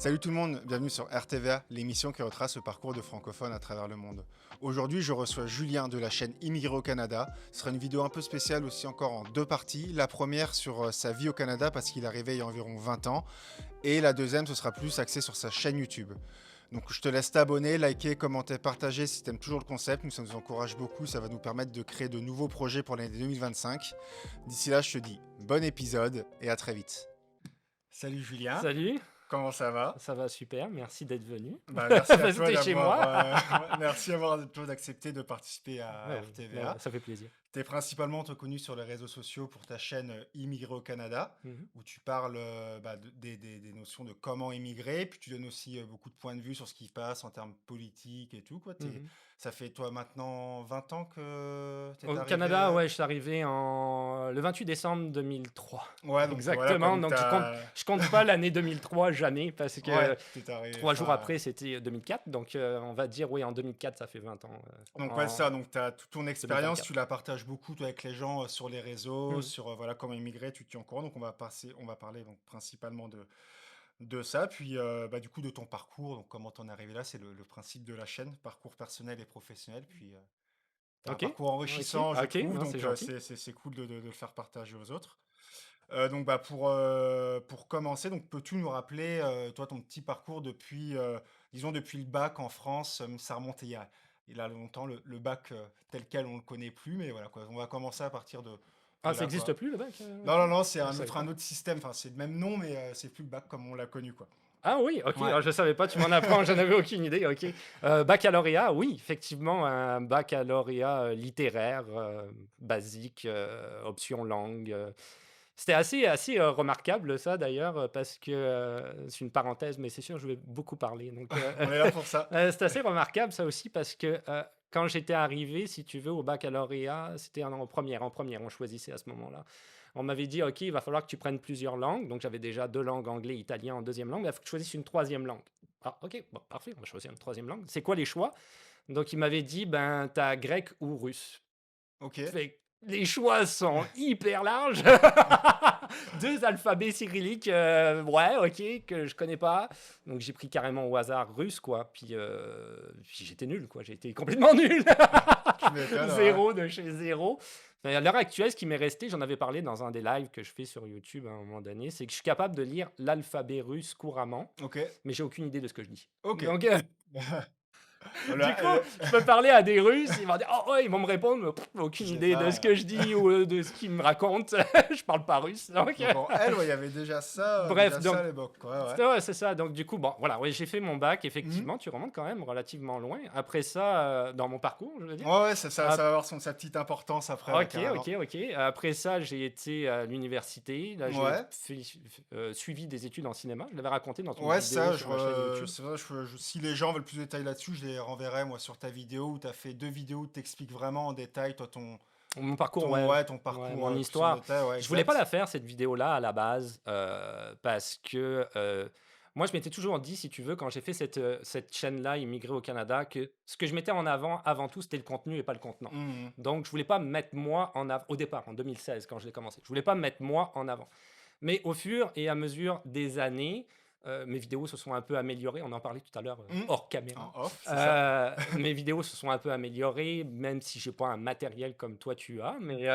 Salut tout le monde, bienvenue sur RTVA, l'émission qui retrace le parcours de francophones à travers le monde. Aujourd'hui, je reçois Julien de la chaîne Immigré au Canada. Ce sera une vidéo un peu spéciale aussi encore en deux parties. La première sur sa vie au Canada parce qu'il est arrivé il y a environ 20 ans. Et la deuxième, ce sera plus axé sur sa chaîne YouTube. Donc je te laisse t'abonner, liker, commenter, partager si tu aimes toujours le concept. Nous, ça nous encourage beaucoup, ça va nous permettre de créer de nouveaux projets pour l'année 2025. D'ici là, je te dis bon épisode et à très vite. Salut Julien, Salut, comment ça va? ça va super, merci d'être venu. Bah, merci à Parce que toi t'es chez moi. merci à toi d'accepter de participer Ouais, à ouais, RTVA. ça fait plaisir. Tu es principalement connu sur les réseaux sociaux pour ta chaîne Immigré au Canada, Mhm, où tu parles des notions de comment immigrer, puis tu donnes aussi beaucoup de points de vue sur ce qui se passe en termes politiques et tout, quoi. mhm. Ça fait toi maintenant 20 ans que tu es Au arrivé. Canada, ouais, je suis arrivé le 28 décembre 2003. Ouais, donc voilà quoi, Exactement, donc donc je compte pas l'année 2003 jamais, parce Ouais, que t'es arrivé 3 jours après, c'était 2004. Donc on va dire, oui, en 2004, ça fait 20 ans. Donc ouais, ça, En donc tu as toute ton expérience, 2024. tu la partages beaucoup toi, avec les gens sur les réseaux, Mhm. sur voilà comment immigrer, tu te tiens au courant. Donc on va parler donc principalement de ça, puis du coup de ton parcours, donc comment t'en es arrivé là, c'est le principe de la chaîne, parcours personnel et professionnel. Puis t'as un Ok, parcours ok, enrichissant, je ok, trouve, non, c'est donc gentil. c'est cool de le faire partager aux autres. Pour commencer, donc peux-tu nous rappeler toi ton petit parcours depuis disons depuis le bac en France, ça remonte il y a longtemps le bac tel quel on le connaît plus, mais voilà quoi, on va commencer à partir de Ah, ça là n'existe quoi. plus le bac Non non maintenant? non, c'est Je savais un pas. autre système, enfin c'est le même nom mais c'est plus le bac comme on l'a connu quoi. Ah oui, ok, Ouais. alors je savais pas, tu m'en apprends, j'en avais aucune idée, ok. Baccalauréat, oui, effectivement, un baccalauréat littéraire, basique, option langue. C'était assez remarquable ça d'ailleurs, parce que c'est une parenthèse, mais c'est sûr, je vais beaucoup parler. Donc, On est là pour ça. c'est assez remarquable ça aussi parce que quand j'étais arrivé, si tu veux, au baccalauréat, c'était en première, on choisissait à ce moment-là. On m'avait dit, OK, il va falloir que tu prennes plusieurs langues. Donc, j'avais déjà deux langues, anglais, italien en deuxième langue. Il faut que tu choisisses une troisième langue. Ah, OK, bon, parfait, on va choisir une troisième langue. C'est quoi les choix? Donc, il m'avait dit, ben, t'as grec ou russe. Ok. Fait que les choix sont hyper larges. Deux alphabets cyrilliques, ouais, ok, que je connais pas. Donc j'ai pris carrément au hasard russe, quoi. Puis j'étais nul, quoi. J'ai été complètement nul. Tu m'étonnes, ouais. Zéro de chez zéro. À l'heure actuelle, ce qui m'est resté, j'en avais parlé dans un des lives que je fais sur YouTube à un moment donné, c'est que je suis capable de lire l'alphabet russe couramment, Ok. mais j'ai aucune idée de ce que je dis. Ok. Donc, du Voilà, coup, je peux parler à des Russes, ils vont dire oh ouais, ils vont me répondre, mais aucune je sais idée de ce pas. que je dis ou de ce qu'ils me racontent. Je parle pas russe. Donc, Donc en elle, ouais, il y avait bref, déjà ça donc à l'époque, quoi, ouais. c'est ça. Donc du coup, bon, voilà, ouais, j'ai fait mon bac. Mhm. Effectivement, tu remontes quand même relativement loin. Après ça, dans mon parcours, je veux dire. Ouais, ouais, ça Ap- va avoir sa petite importance après, ouais, Ok, carrément. ok, ok. Après ça, j'ai été à l'université. Là, j'ai Ouais, suivi des études en cinéma. Je l'avais raconté dans une ouais, vidéo sur ma chaîne YouTube. c'est vrai, si les gens veulent plus de détails là-dessus, je les renverrai, moi, sur ta vidéo où tu as fait deux vidéos où tu expliques vraiment en détail, toi, Mon parcours, ouais, ton ouais, parcours mon plus en histoire. détail, ouais, Je voulais pas exact. la faire, cette vidéo-là, à la base, parce que moi, je m'étais toujours dit, si tu veux, quand j'ai fait cette chaîne-là, Immigré au Canada, que ce que je mettais en avant tout, c'était le contenu et pas le contenant. Mhm. Donc, je voulais pas me mettre moi en avant, au départ, en 2016, quand je l'ai commencé. Je voulais pas me mettre moi en avant. Mais au fur et à mesure des années, mes vidéos se sont un peu améliorées. On en parlait tout à l'heure Mhm. hors caméra. En off, c'est ça. Mes vidéos se sont un peu améliorées, même si j'ai pas un matériel comme toi tu as. Mais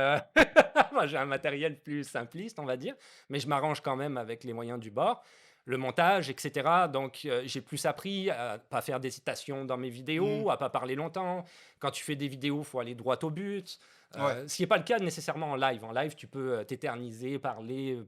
moi, j'ai un matériel plus simpliste, on va dire. Mais je m'arrange quand même avec les moyens du bord. Le montage, etc. Donc, j'ai plus appris à pas faire d'hésitation dans mes Mhm. vidéos, à pas parler longtemps. Quand tu fais des vidéos, il faut aller droit au but. Ouais. Ce qui n'est pas le cas nécessairement en live. En live, tu peux t'éterniser, parler,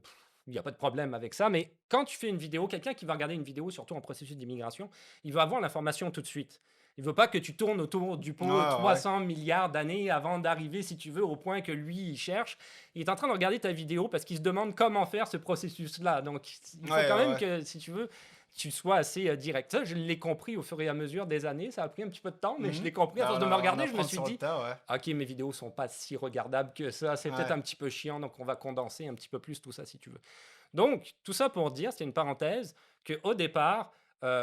il n'y a pas de problème avec ça. Mais quand tu fais une vidéo, quelqu'un qui va regarder une vidéo, surtout en processus d'immigration, il va avoir l'information tout de suite. Il ne veut pas que tu tournes autour du Ouais, pot ouais. 300 milliards d'années avant d'arriver, si tu veux, au point que lui, il cherche. Il est en train de regarder ta vidéo parce qu'il se demande comment faire ce processus-là. Donc, il Ouais, faut quand ouais, même ouais. que, si tu veux, tu sois assez direct. Ça, je l'ai compris au fur et à mesure des années. Ça a pris un petit peu de temps, mais je Mhm. l'ai compris. À Bah, force de me on regarder, je me apprend suis sur le dit, tas, ouais. ok, mes vidéos sont pas si regardables que ça. C'est peut-être Ouais. un petit peu chiant, donc on va condenser un petit peu plus tout ça si tu veux. Donc, tout ça pour dire, c'est une parenthèse, qu'au départ,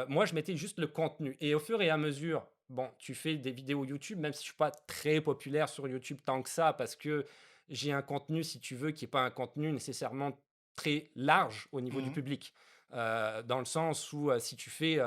moi, je mettais juste le contenu. Et au fur et à mesure, bon, tu fais des vidéos YouTube, même si je suis pas très populaire sur YouTube tant que ça, parce que j'ai un contenu, si tu veux, qui n'est pas un contenu nécessairement très large au niveau du Mhm. public. dans le sens où si tu fais,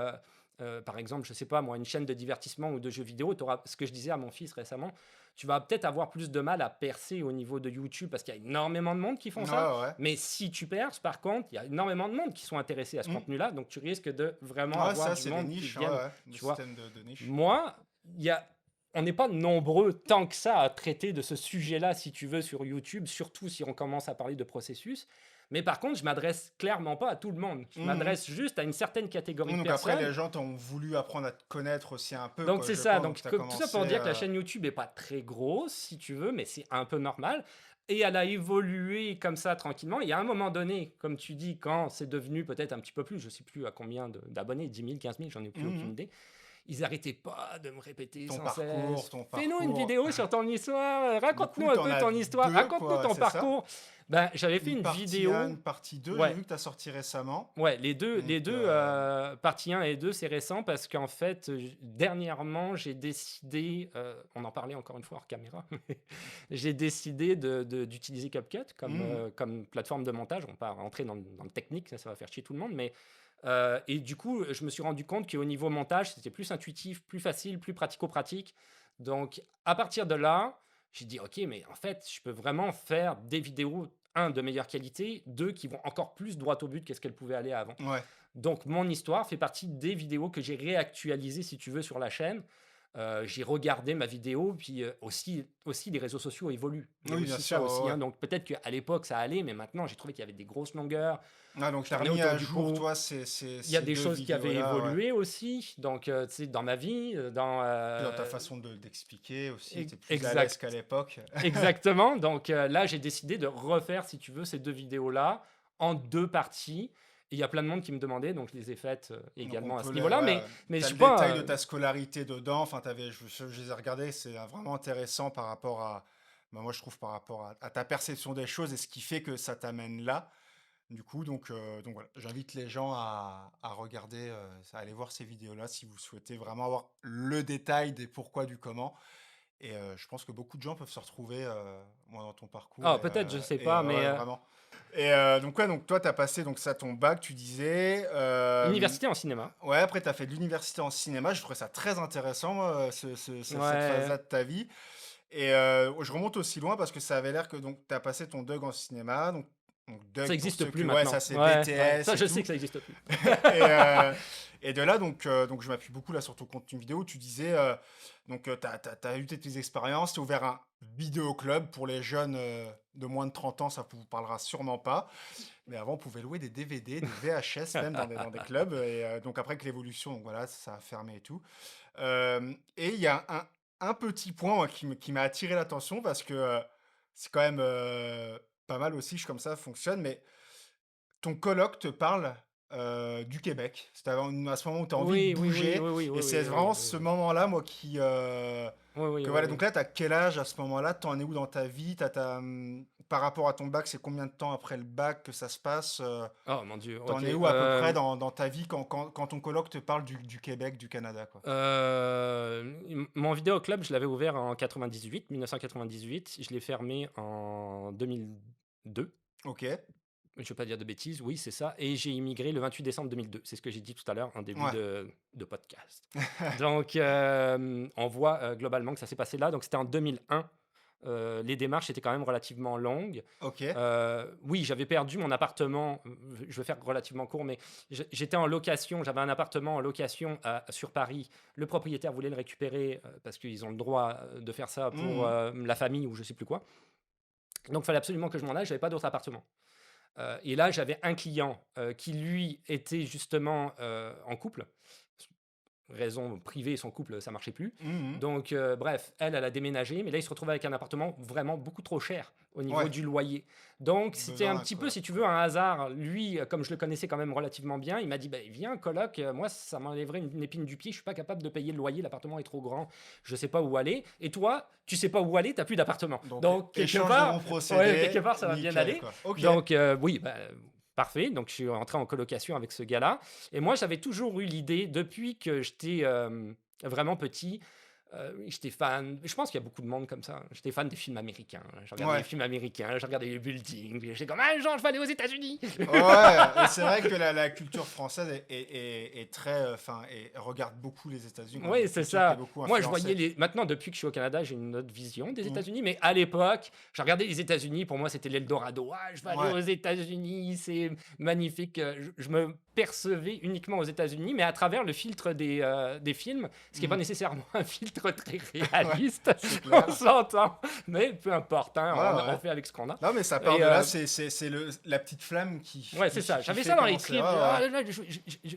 par exemple, je sais pas moi, une chaîne de divertissement ou de jeux vidéo, t'auras, ce que je disais à mon fils récemment, tu vas peut-être avoir plus de mal à percer au niveau de YouTube parce qu'il y a énormément de monde qui font Ouais, ça. ouais. Mais si tu perces, par contre, il y a énormément de monde qui sont intéressés à ce Mm. contenu-là. Donc, tu risques de vraiment Ouais, avoir ça, du c'est des monde qui niches, viennent, des tu vois. systèmes de niches. Moi, il y a, on n'est pas nombreux tant que ça à traiter de ce sujet-là, si tu veux, sur YouTube, surtout si on commence à parler de processus. Mais par contre, je m'adresse clairement pas à tout le monde. Je Mhm. m'adresse juste à une certaine catégorie Oui, de donc après, personnes. les gens t'ont voulu apprendre à te connaître aussi un peu, Donc quoi, c'est je ça. pense. Donc Donc, tu as tout ça pour commencé. dire que la chaîne YouTube est pas très grosse, si tu veux, mais c'est un peu normal. Et elle a évolué comme ça tranquillement. Il y a un moment donné, comme tu dis, quand c'est devenu peut-être un petit peu plus, je sais plus à combien d'abonnés, 10 000, 15 000, j'en ai plus aucune Mhm. idée. Ils arrêtaient pas de me répéter Ton sans parcours, cesse. ton Fais-nous une parcours. vidéo sur ton histoire, Du coup, raconte-nous un t'en peu as ton histoire, deux, raconte-nous quoi, ton c'est ça? parcours. Ben, j'avais fait Une une partie 1, vidéo. une partie 2, j'ai Ouais, vu que tu as sorti récemment. ouais, les Donc, deux partie 1 et 2, c'est récent parce qu'en fait, dernièrement, j'ai décidé, on en parlait encore une fois hors caméra, j'ai décidé d'utiliser CapCut comme, mhm. comme plateforme de montage. On va pas rentrer dans le technique, ça va faire chier tout le monde, mais et du coup, je me suis rendu compte qu'au niveau montage, c'était plus intuitif, plus facile, plus pratico-pratique. Donc, à partir de là, j'ai dit, OK, mais en fait, je peux vraiment faire des vidéos, un, de meilleure qualité, deux, qui vont encore plus droit au but qu'est-ce qu'elles pouvaient aller avant. Ouais. Donc, mon histoire fait partie des vidéos que j'ai réactualisées, si tu veux, sur la chaîne. J'ai regardé ma vidéo, puis aussi les réseaux sociaux évoluent. Il y a Oui, bien aussi sûr, ça ouais, aussi, ouais. hein. Donc, peut-être qu'à l'époque, ça allait, mais maintenant, j'ai trouvé qu'il y avait des grosses longueurs. Ah, donc, Je tu as tournais remis autour à du jour, pot. toi, Il y a ces des deux choses qui avaient vidéos-là, ouais. évolué aussi, donc tu sais, dans ma vie, Puis dans ta façon d'expliquer aussi, tu es plus à l'aise exact, qu'à l'époque. exactement. Donc là, j'ai décidé de refaire, si tu veux, ces deux vidéos-là en deux parties. Et il y a plein de monde qui me demandait, donc je les ai faites Donc, on également à peut ce les. niveau-là. Ouais, Mais tu je as sais le détail pas. de ta scolarité dedans. Enfin, je les ai regardés, c'est vraiment intéressant par rapport à. Bah, moi, je trouve par rapport à ta perception des choses et ce qui fait que ça t'amène là. Du coup, donc voilà, j'invite les gens à regarder, à aller voir ces vidéos-là si vous souhaitez vraiment avoir le détail des pourquoi du comment. Et je pense que beaucoup de gens peuvent se retrouver moi, dans ton parcours. Ah, peut-être, je sais Et pas, mais ouais, vraiment. Et donc, ouais, donc toi, tu as passé donc, ça ton bac, tu disais. université en cinéma. Ouais, après, tu as fait de l'université en cinéma. Je trouvais ça très intéressant, moi, cette Ouais. phase-là de ta vie. Et je remonte aussi loin parce que ça avait l'air que tu as passé ton DUG en cinéma. Donc Ça DUG, pour existe ceux plus que. Ouais, ça, maintenant. c'est Ouais, ouais. BTS Ça, et je sais tout. que ça existe plus. et, euh, et de là, donc je m'appuie beaucoup là sur ton contenu vidéo. Tu disais, donc tu as eu tes expériences, tu as ouvert un vidéoclub pour les jeunes de moins de 30 ans, ça ne vous parlera sûrement pas. Mais avant, on pouvait louer des DVD, des VHS même dans des clubs. Et donc après, avec l'évolution, donc voilà, ça a fermé et tout. Et il y a un petit point moi, qui m'a attiré l'attention parce que c'est quand même pas mal aussi, je comme ça fonctionne, mais ton coloc te parle du Québec. C'est à ce moment où tu as envie de Oui, oui, oui, bouger. oui, oui, Et oui, c'est oui, oui, vraiment oui, ce oui. moment-là, moi, qui. Oui, oui, Que oui, voilà, donc oui. là, tu as quel âge à ce moment-là? Tu en es où dans ta vie? Par rapport à ton bac, c'est combien de temps après le bac que ça se passe? Oh mon Dieu, T'en ok. es où à peu près dans ta vie quand ton coloc te parle du Québec, du Canada, quoi? Mon vidéoclub, je l'avais ouvert en 98, 1998. Je l'ai fermé en 2002. Ok, Je ne vais pas dire de bêtises, oui, c'est ça. Et j'ai immigré le 28 décembre 2002. C'est ce que j'ai dit tout à l'heure en début ouais. de podcast. Donc, on voit globalement que ça s'est passé là. Donc, c'était en 2001. Les démarches étaient quand même relativement longues. Ok. Oui, j'avais perdu mon appartement. Je vais faire relativement court, mais j'étais en location. J'avais un appartement en location sur Paris. Le propriétaire voulait le récupérer parce qu'ils ont le droit de faire ça pour Mhm. la famille ou je sais plus quoi. Donc, il fallait absolument que je m'en aille. J'avais pas d'autre appartement. Et là, j'avais un client qui, lui, était justement en couple. Raison privée, son couple, ça marchait plus. Mhm. Donc, bref, elle a déménagé, mais là, il se retrouvait avec un appartement vraiment beaucoup trop cher au niveau Ouais. du loyer. Donc, c'était Besoin un d'un petit peu, coloc, si tu quoi. veux, un hasard. Lui, comme je le connaissais quand même relativement bien, il m'a dit, bah, viens, coloc, moi, ça m'enlèverait une épine du pied, je suis pas capable de payer le loyer, l'appartement est trop grand, je sais pas où aller. Et toi, tu sais pas où aller, t'as plus d'appartement. Donc, Donc, échange de bons ouais, procédés, quelque part, ça va bien nickel, aller. quoi. Ok. Donc, oui, bah, parfait. Donc, je suis rentré en colocation avec ce gars-là. Et moi, j'avais toujours eu l'idée, depuis que j'étais vraiment petit, J'étais fan, je pense qu'il y a beaucoup de monde comme ça. J'étais fan des films américains. Je regardais les Ouais. films américains, je regardais les buildings. J'étais comme, ah, genre, je vais aller aux États-Unis. Ouais, et c'est vrai que la culture française est très, enfin, et regarde beaucoup les États-Unis, quoi. Oui, Une c'est culture qui est ça. beaucoup Moi, je voyais influencée. les. Maintenant, depuis que je suis au Canada, j'ai une autre vision des Mm. États-Unis. Mais à l'époque, je regardais les États-Unis. Pour moi, c'était l'Eldorado. Ah, je vais aller Ouais. aux États-Unis. C'est magnifique. Je me percevais uniquement aux États-Unis, mais à travers le filtre des films, ce qui n'est pas Mm. nécessairement un filtre très Ouais, réaliste. c'est clair. On s'entend. Mais peu importe. Hein, Ouais, on ouais. fait avec ce qu'on a. Non, mais ça part Et de là, c'est la petite flamme ouais, c'est ça. qui J'avais fait ça dans les commencer. Ouais, tripes. ouais. Ah, là,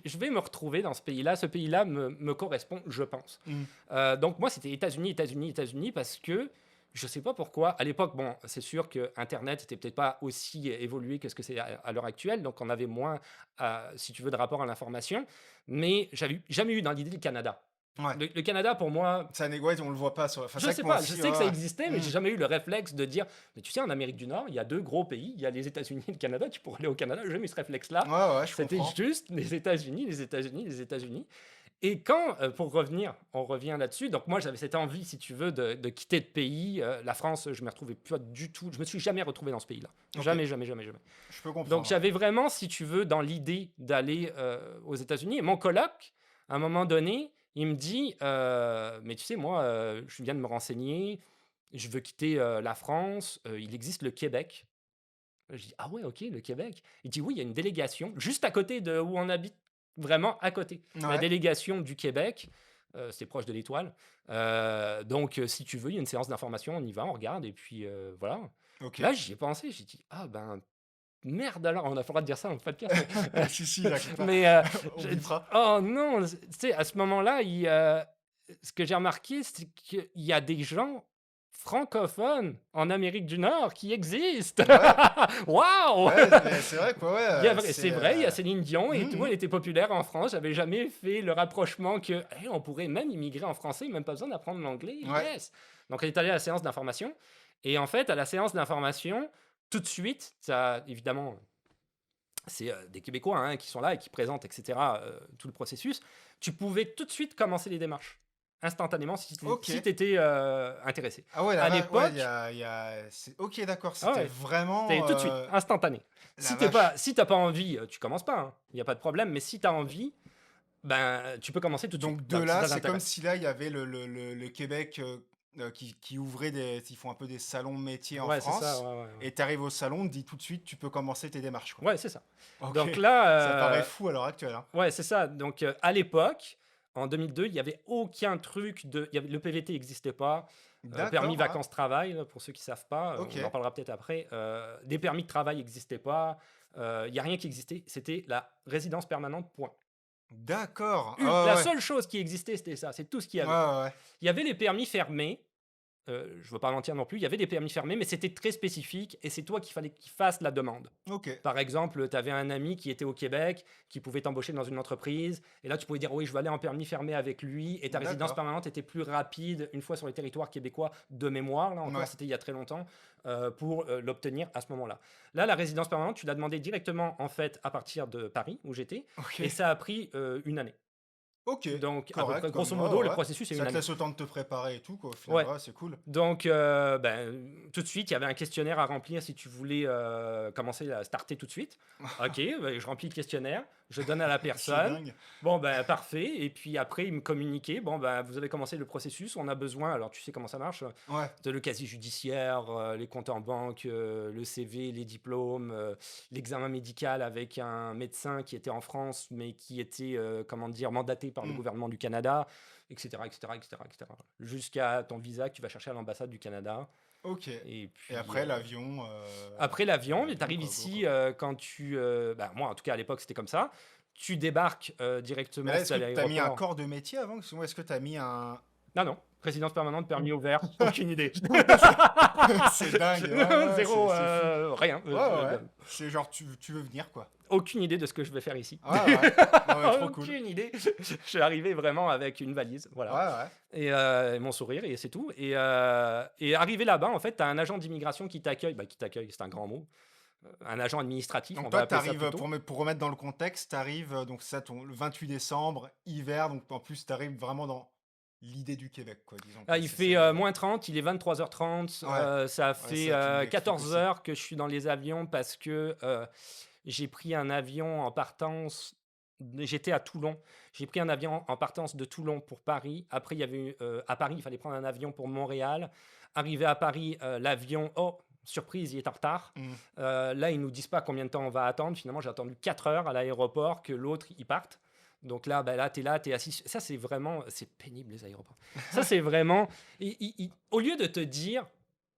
je vais me retrouver dans ce pays-là. Ce pays-là me correspond, je pense. Mm. Donc moi, c'était États-Unis, États-Unis, États-Unis, parce que je sais pas pourquoi. À l'époque, bon, c'est sûr que Internet était peut-être pas aussi évolué que ce que c'est à l'heure actuelle, donc on avait moins, si tu veux, de rapport à l'information. Mais j'avais jamais eu dans l'idée le Canada. Ouais. Le Canada, pour moi, Ça, ouais, on le voit pas sur. Enfin, je c'est vrai sais que moi pas, je aussi, sais que ouais, ça ouais. existait, mais Mm. j'ai jamais eu le réflexe de dire, mais tu sais, en Amérique du Nord, il y a deux gros pays, il y a les États-Unis et le Canada, tu pourrais aller au Canada, j'ai jamais eu ce réflexe-là. Ouais, ouais, je C'était comprends. juste les États-Unis, les États-Unis, les États-Unis. Et quand, pour revenir, on revient là-dessus, donc moi j'avais cette envie, si tu veux, de quitter le pays. La France, je ne me retrouvais pas du tout, je me suis jamais retrouvé dans ce pays-là. Ok, Jamais, jamais, jamais, jamais. je peux Donc comprendre. j'avais vraiment, si tu veux, dans l'idée d'aller aux États-Unis. Et mon coloc, à un moment donné, il me dit, mais tu sais, moi, je viens de me renseigner, je veux quitter la France, il existe le Québec. Je dis: «Ah ouais, OK, le Québec». Il dit: «Oui, il y a une délégation juste à côté de où on habite, vraiment à côté. La Ouais, délégation du Québec, c'est proche de l'Étoile, donc si tu veux, il y a une séance d'information, on y va, on regarde et puis, voilà». ok. Là, j'y ai pensé, j'ai dit: «Ah ben, merde alors». On a pas le droit de dire ça dans le podcast, mais Si, si, t'inquiète pas. mais, On j'ai dit: bipera. «Oh non», tu sais, à ce moment-là, ce que j'ai remarqué, c'est qu'il y a des gens francophones en Amérique du Nord qui existent. Ouais, Waouh! ouais, mais c'est vrai, quoi, Il y a ouais. c'est vrai, il y a Céline Dion et tout, Mhm. elle était populaire en France. J'avais jamais fait le rapprochement que, hey, on pourrait même immigrer en français, même pas besoin d'apprendre l'anglais. Ouais, Yes! Donc elle est allée à la séance d'information et en fait, à la séance d'information, tout de suite, ça évidemment, c'est, des Québécois, hein, qui sont là et qui présentent et cetera, tout le processus. Tu pouvais tout de suite commencer les démarches, instantanément si tu ok. si étais, intéressé. Ah ouais, À ouais, l'époque, ok, d'accord, ah c'était ouais, c'était vraiment tout de suite, instantané. la vache. Si t'as pas envie, tu commences pas, hein, il y a pas de problème, mais si tu as envie, ben, tu peux commencer tout de suite, Donc de donc si là, ça c'est comme t'intéresse. si là, il y avait le Québec qui ouvrait ils font un peu des salons métiers en Ouais, c'est ça, France. ouais, ouais, ouais. Et tu arrives au salon, on te dit tout de suite, tu peux commencer tes démarches, quoi. Ouais, c'est ça. Ok, Donc ça paraît là, fou à l'heure actuelle, hein. ouais, c'est ça. Donc, à l'époque, en 2002, il y avait aucun truc de le PVT n'existait pas, permis D'accord, ouais. vacances-travail, là, pour ceux qui savent pas, Ok, on en parlera peut-être après, des permis de travail n'existaient pas, il y a rien qui existait, c'était la résidence permanente, point. d'accord. La Ah ouais, seule chose qui existait, c'était ça, c'est tout ce qu'il y ouais, avait. ouais, ouais. Il y avait les permis fermés. Je ne veux pas mentir non plus, il y avait des permis fermés, mais c'était très spécifique et c'est toi qu'il fallait qu'il fasse la demande. Ok. Par exemple, tu avais un ami qui était au Québec, qui pouvait t'embaucher dans une entreprise, et là tu pouvais dire oui, je vais aller en permis fermé avec lui, et ta résidence D'accord. permanente était plus rapide une fois sur les territoires québécois de mémoire, là encore, Ouais. c'était il y a très longtemps, pour l'obtenir à ce moment-là. Là, la résidence permanente, tu l'as demandé directement en fait à partir de Paris, où j'étais, Ok. et ça a pris une année. Ok. Donc, à peu près, Correct, grosso comme modo, ouais, le ouais. processus est une Ça te année. laisse autant de te préparer et tout, quoi. Au final, Ouais. ouais, c'est cool. Donc, ben, tout de suite, il y avait un questionnaire à remplir si tu voulais commencer à starter tout de suite. Ok, ben, je remplis le questionnaire, je donne à la C'est personne. dingue. Bon, ben, parfait. Et puis après, il me communiquait. Bon, ben, vous avez commencé le processus. On a besoin, alors tu sais comment ça marche, Ouais. de le casier judiciaire, les comptes en banque, le CV, les diplômes, l'examen médical avec un médecin qui était en France, mais qui était, comment dire, mandaté par le Hmm. gouvernement du Canada, etc., etc., etc., etc. Jusqu'à ton visa que tu vas chercher à l'ambassade du Canada. Ok. Et Et puis, après, l'avion. après l'avion, tu L'avion, arrives quoi, go, ici quoi. quand tu. Bah, moi, en tout cas, à l'époque, c'était comme ça. Tu débarques Mais directement là, si est-ce t'es que à tu as mis un l'aéroport. corps de métier avant? Parce que moi, est-ce que tu as mis un. Non, non. Résidence permanente, permis ouvert. Aucune idée. C'est dingue, ouais, ouais, Zéro, c'est fou. rien. Ouais, ouais. C'est genre, tu veux venir, quoi. Aucune idée de ce que je vais faire ici. Ouais, ouais. Non, mais trop cool. Aucune idée. Je suis arrivé vraiment avec une valise, Ouais, voilà. ouais. Et mon sourire, et c'est tout. Et arrivé là-bas, en fait, tu as un agent d'immigration qui t'accueille. Bah, qui t'accueille, c'est un grand mot. Un agent administratif, on Donc va toi, appeler ça t'arrives, plutôt. pour remettre dans le contexte, t'arrives, donc ça, le 28 décembre, hiver, donc en plus, t'arrives vraiment dans l'idée du Québec, quoi, disons, Ah, quoi. il C'est fait c'est -30, il est 23h30. ouais, Ça ouais, c'est fait ça qui me l'explique 14 aussi. heures que je suis dans les avions parce que j'ai pris un avion en partance. J'étais à Toulon. J'ai pris un avion en partance de Toulon pour Paris. Après, il y avait à Paris, il fallait prendre un avion pour Montréal. Arrivé à Paris, l'avion, oh, surprise, il est en retard. Mmh. Là, ils nous disent pas combien de temps on va attendre. Finalement, j'ai attendu 4 heures à l'aéroport que l'autre, il parte. Donc là, tu es assis. Ça, c'est vraiment, c'est pénible, les aéroports. Ça, c'est vraiment, au lieu de te dire,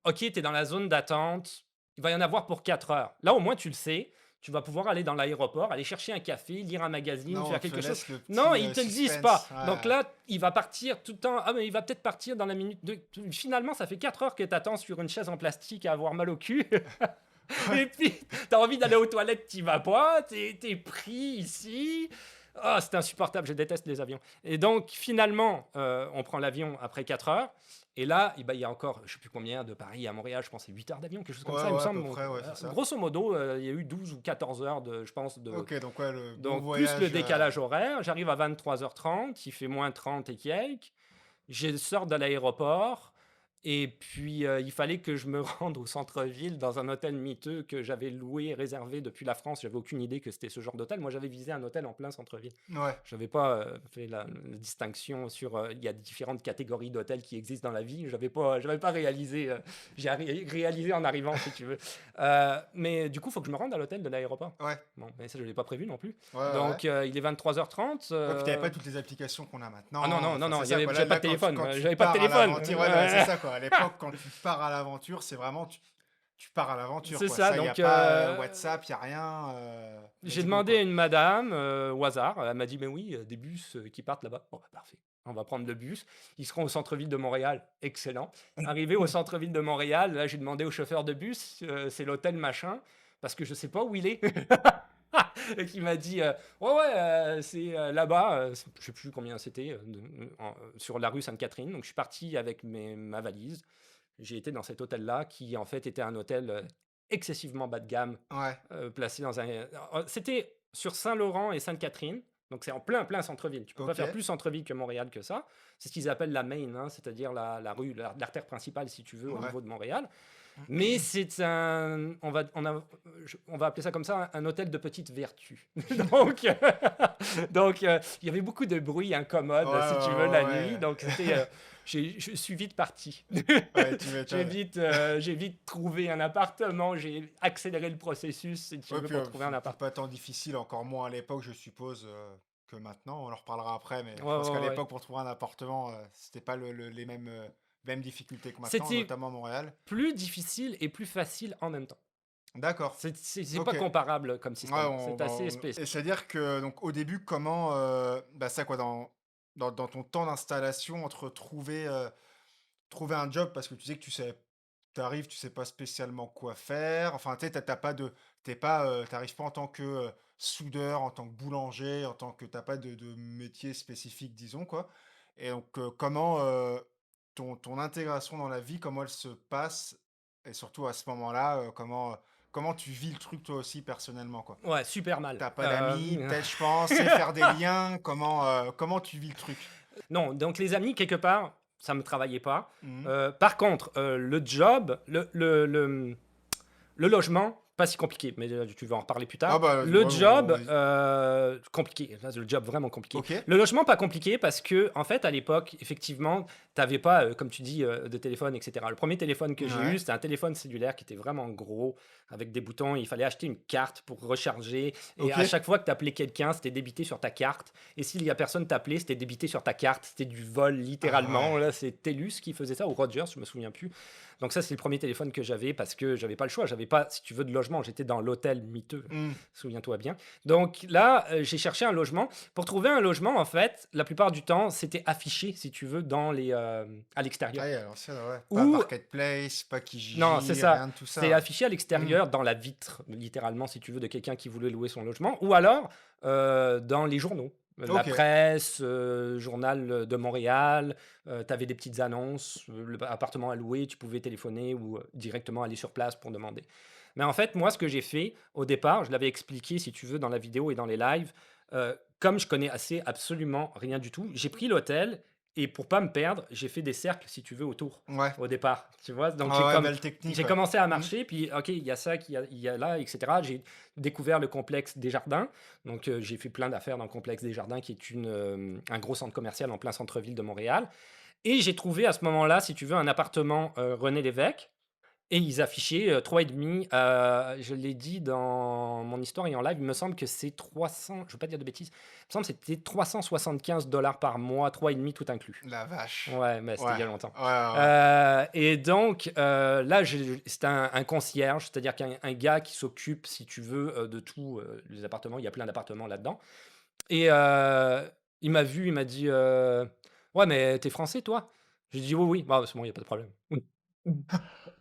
OK, tu es dans la zone d'attente, il va y en avoir pour 4 heures. Là, au moins, tu le sais. Tu vas pouvoir aller dans l'aéroport, aller chercher un café, lire un magazine, Non, on faire te quelque chose. laisse le Non, petit, ils te le disent pas. suspense. Ouais, Donc ouais. là, il va partir tout le temps. Ah, mais il va peut-être partir dans la minute. Finalement, ça fait 4 heures que tu attends sur une chaise en plastique à avoir mal au cul. Et puis, t'as envie d'aller aux toilettes, t'y vas pas, t'es pris ici. Ah, c'est insupportable, je déteste les avions. Et donc, finalement, on prend l'avion après 4 heures. Et là, eh ben, il y a encore, je sais plus combien, de Paris à Montréal, je pense, c'est 8 heures d'avion, quelque chose comme Ouais, ça, il me ouais, à semble. peu Donc, près, ouais, c'est ça. grosso modo, il y a eu 12 ou 14 heures, je pense, de, OK, donc ouais, le bon donc, plus le voyage, décalage horaire. J'arrive à 23h30, il fait -30 et quelques. Je sors de l'aéroport et puis il fallait que je me rende au centre-ville dans un hôtel miteux que j'avais loué, réservé depuis la France. J'avais aucune idée que c'était ce genre d'hôtel. Moi, j'avais visé un hôtel en plein centre-ville. ouais. Je n'avais pas fait la distinction sur. Il y a différentes catégories d'hôtels qui existent dans la vie. J'avais pas réalisé. J'ai réalisé en arrivant, si tu veux. Mais du coup, il faut que je me rende à l'hôtel de l'aéroport. Ouais, Bon, mais ça, je ne l'ai pas prévu non plus. ouais, ouais, ouais. Donc, il est 23h30. Ouais, puis t'avais pas toutes les applications qu'on a Ah non, maintenant. non, non, Enfin, non, c'est ça, quoi. Là, j'avais pas là, de téléphone. quand tu J'avais pas de pars à téléphone. l'aventure, ouais, bah, c'est ça, quoi. À l'époque, quand tu pars à l'aventure, c'est vraiment, tu pars à l'aventure, C'est quoi. ça, Ça, il n'y a donc pas WhatsApp, il n'y a rien. j'ai Let's go, demandé à quoi. une madame au hasard. Elle m'a dit, mais oui, des bus qui partent là-bas. Bon, bah, parfait. On va prendre le bus. Ils seront au centre-ville de Montréal. Excellent. Arrivé au centre-ville de Montréal, là, j'ai demandé au chauffeur de bus, c'est l'hôtel machin, parce que je sais pas où il est. Et qui m'a dit, ouais, ouais, c'est là-bas. Je sais plus combien c'était, sur la rue Sainte-Catherine. Donc, je suis parti avec ma valise. J'ai été dans cet hôtel-là, qui en fait était un hôtel excessivement bas de gamme, Ouais, placé dans un. C'était sur Saint-Laurent et Sainte-Catherine, donc c'est en plein centre-ville. Tu peux pas faire OK. plus centre-ville que Montréal que ça. C'est ce qu'ils appellent la main, hein, c'est-à-dire la rue, l'artère principale, si tu veux, au Ouais. niveau de Montréal. Mais c'est un, on va appeler ça comme ça, un hôtel de petite vertu. Donc, il y avait beaucoup de bruit Ouais, incommode, si tu veux, ouais, la ouais, nuit. ouais. Donc, je suis vite parti. Ouais, tu m'étonnes. J'ai vite trouvé un appartement. J'ai accéléré le processus, si tu Ouais, veux, puis pour trouver un c'est appart. pas tant difficile, encore moins à l'époque, je suppose, que maintenant. On en reparlera après, mais Ouais, je pense qu'à ouais, ouais. l'époque, pour trouver un appartement, c'était pas les mêmes difficultés que maintenant, C'était notamment à Montréal. plus difficile et plus facile en même temps. D'accord. C'est pas OK. comparable comme Ouais, système. C'est assez spécial. et c'est-à-dire que donc au début, comment, bah, ça quoi, dans ton temps d'installation entre trouver un job parce que tu sais que tu arrives, tu sais pas spécialement quoi faire, enfin, tu sais, tu pas de t'es pas, tu pas en tant que, soudeur, en tant que boulanger, en tant que t'as pas de métier spécifique, disons, quoi. Et donc, comment, ton intégration dans la vie, comment elle se passe? Et surtout à ce moment-là, comment tu vis le truc toi aussi personnellement, quoi? Ouais, super mal. T'as pas d'amis, peut-être, je pense, c'est faire des liens, comment tu vis le truc? Non, donc les amis, quelque part, ça me travaillait pas. Mmh. Par contre, le job, le logement, pas si compliqué, mais tu vas en reparler plus Ah tard. bah, Le ouais, ouais, job, vas-y. compliqué. Là, le job vraiment compliqué. OK. Le logement, pas compliqué parce que, en fait, à l'époque, effectivement, tu n'avais pas, comme tu dis, de téléphone, etc. Le premier téléphone que j'ai eu, Ouais. c'était un téléphone cellulaire qui était vraiment gros, avec des boutons. Il fallait acheter une carte pour recharger. Et à OK. chaque fois que tu appelais quelqu'un, c'était débité sur ta carte. Et s'il y a personne t'appelait, c'était débité sur ta carte. C'était du vol, Ah littéralement. ouais. Là, c'est TELUS qui faisait ça, ou Rogers, je me souviens plus. Donc ça, c'est le premier téléphone que j'avais parce que j'avais pas le choix. J'avais pas, si tu veux, de logement. J'étais dans l'hôtel miteux, Mmh. souviens-toi bien. Donc là, j'ai cherché un logement. Pour trouver un logement, en fait, la plupart du temps, c'était affiché, si tu veux, à l'extérieur. Ah oui, à l'ancienne, ouais. Pas Ou, Marketplace, pas non, c'est Kijiji, ça. rien de tout C'est ça. affiché à Mmh. l'extérieur, dans la vitre, littéralement, si tu veux, de quelqu'un qui voulait louer son logement. Ou alors, dans les journaux. La OK. presse, journal de Montréal, tu avais des petites annonces, appartement à louer, tu pouvais téléphoner ou directement aller sur place pour demander. Mais en fait, moi, ce que j'ai fait au départ, je l'avais expliqué, si tu veux, dans la vidéo et dans les lives, comme je connais assez absolument rien du tout, j'ai pris l'hôtel Et pour pas me perdre, j'ai fait des cercles, si tu veux, autour, Ouais. au départ, tu vois? Donc Ah ouais, belle technique, j'ai ouais. commencé à Mmh. marcher, puis OK, il y a ça, il y a là, et cetera. J'ai découvert le complexe des Jardins, donc j'ai fait plein d'affaires dans le complexe des Jardins, qui est un gros centre commercial en plein centre-ville de Montréal, et j'ai trouvé à ce moment-là, si tu veux, un appartement, René Lévesque, et ils affichaient, 3,5, je l'ai dit dans mon histoire et en live, il me semble que c'est 300, je veux pas dire de bêtises, il me semble que c'était 375 par mois, 3,5 tout inclus. La vache. Ouais, mais c'était Ouais. il y a longtemps. Ouais, ouais, ouais. Et donc, là, c'était un concierge, c'est-à-dire qu'un gars qui s'occupe, si tu veux, de tous les appartements. Il y a plein d'appartements là-dedans. Et il m'a vu, il m'a dit, ouais, mais t'es français, toi? J'ai dit, oui, oui. Bah, c'est bon, il n'y a pas de problème.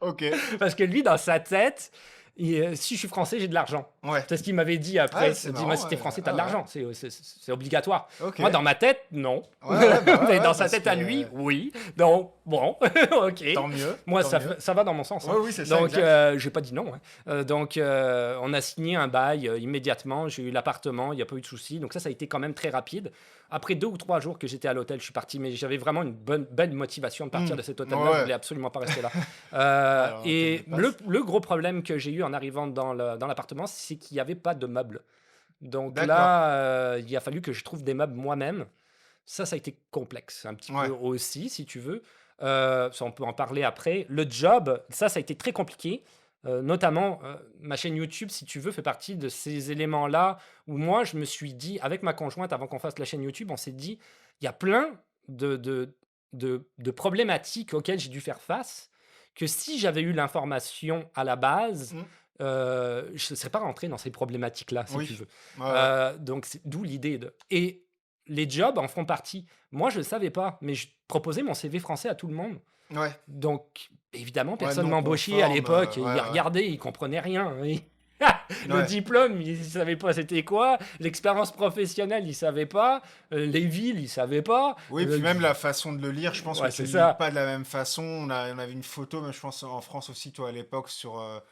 OK. Parce que lui, dans sa tête, si je suis français, j'ai de l'argent. Ouais. C'est ce qu'il m'avait dit Ouais, après. c'est Il dit, moi, marrant, si t'es ouais. français, t'as de Ah ouais. l'argent. C'est obligatoire. OK. Moi, dans ma tête, non. Ouais, ouais, bah, ouais, Mais ouais, dans sa parce tête à lui, que oui. Donc, bon, ok. tant mieux, Moi, tant mieux. ça va dans mon sens, Ouais, hein. oui, c'est ça, Donc, exact. j'ai pas dit non, hein. Donc, on a signé un bail immédiatement. J'ai eu l'appartement, il n'y a pas eu de souci. Donc, ça a été quand même très rapide. Après 2 ou 3 jours que j'étais à l'hôtel, je suis parti. Mais j'avais vraiment une belle motivation de partir Mmh. de cet Ouais, hôtel-là. Je ouais. voulais absolument pas rester là. Alors, on te Et dépasse. le gros problème que j'ai eu en arrivant dans l'appartement, c'est qu'il n'y avait pas de meubles. Donc D'accord. là, il a fallu que je trouve des meubles moi-même. Ça a été complexe un petit peu Ouais. aussi, si tu veux. Ça, on peut en parler après. Le job, ça a été très compliqué. Notamment, ma chaîne YouTube, si tu veux, fait partie de ces éléments-là où moi, je me suis dit, avec ma conjointe, avant qu'on fasse la chaîne YouTube, on s'est dit, il y a plein de, de, de problématiques auxquelles j'ai dû faire face, que si j'avais eu l'information à la base, Mmh. je ne serais pas rentré dans ces problématiques-là, si tu Oui. veux. Ouais, ouais. Donc, c'est d'où l'idée de. Et les jobs en font partie. Moi, je ne le savais pas, mais je proposais mon CV français à tout le monde. Ouais. Donc, évidemment, Ouais, personne non m'embauchait à conforme, l'époque. ouais, Il ouais. regardait, il comprenait rien. Le Ouais. diplôme, il ne savait pas c'était quoi. L'expérience professionnelle, il ne savait pas. Les villes, il ne savait pas. Oui, puis même la façon de le lire, je pense que Ouais, tu c'est le lis ça. pas de la même façon. On avait une photo, mais je pense en France aussi, toi, à l'époque,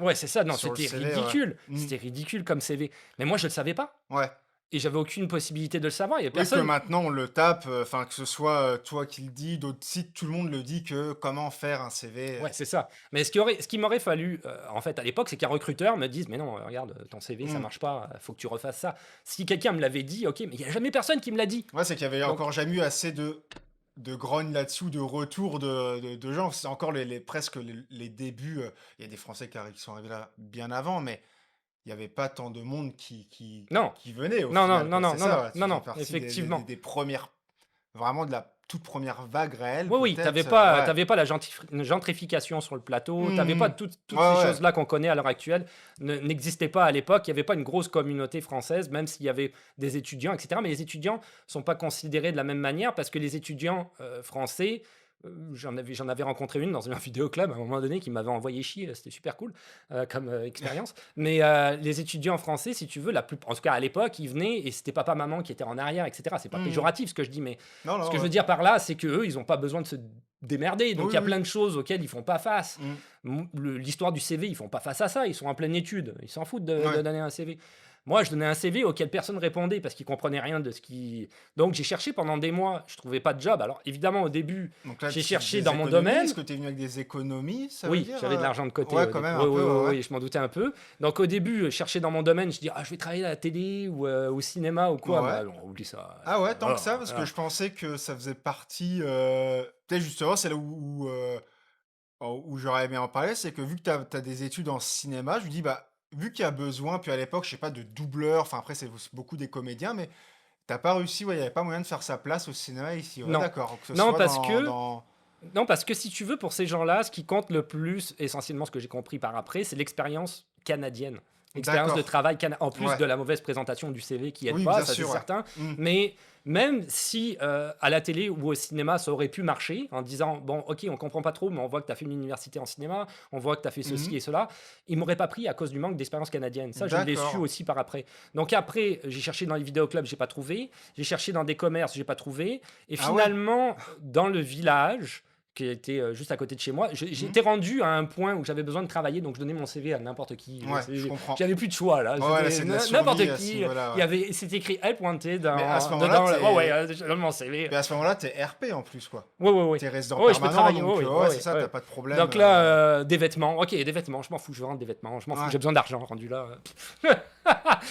Ouais, c'est ça. Non, sur le c'était CV, ouais. ridicule. Mmh. C'était ridicule comme CV. Mais moi, je ne le savais pas. Ouais. Et j'avais aucune possibilité de le savoir. Il y a Oui, que personne. maintenant on le tape, enfin que ce soit, toi qui le dis, d'autres sites, tout le monde le dit que comment faire un CV, Ouais, c'est ça. Mais ce qui m'aurait fallu, en fait, à l'époque, c'est qu'un recruteur me dise: «Mais non, regarde, ton CV, ça mmh. marche pas, faut que tu refasses ça». Si quelqu'un me l'avait dit, OK, mais il y a jamais personne qui me l'a dit. Ouais, c'est qu'il y avait Donc encore jamais eu assez de grogne là-dessous, de retour de gens. C'est encore presque les débuts, il y a des Français qui sont arrivés là bien avant, mais il y avait pas tant de monde non, qui venait au non, non, final, non, quoi. non, C'est non, ça, non, ouais, tu non, faisais non, partie effectivement. des premières, vraiment de la toute première vague réelle Oui, oui, peut-être, tu ouais. avais pas la gentrification sur le plateau, tu avais Mmh pas mh. toutes ces Ouais, ouais. choses-là qu'on connaît à l'heure actuelle n'existaient pas à l'époque. Il y avait pas une grosse communauté française, même s'il y avait des étudiants, et cetera. Mais les étudiants sont pas considérés de la même manière parce que les étudiants, français, j'en avais rencontré une dans un vidéoclub à un moment donné qui m'avait envoyé chier, c'était super cool, comme, expérience. Mais, les étudiants français, si tu veux, en tout cas à l'époque, ils venaient et c'était papa, maman qui étaient en arrière, et cetera. C'est pas Mmh. péjoratif ce que je dis, mais Non, ce non, que je veux ouais. dire par là, c'est qu'eux, ils ont pas besoin de se démerder. Donc Oui, il y a oui. plein de choses auxquelles ils font pas face. Mmh. L'histoire du CV, ils font pas face à ça. Ils sont en pleine étude. Ils s'en foutent de Ouais. donner un CV. Moi, je donnais un CV auquel personne répondait parce qu'ils comprenaient rien de ce qui. Donc j'ai cherché pendant des mois. Je trouvais pas de job. Alors évidemment, au début, Donc là, j'ai tu cherché des dans mon économies? domaine. Est-ce que tu es venu avec des économies, ça veut Oui, dire, j'avais de l'argent de côté Ouais, au quand début. même Oui, un oui, peu, ouais, oui, ouais. oui, je m'en doutais un peu. Donc au début, chercher dans mon domaine, je dis ah, je vais travailler à la télé ou au cinéma ou quoi. Ouais. Bah, on oublie ça. Ah ouais, tant que Voilà, ça? Parce que voilà. je pensais que ça faisait partie, peut-être justement, c'est là où j'aurais aimé en parler, c'est que vu que tu as des études en cinéma, je me dis, bah, vu qu'il y a besoin, puis à l'époque, je sais pas, de doubleurs, enfin après c'est beaucoup des comédiens, mais t'as pas réussi, ouais, il y avait pas moyen de faire sa place au cinéma ici, ouais, Non, d'accord, que ce non soit parce que dans Non, parce que si tu veux, pour ces gens-là, ce qui compte le plus, essentiellement ce que j'ai compris par après, c'est l'expérience canadienne. L'expérience de d'accord, travail, en plus ouais, de la mauvaise présentation du CV qui aide oui, pas, bien ça c'est sûr, ouais. certain. Mmh. Mais même si à la télé ou au cinéma, ça aurait pu marcher en disant, bon, ok, on comprend pas trop, mais on voit que tu as fait une université en cinéma, on voit que tu as fait Mmh. ceci et cela, ils m'auraient pas pris à cause du manque d'expérience canadienne. Ça, je l'ai su D'accord. aussi par après. Donc après, j'ai cherché dans les vidéoclubs, j'ai pas trouvé. J'ai cherché dans des commerces, j'ai pas trouvé. Et Ah ouais? finalement, dans le village, qui était juste à côté de chez moi. Mhm. J'étais rendu à un point où j'avais besoin de travailler, donc je donnais mon CV à n'importe qui. Ouais, je comprends. J'avais plus de choix là. Ouais, là, C'était c'est de la survie n'importe à ce qui. niveau-là, Il y ouais. avait, c'était écrit Help Wanted Mais à ce moment-là, dedans. Ouais, ouais, t'es... je donne mon CV. Mais à ce moment-là, t'es RP en plus, quoi. Ouais, ouais, ouais. T'es résident Ouais, je peux permanent, travailler. Ouais, donc ouais, ouais, c'est ouais, ça, t'as ouais. pas de problème. Donc là, des vêtements. Ok, des vêtements. Je m'en fous. Je veux vendre des vêtements. Je m'en fous. Ouais. J'ai besoin d'argent rendu là.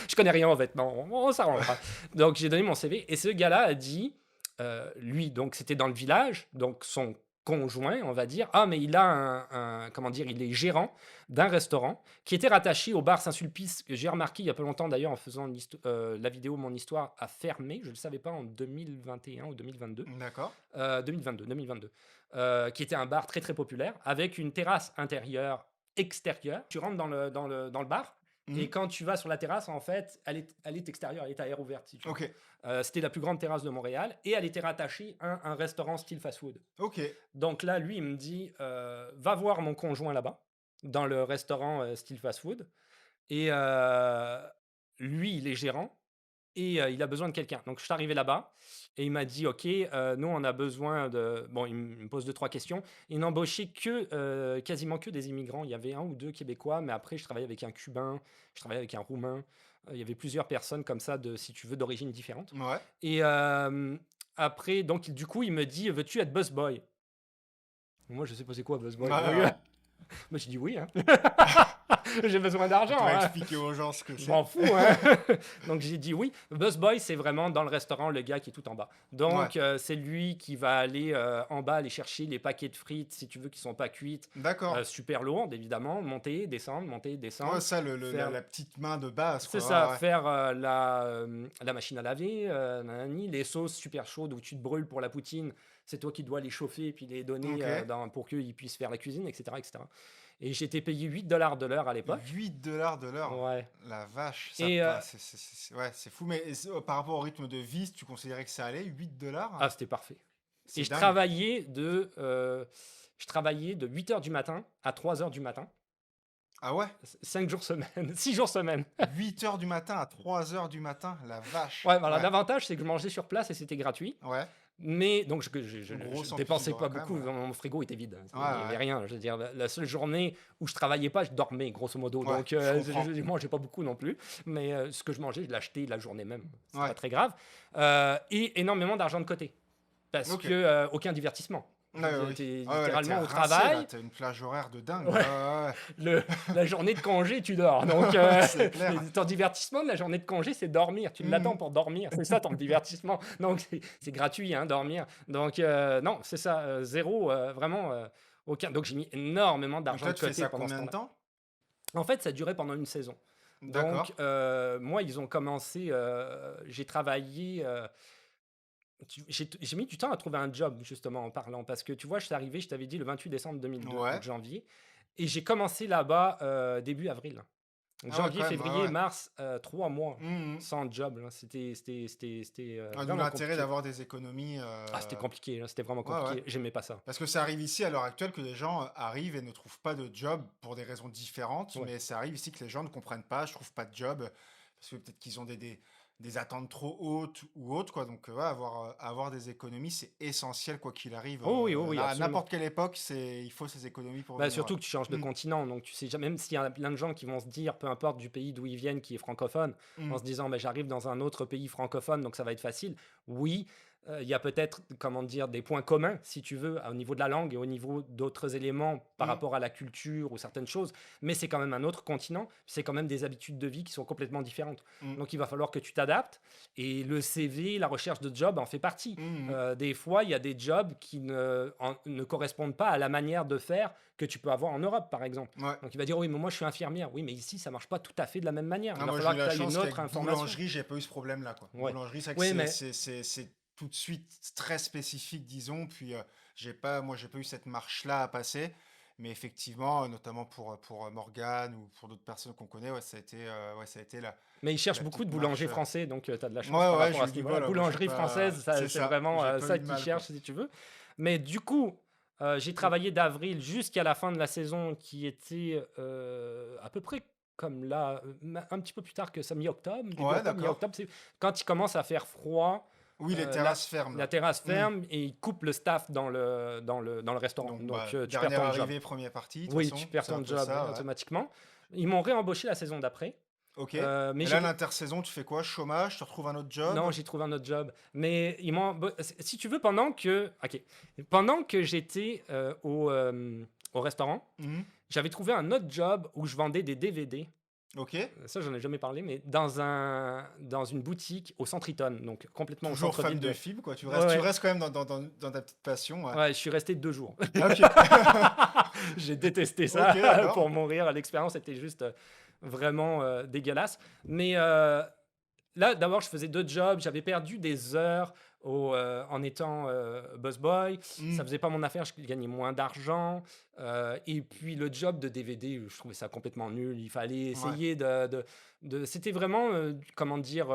Je connais rien aux vêtements. On s'arrangera. Donc j'ai donné mon CV et ce gars-là a dit, lui, donc c'était dans le village, donc son conjoint, on va dire, ah mais il a comment dire, il est gérant d'un restaurant qui était rattaché au bar Saint-Sulpice que j'ai remarqué il y a pas longtemps d'ailleurs en faisant la vidéo Mon Histoire a fermé, je ne le savais pas en 2021 ou 2022, D'accord. 2022, qui était un bar très très populaire avec une terrasse intérieure, extérieure. Tu rentres dans le bar. Et Mhm. quand tu vas sur la terrasse, en fait, elle est extérieure, elle est à air ouverte, si tu veux. Ok. C'était la plus grande terrasse de Montréal et elle était rattachée à un restaurant style fast-food. Ok. Donc là, lui, il me dit va voir mon conjoint là-bas, dans le restaurant style fast-food. Et lui, il est gérant et il a besoin de quelqu'un. Donc je suis arrivé là-bas et il m'a dit ok, nous, on a besoin de. Bon, il me pose deux, trois questions. Il n'embauchait quasiment que des immigrants. Il y avait un ou deux Québécois, mais après, je travaillais avec un Cubain, je travaillais avec un Roumain. Il y avait plusieurs personnes comme ça, si tu veux, d'origine différente. Ouais. Et après, donc, du coup, il me dit veux-tu être busboy? Moi, je sais pas c'est quoi Ouais, busboy. Donc, ouais. moi, je dis oui. Hein. J'ai besoin d'argent. Faudrait Hein. expliquer aux gens ce que Je c'est. m'en fous. Hein. Donc, j'ai dit oui. Busboy, c'est vraiment dans le restaurant le gars qui est tout en bas. Ouais. Donc, c'est lui qui va aller en bas, aller chercher les paquets de frites, si tu veux, qui sont pas cuites. D'accord. Super lourdes, évidemment. Monter, Ouais, descendre. ça, la, Faire la petite main de base, c'est quoi. ça, Ouais, ouais. faire la machine à laver, nanani, les sauces super chaudes où tu te brûles pour la poutine, c'est toi qui dois les chauffer et puis les donner Ok. pour qu'ils puissent faire la cuisine, etc., etc. Et j'étais payé 8 $ de l'heure à l'époque. 8 $ de l'heure. Ouais. La vache, ça Et passe. Ouais, c'est fou. Mais par rapport au rythme de vie, tu considérais que ça allait 8 $? c'était parfait. Et C'est dingue. je travaillais de 8 heures du matin à 3 heures du matin, Ah ouais? 5 jours semaine, 6 jours semaine. 8 h du matin à 3 h du matin, la vache. Ouais, voilà, Ouais. l'avantage c'est que je mangeais sur place et c'était gratuit. Ouais. Mais donc, je Grosse dépensais amplitude pas horaire quand beaucoup, même, ouais. mon frigo était vide. Il Ouais, n'y avait ouais. rien. Je veux dire, la seule journée où je travaillais pas, je dormais, grosso modo. Ouais, Donc, je comprends. je mangeais pas beaucoup non plus. Mais ce que je mangeais, je l'achetais la journée même. C'est Ouais. pas très grave. Et énormément d'argent de côté. Parce Ok. que aucun divertissement. Ouais, ouais, oui. T'es Ah ouais, là, t'es littéralement au rincé, là. travail. T'as une plage horaire de dingue. Ouais. Ouais, ouais, La journée de congé, tu dors. Donc, ouais. C'est clair. ton divertissement de la journée de congé, c'est dormir. Tu l'attends Mhm. pour dormir. C'est ça ton divertissement. Donc, c'est gratuit, hein, dormir. Donc, non, c'est ça. Zéro, vraiment aucun. Donc, j'ai mis énormément Donc d'argent toi, de tu fais côté ça pendant ce combien de temps-là. temps? En fait, ça durait pendant une saison. Donc, D'accord. moi, ils ont commencé. J'ai travaillé. J'ai mis du temps à trouver un job, justement, en parlant. Parce que tu vois, je suis arrivé, je t'avais dit, le 28 décembre 2002, Ouais. donc janvier. Et j'ai commencé là-bas début avril. Donc, Ah ouais, janvier, quand même. Ouais, février, ouais. mars, 3 mois Mhm. sans job. Là. C'était Ah, d'où vraiment l'intérêt compliqué. d'avoir des économies. Ah, c'était compliqué, là, c'était vraiment Ouais, ouais. compliqué. J'aimais pas ça. Parce que ça arrive ici à l'heure actuelle que les gens arrivent et ne trouvent pas de job pour des raisons différentes, Ouais. mais ça arrive ici que les gens ne comprennent pas, je trouve pas de job, parce que peut-être qu'ils ont des attentes trop hautes ou autres, quoi. Donc, ouais, avoir des économies, c'est essentiel, quoi qu'il arrive. Oh oui, oh oui, À absolument. n'importe quelle époque, il faut ces économies pour Bah, venir. surtout que tu changes de Mm, continent, donc tu sais jamais, même s'il y a plein de gens qui vont se dire, peu importe du pays d'où ils viennent, qui est francophone, en mm, se disant, bah, j'arrive dans un autre pays francophone, donc ça va être facile. Oui, il y a peut-être, comment dire, des points communs, si tu veux, au niveau de la langue et au niveau d'autres éléments par mm, rapport à la culture ou certaines choses, mais c'est quand même un autre continent, c'est quand même des habitudes de vie qui sont complètement différentes. mm, Donc il va falloir que tu t'adaptes, et le CV, la recherche de job en fait partie. mm, Des fois, il y a des jobs qui ne correspondent pas à la manière de faire que tu peux avoir en Europe, par exemple. ouais. Donc il va dire, oui, mais moi je suis infirmière. Oui, mais ici, ça marche pas tout à fait de la même manière. Il Ah, va moi, j'ai eu falloir que la tu ailles chance une autre qu'avec information. boulangerie, j'ai pas eu ce problème-là, quoi. Ouais. Boulangerie, c'est vrai que Oui, mais c'est tout de suite très spécifique, disons. Puis, moi, j'ai pas eu cette marche-là à passer. Mais effectivement, notamment pour Morgane ou pour d'autres personnes qu'on connaît, ouais, ça a été ils cherchent la beaucoup de petite boulangers marche. français, donc tu as de la chance Ouais, par ouais, rapport je à lui ce dis, niveau-là. voilà, moi, j'ai Boulangerie pas. française, C'est c'est ça, vraiment j'ai pas ça eu de qu'ils mal, quoi. cherchent, si tu veux. Mais du coup, j'ai travaillé d'avril jusqu'à la fin de la saison, qui était à peu près comme là, un petit peu plus tard que ça, mi-octobre, début Ouais, octobre, d'accord. mi-octobre, c'est quand il commence à faire froid. Oui, les la, terrasses fermes, la là. terrasse Hmm. ferme et ils coupent le staff dans le restaurant. Donc, Donc, bah, tu perds dernière ton job. arrivée, première partie, de toute Oui, tu façon, perds c'est un ton peu job ça, ouais. automatiquement. Ils m'ont réembauché la saison d'après. Ok. Mais Et là, l'intersaison, tu fais quoi? Chômage, tu retrouves un autre non, job? j'ai trouvé un autre job. Mais si tu veux, pendant que j'étais au restaurant, Mhm. j'avais trouvé un autre job où je vendais des DVD. Ok. Ça, j'en ai jamais parlé, mais dans une boutique au centre Eaton, donc complètement au Toujours fan centre-ville de de. films, quoi. Tu Ouais, restes, tu ouais, restes quand même dans ta petite passion, ouais. ouais, je suis resté 2 jours. Ah, ok. J'ai détesté Ok, ça d'accord. pour mourir. L'expérience était juste vraiment dégueulasse. Mais là, d'abord, je faisais 2 jobs. J'avais perdu des heures en étant busboy. Hmm. Ça faisait pas mon affaire. Je gagnais moins d'argent. Et puis, le job de DVD, je trouvais ça complètement nul. Il fallait Ouais. essayer c'était vraiment, comment dire,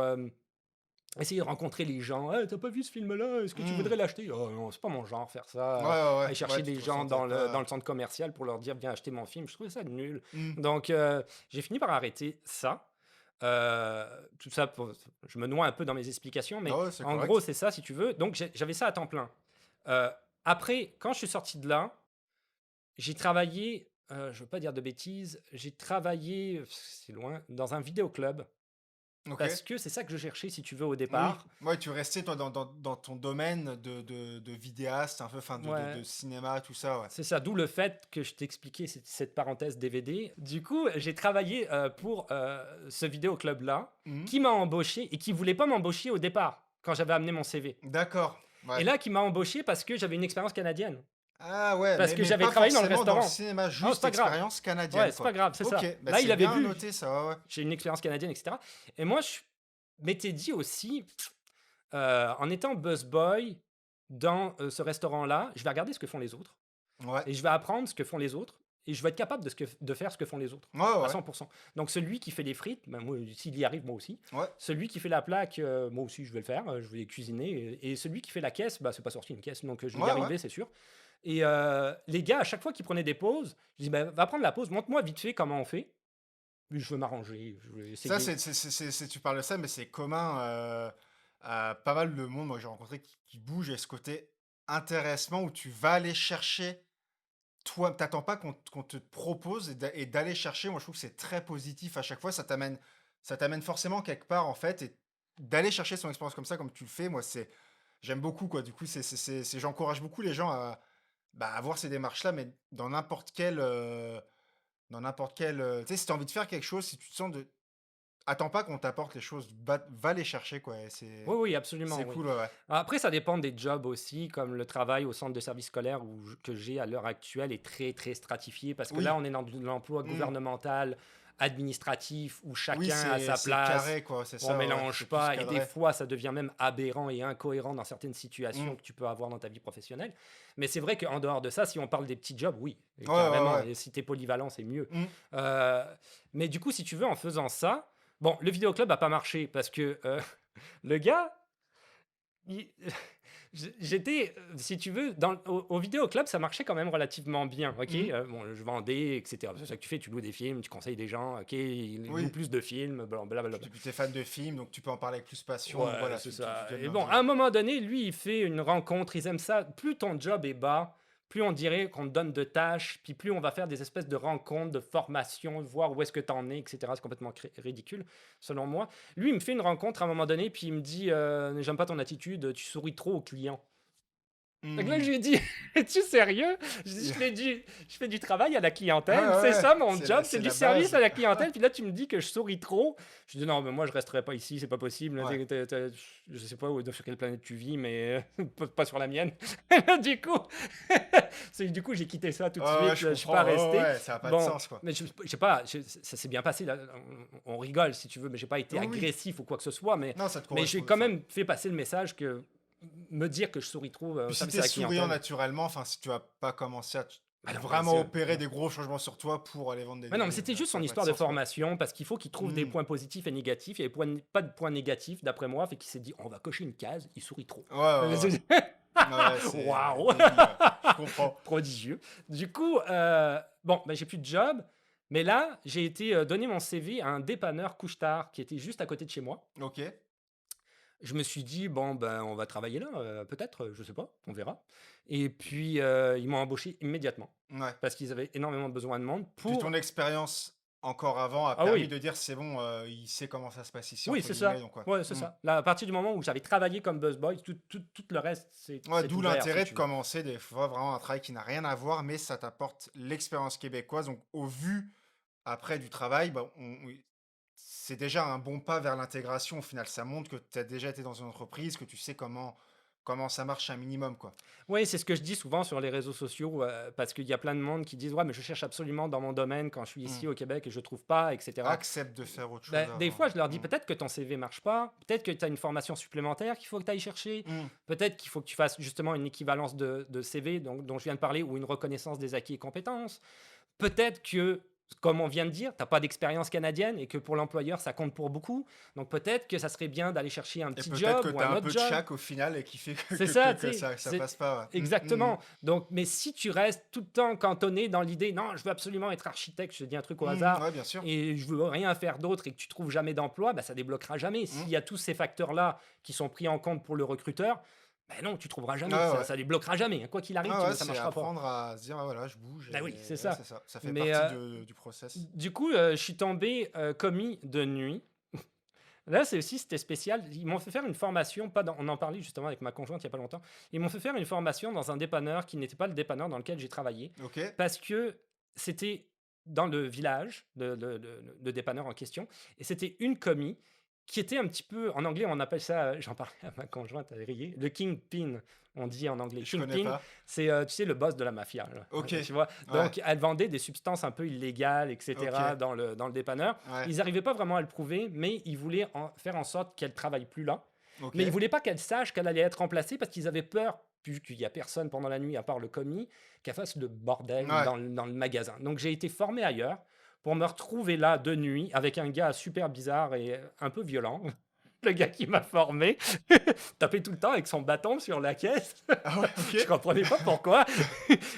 essayer de rencontrer les gens. Hey, t'as pas vu ce film-là? Est-ce que tu Hmm. voudrais l'acheter? Oh non, c'est pas mon genre faire Ouais, ça. ouais, ouais. Aller Ouais, chercher tu des te gens ressentais dans pas. le centre commercial pour leur dire viens acheter mon film. Je trouvais ça nul. Hmm. Donc, j'ai fini par arrêter ça. Tout ça, je me noie un peu dans mes explications, mais Ah ouais, c'est en gros, correct. c'est ça si tu veux. Donc, j'avais ça à temps plein. Euh, Après, quand je suis sorti de là, j'ai travaillé, je veux pas dire de bêtises, j'ai travaillé, c'est loin, dans un vidéoclub. Ok. Parce que c'est ça que je cherchais, si tu veux, au Oui. départ. Ouais, tu restais, toi, dans ton domaine de vidéaste, un peu, enfin, de Ouais, cinéma, tout ça, ouais. c'est ça, d'où le fait que je t'expliquais cette parenthèse DVD. Du coup, j'ai travaillé pour ce vidéoclub-là, Hmm. qui m'a embauché et qui voulait pas m'embaucher au départ, quand j'avais amené mon CV. D'accord. Et Ouais. là, qui m'a embauché parce que j'avais une expérience canadienne. Ah ouais, Parce que mais j'avais pas travaillé dans le forcément dans le restaurant. cinéma, Oh, c'est juste pas grave. expérience Ouais, canadienne, c'est pas quoi. grave, c'est Ok, ça. bah Là, il c'est avait bien vu, noté, ça, ouais, ouais. j'ai une expérience canadienne, etc. Et moi, je m'étais dit aussi, en étant busboy dans ce restaurant-là, je vais regarder ce que font les autres. Ouais, Et je vais apprendre ce que font les autres. Et je vais être capable de faire ce que font les autres. ouais, À ouais. 100%. Donc celui qui fait les frites, ben moi, s'il y arrive, moi aussi. Ouais, Celui qui fait la plaque, moi aussi, je vais le faire. Je vais cuisiner. Et celui qui fait la caisse, bah, c'est pas sorti une caisse. Donc je vais y ouais, ouais. arriver, c'est sûr. Et les gars, à chaque fois qu'ils prenaient des pauses, je dis, bah, va prendre la pause, montre-moi vite fait comment on fait. Puis je veux m'arranger, je vais Ça, essayer. tu parles de ça, mais c'est commun à pas mal de monde, moi, que j'ai rencontré qui bouge, et ce côté intéressement où tu vas aller chercher, toi, t'attends pas qu'on te propose et d'aller chercher. Moi, je trouve que c'est très positif à chaque fois. Ça t'amène forcément quelque part, en fait, et d'aller chercher son expérience comme ça, comme tu le fais, moi, j'aime beaucoup, quoi. Du coup, j'encourage beaucoup les gens à, bah, avoir ces démarches-là, mais dans n'importe quel, tu sais, si tu as envie de faire quelque chose, si tu te sens de attends pas qu'on t'apporte les choses, va les chercher, quoi, et Oui, c'est oui, absolument, c'est oui. cool, ouais, ouais. Après, ça dépend des jobs aussi, comme le travail au centre de service scolaire que j'ai à l'heure actuelle est très, très stratifié, parce que là, Oui, on est dans de l'emploi mmh, gouvernemental, administratif, où oui, chacun a c'est sa c'est place, carré, quoi, c'est on ça, ouais, mélange c'est plus pas, et des cadré. fois, ça devient même aberrant et incohérent dans certaines situations Mmh. que tu peux avoir dans ta vie professionnelle. Mais c'est vrai qu'en dehors de ça, si on parle des petits jobs, oui, et Ouais, ouais, carrément, ouais. et si t'es polyvalent, c'est mieux. Mmh. Euh, mais du coup, si tu veux, en faisant ça, bon, le vidéoclub a pas marché, parce que le gars, il- j'étais, si tu veux, au vidéoclub, ça marchait quand même relativement bien. Ok. Mmh. Bon, je vendais, etc. C'est ça que tu fais, tu loues des films, tu conseilles des gens, ok, ils louent Oui, plus de films, blablabla. puis tu es fan de films, donc tu peux en parler avec plus passion, donc Ouais, voilà, c'est tu ça. viens de Et bien bon, dire. à un moment donné, lui, il fait une rencontre, ils aiment ça. Plus ton job est bas, plus on dirait qu'on te donne de tâches, puis plus on va faire des espèces de rencontres, de formations, voir où est-ce que t'en es, etc. C'est complètement ridicule, selon moi. Lui, il me fait une rencontre à un moment donné, puis il me dit j'aime pas ton attitude, tu souris trop aux clients. Donc là, je Mmh. lui ai dit, es-tu sérieux? Et Je fais du travail à la ouais, clientèle, ouais, c'est ouais, ça mon c'est la job, c'est c'est du la service à base. la clientèle. Puis là, tu me dis que je souris trop. Je dis non, mais moi, je resterai pas ici, c'est pas possible. Ouais. Je sais pas sur quelle planète tu vis, mais pas sur la mienne. Du coup, du coup, j'ai quitté ça tout de Ouais, ouais, suite. je Je suis pas comprends, ouais, ouais, resté. ouais, ça a pas de Bon, sens, quoi. mais je sais pas, ça s'est bien passé. Là. On rigole si tu veux, mais j'ai pas été Oui, oui. agressif ou quoi que ce soit. Mais, Non, ça te mais j'ai correspond, quand enfin. même fait passer le message que me dire que je souris trop au Puis si service t'es à la souriant clientèle. naturellement, enfin, si tu as pas commencé à Ah non, bien vraiment sûr. opérer des gros changements sur toi pour aller vendre des Mais non, mais DVD, c'était juste ça son a pas de histoire de sens, quoi. formation, parce qu'il faut qu'il trouve des Mmh. points positifs et négatifs. Il n'y avait pas de points négatifs, d'après moi, fait qu'il s'est dit, on va cocher une case, il sourit trop. Ouais, ouais, ouais. Ouais, c'est ouais, Waouh. débile, ouais. Je comprends. Prodigieux. Du coup, bon, ben, j'ai plus de job, mais là, j'ai été donner mon CV à un dépanneur couche-tard qui était juste à côté de chez moi. OK. Je me suis dit: «Bon, ben, on va travailler là, peut-être, je sais pas, on verra» et puis, ils m'ont embauché immédiatement Ouais. parce qu'ils avaient énormément besoin de monde Puis ton pour expérience encore avant a ah permis oui, de dire: «C'est bon, il sait comment ça se passe ici» oui, entre c'est guillemets ça. donc ouais. Ouais, c'est Mmh. ça. Là, à partir du moment où j'avais travaillé comme busboy, tout le reste, Ouais, c'est d'où ouvert si l'intérêt de tu veux. commencer des fois vraiment un travail qui n'a rien à voir, mais ça t'apporte l'expérience québécoise. Donc, au vu après du travail, bah, oui, c'est déjà un bon pas vers l'intégration. Au final, ça montre que tu as déjà été dans une entreprise, que tu sais comment ça marche un minimum, quoi. Oui, c'est ce que je dis souvent sur les réseaux sociaux, parce qu'il y a plein de monde qui disent: «Ouais, mais je cherche absolument dans mon domaine quand je suis Mmh. ici au Québec et je trouve pas» et cetera. Accepte de faire autre chose Bah, des avant. fois, je leur dis: Mmh. «Peut-être que ton CV marche pas, peut-être que tu as une formation supplémentaire qu'il faut que tu ailles chercher, Mmh. peut-être qu'il faut que tu fasses justement une équivalence de CV dont je viens de parler ou une reconnaissance des acquis et compétences. Peut-être que, comme on vient de dire, tu as pas d'expérience canadienne et que pour l'employeur, ça compte pour beaucoup. Donc peut-être que ça serait bien d'aller chercher un Et petit peut-être que job tu ou as un un autre peu de job». chaque au final et qui fait que C'est que que ça, tu que sais, ça c'est passe pas, ouais. Mmh, mmh, mmh. exactement. Donc mais si tu restes tout le temps cantonné dans l'idée: «Non, je veux absolument être architecte», je te dis un truc au Mmh, hasard ouais, bien sûr. et je veux rien faire d'autre et que tu trouves jamais d'emploi, bah, ça débloquera jamais. Mmh. S'il y a tous ces facteurs-là qui sont pris en compte pour le recruteur, bah, non, tu trouveras jamais, Ouais, ça ouais. ça débloquera jamais, hein. Quoi qu'il arrive, Ah ouais, ça c'est marchera pas. apprendre à se dire: «Ah voilà, je bouge» Bah, oui, c'est et ouais, c'est ça. ça. Ça fait Mais partie de du process. du coup, je suis tombé, commis de nuit. Là, c'était spécial. Ils m'ont fait faire une formation, pas dans on en parlait justement avec ma conjointe il y a pas longtemps. Ils m'ont fait faire une formation dans un dépanneur qui n'était pas le dépanneur dans lequel j'ai travaillé, OK. parce que c'était dans le village, le dépanneur en question et c'était une commis qui était un petit peu en anglais, on appelle ça, j'en parlais à ma conjointe, elle riait, le kingpin, on dit en anglais. Je connais Kingpin, pas. c'est, tu sais, le boss de la mafia, là, OK. tu vois? Ouais. Donc elle vendait des substances un peu illégales et cetera OK. dans le dépanneur. Ouais. Ils n'arrivaient pas vraiment à le prouver, mais ils voulaient faire en sorte qu'elle travaille plus là. Mais ils OK. voulaient pas qu'elle sache qu'elle allait être remplacée parce qu'ils avaient peur, vu qu'il y a personne pendant la nuit à part le commis, qu'elle fasse le bordel Ouais. dans le magasin. Donc j'ai été formé ailleurs pour me retrouver là de nuit avec un gars super bizarre et un peu violent. Le gars qui m'a formé tapait tout le temps avec son bâton sur la caisse. Ah ouais, OK. Je comprenais pas pourquoi.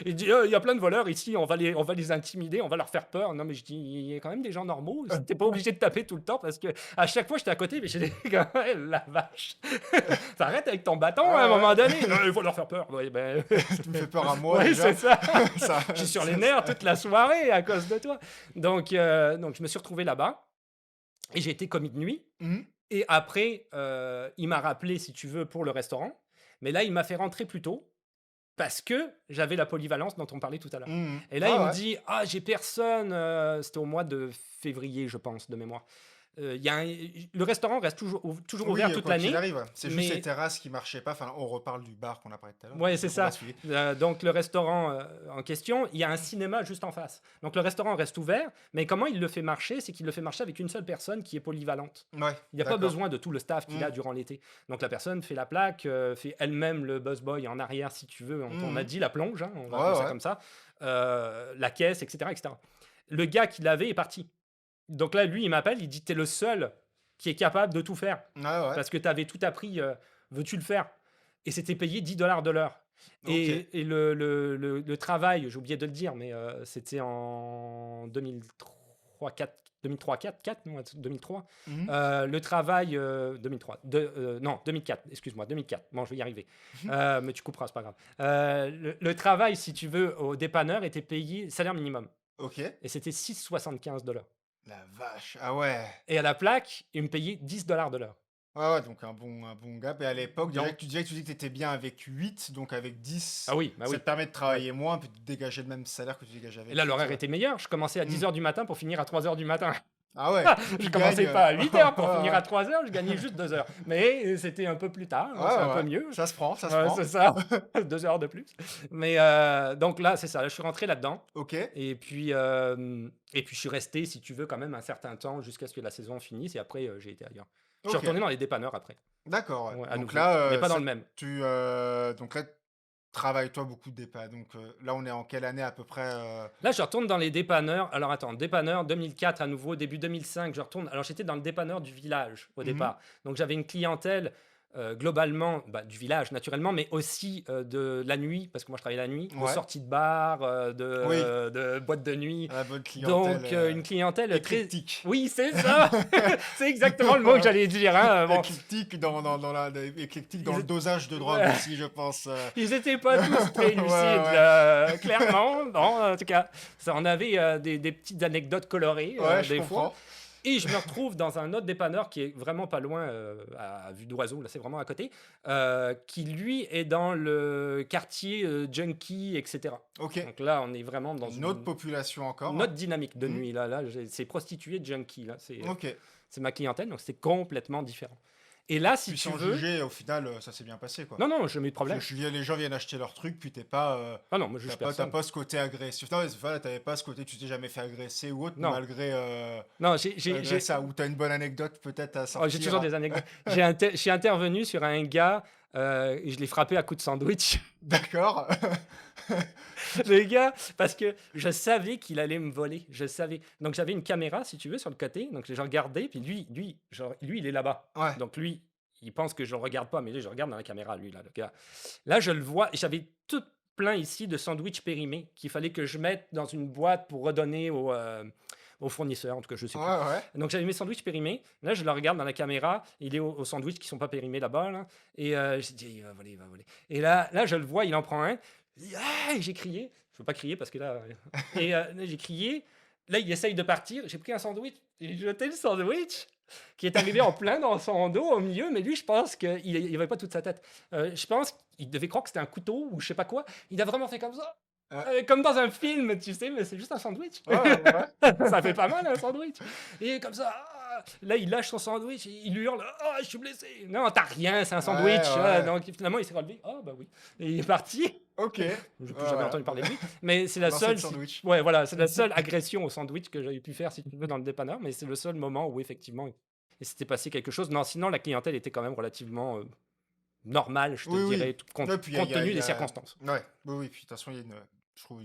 Il dit: Il y a plein de voleurs ici, on va les intimider, on va leur faire peur». Non, mais je dis: «Il y a quand même des gens normaux, tu pas obligé de taper tout le temps» parce que à chaque fois, j'étais à côté, mais j'étais comme: «Eh la vache! T'arrêtes avec ton bâton à un Ah moment ouais. donné». «Non, il faut leur faire peur». Oui, ben, Tu me fais peur à moi oui, déjà. c'est ça. Ça Je suis sur les ça nerfs toute la soirée à cause de toi. Donc je me suis retrouvé là-bas et j'ai été commis de nuit mmh. et après, il m'a rappelé, si tu veux, pour le restaurant. Mais là, il m'a fait rentrer plus tôt parce que j'avais la polyvalence dont on parlait tout à l'heure. Mmh. Et là, il Ah me ouais. dit: «Ah, j'ai personne», c'était au mois de février, je pense, de mémoire. Il y a un Le restaurant reste toujours ouvert Oui, toute quoi qu'il l'année, arrive, ouais. C'est juste les mais terrasses qui marchaient pas. Enfin, on reparle du bar qu'on a parlé tout à l'heure, ouais, c'est on va ça. suivre. Donc le restaurant, en question, il y a un cinéma juste en face. Donc le restaurant reste ouvert, mais comment il le fait marcher? C'est qu'il le fait marcher avec une seule personne qui est polyvalente. Ouais, Il n'y a pas d'accord. besoin de tout le staff qu'il Mmh. a durant l'été. Donc la personne fait la plaque, fait elle-même le busboy en arrière si tu veux. On a Mmh. dit la plonge, hein, on va appeler Ouais, ça ouais. comme ça. La caisse, etc., etc. Le gars qui l'avait est parti. Donc là, lui, il m'appelle, il dit: «Tu es le seul qui est capable de tout faire Ouais, ouais. parce que tu avais tout appris, veux-tu le faire?» Et c'était payé 10 $ de l'heure. OK. Et le travail, j'ai oublié de le dire, mais c'était en 2003-4, non, 2003. Mmh. Le travail, 2003, non, 2004, excuse-moi, 2004. Bon, je vais y arriver. Mais tu couperas, c'est pas grave. Le travail, si tu veux, au dépanneur était payé salaire minimum OK. et c'était 6,75 $. La vache! Ah ouais! Et à la plaque, ils me payaient 10 $ de l'heure. Ouais, ouais, donc un bon gap et à l'époque, déjà que Donc tu disais que tu dis que tu étais bien avec 8, donc avec ah 10, oui, bah ça oui. te permet de Ouais. travailler moins, puis de dégager le même salaire que tu dégageais Et avec là, 8. l'horaire était meilleur. Je commençais à Mmh. 10 h du matin pour finir à 3 h du matin. Ah ouais, Je tu gagnes, commençais pas à 8 h ouais, pour finir ouais. à 3 h, je gagnais juste 2 heures. Mais c'était un peu plus tard, Ouais, hein, c'est un ouais, peu ouais. mieux. Ça se prend, ça se Ouais, prend. c'est ça, 2 heures de plus. Mais donc là, c'est ça, là, je suis rentré là-dedans OK. et puis je suis resté, si tu veux, quand même un certain temps jusqu'à ce que la saison finisse et après, j'ai été ailleurs. Je suis OK. retourné dans les dépanneurs après, D'accord, ouais. ouais, à Donc nouveau, là, mais pas dans ça le même. donc là, travaille-toi beaucoup de départ. Donc là, on est en quelle année à peu près, Là, je retourne dans les dépanneurs. Alors attends, dépanneur 2004 à nouveau, début 2005, je retourne. Alors j'étais dans le dépanneur du village au Mmh. départ. Donc j'avais une clientèle. globalement, bah, du village naturellement, mais aussi de la nuit, parce que moi je travaille la nuit, de Ouais. sorties de bar, Oui, de boîtes de nuit. la bonne clientèle Donc une clientèle très... éclectique. Oui, c'est ça. C'est exactement le mot que j'allais dire, hein. Bon, Éclectique éclectique dans ils, le é- dosage de drogue ouais, aussi, je pense. ils étaient pas tous très Ouais, lucides, ouais. clairement. Bon, en tout cas, ça, on avait des petites anecdotes colorées Ouais, je des fois. comprends. Et je me retrouve dans un autre dépanneur qui est vraiment pas loin, à vue d'oiseau, là c'est vraiment à côté, qui lui est dans le quartier junkie, etc. Ok. Donc là, on est vraiment dans Une autre une population encore. autre dynamique de Hmm. nuit. Là, c'est prostitué junkie, là, Ok. c'est ma clientèle, donc c'est complètement différent. Et là, si Puis tu sans veux... juger, au final, ça s'est bien passé, quoi. Non, non, je mets de problème. Les gens viennent acheter leurs trucs, puis t'es pas, Ah non, moi je juge t'as personne. pas ce côté agressif. Non, voilà, t'avais pas ce côté, tu t'es jamais fait agresser ou autre, Non, non, malgré ça. Ou t'as une bonne anecdote peut-être à oh, j'ai toujours sortir. des anecdotes. Je suis intervenu sur un gars, et je l'ai frappé à coups de sandwich. D'accord. Le gars, parce que je savais qu'il allait me voler, je savais. Donc j'avais une caméra, si tu veux, sur le côté, donc je regardais, puis lui, il est là-bas. Ouais. Donc lui, il pense que je le regarde pas, mais lui, je regarde dans la caméra, lui, là, le gars. Là, je le vois, et j'avais tout plein ici de sandwichs périmés qu'il fallait que je mette dans une boîte pour redonner au fournisseur, en tout cas, je sais Ouais, plus. ouais. Donc j'avais mes sandwichs périmés. Là, je le regarde dans la caméra. Il est aux sandwichs qui sont pas périmés là-bas. Là. Et j'ai dit, il va voler, il va voler. Et là, je le vois, il en prend un. Ah, j'ai crié. Je veux pas crier parce que là. Et là, j'ai crié. Là, il essaye de partir. J'ai pris un sandwich. J'ai jeté le sandwich qui est arrivé en plein dans son dos au milieu. Mais lui, je pense qu'il avait pas toute sa tête. Je pense qu'il devait croire que c'était un couteau ou je sais pas quoi. Il a vraiment fait comme ça. Comme dans un film, tu sais, mais c'est juste un sandwich. Ouais, ouais. Ça fait pas mal un sandwich. Et comme ça, là, il lâche son sandwich, il hurle, ah, je suis blessé. Non, t'as rien, c'est un sandwich. Ouais, ouais. Donc finalement, il s'est relevé. Ah, bah oui. Et il est parti. Ok. Je n'ai plus jamais entendu parler de lui. Mais c'est la Lancer seule. le sandwich. Ouais, voilà, c'est la seule agression au sandwich que j'avais pu faire, si tu veux, dans le dépanneur. Mais c'est le seul moment où effectivement, il s'était passé quelque chose. Non, sinon, la clientèle était quand même relativement normale, je te Oui, oui. dirais, compte, Ouais, puis compte tenu des circonstances. Ouais, oui, oui. Puis de toute façon, il y a je trouve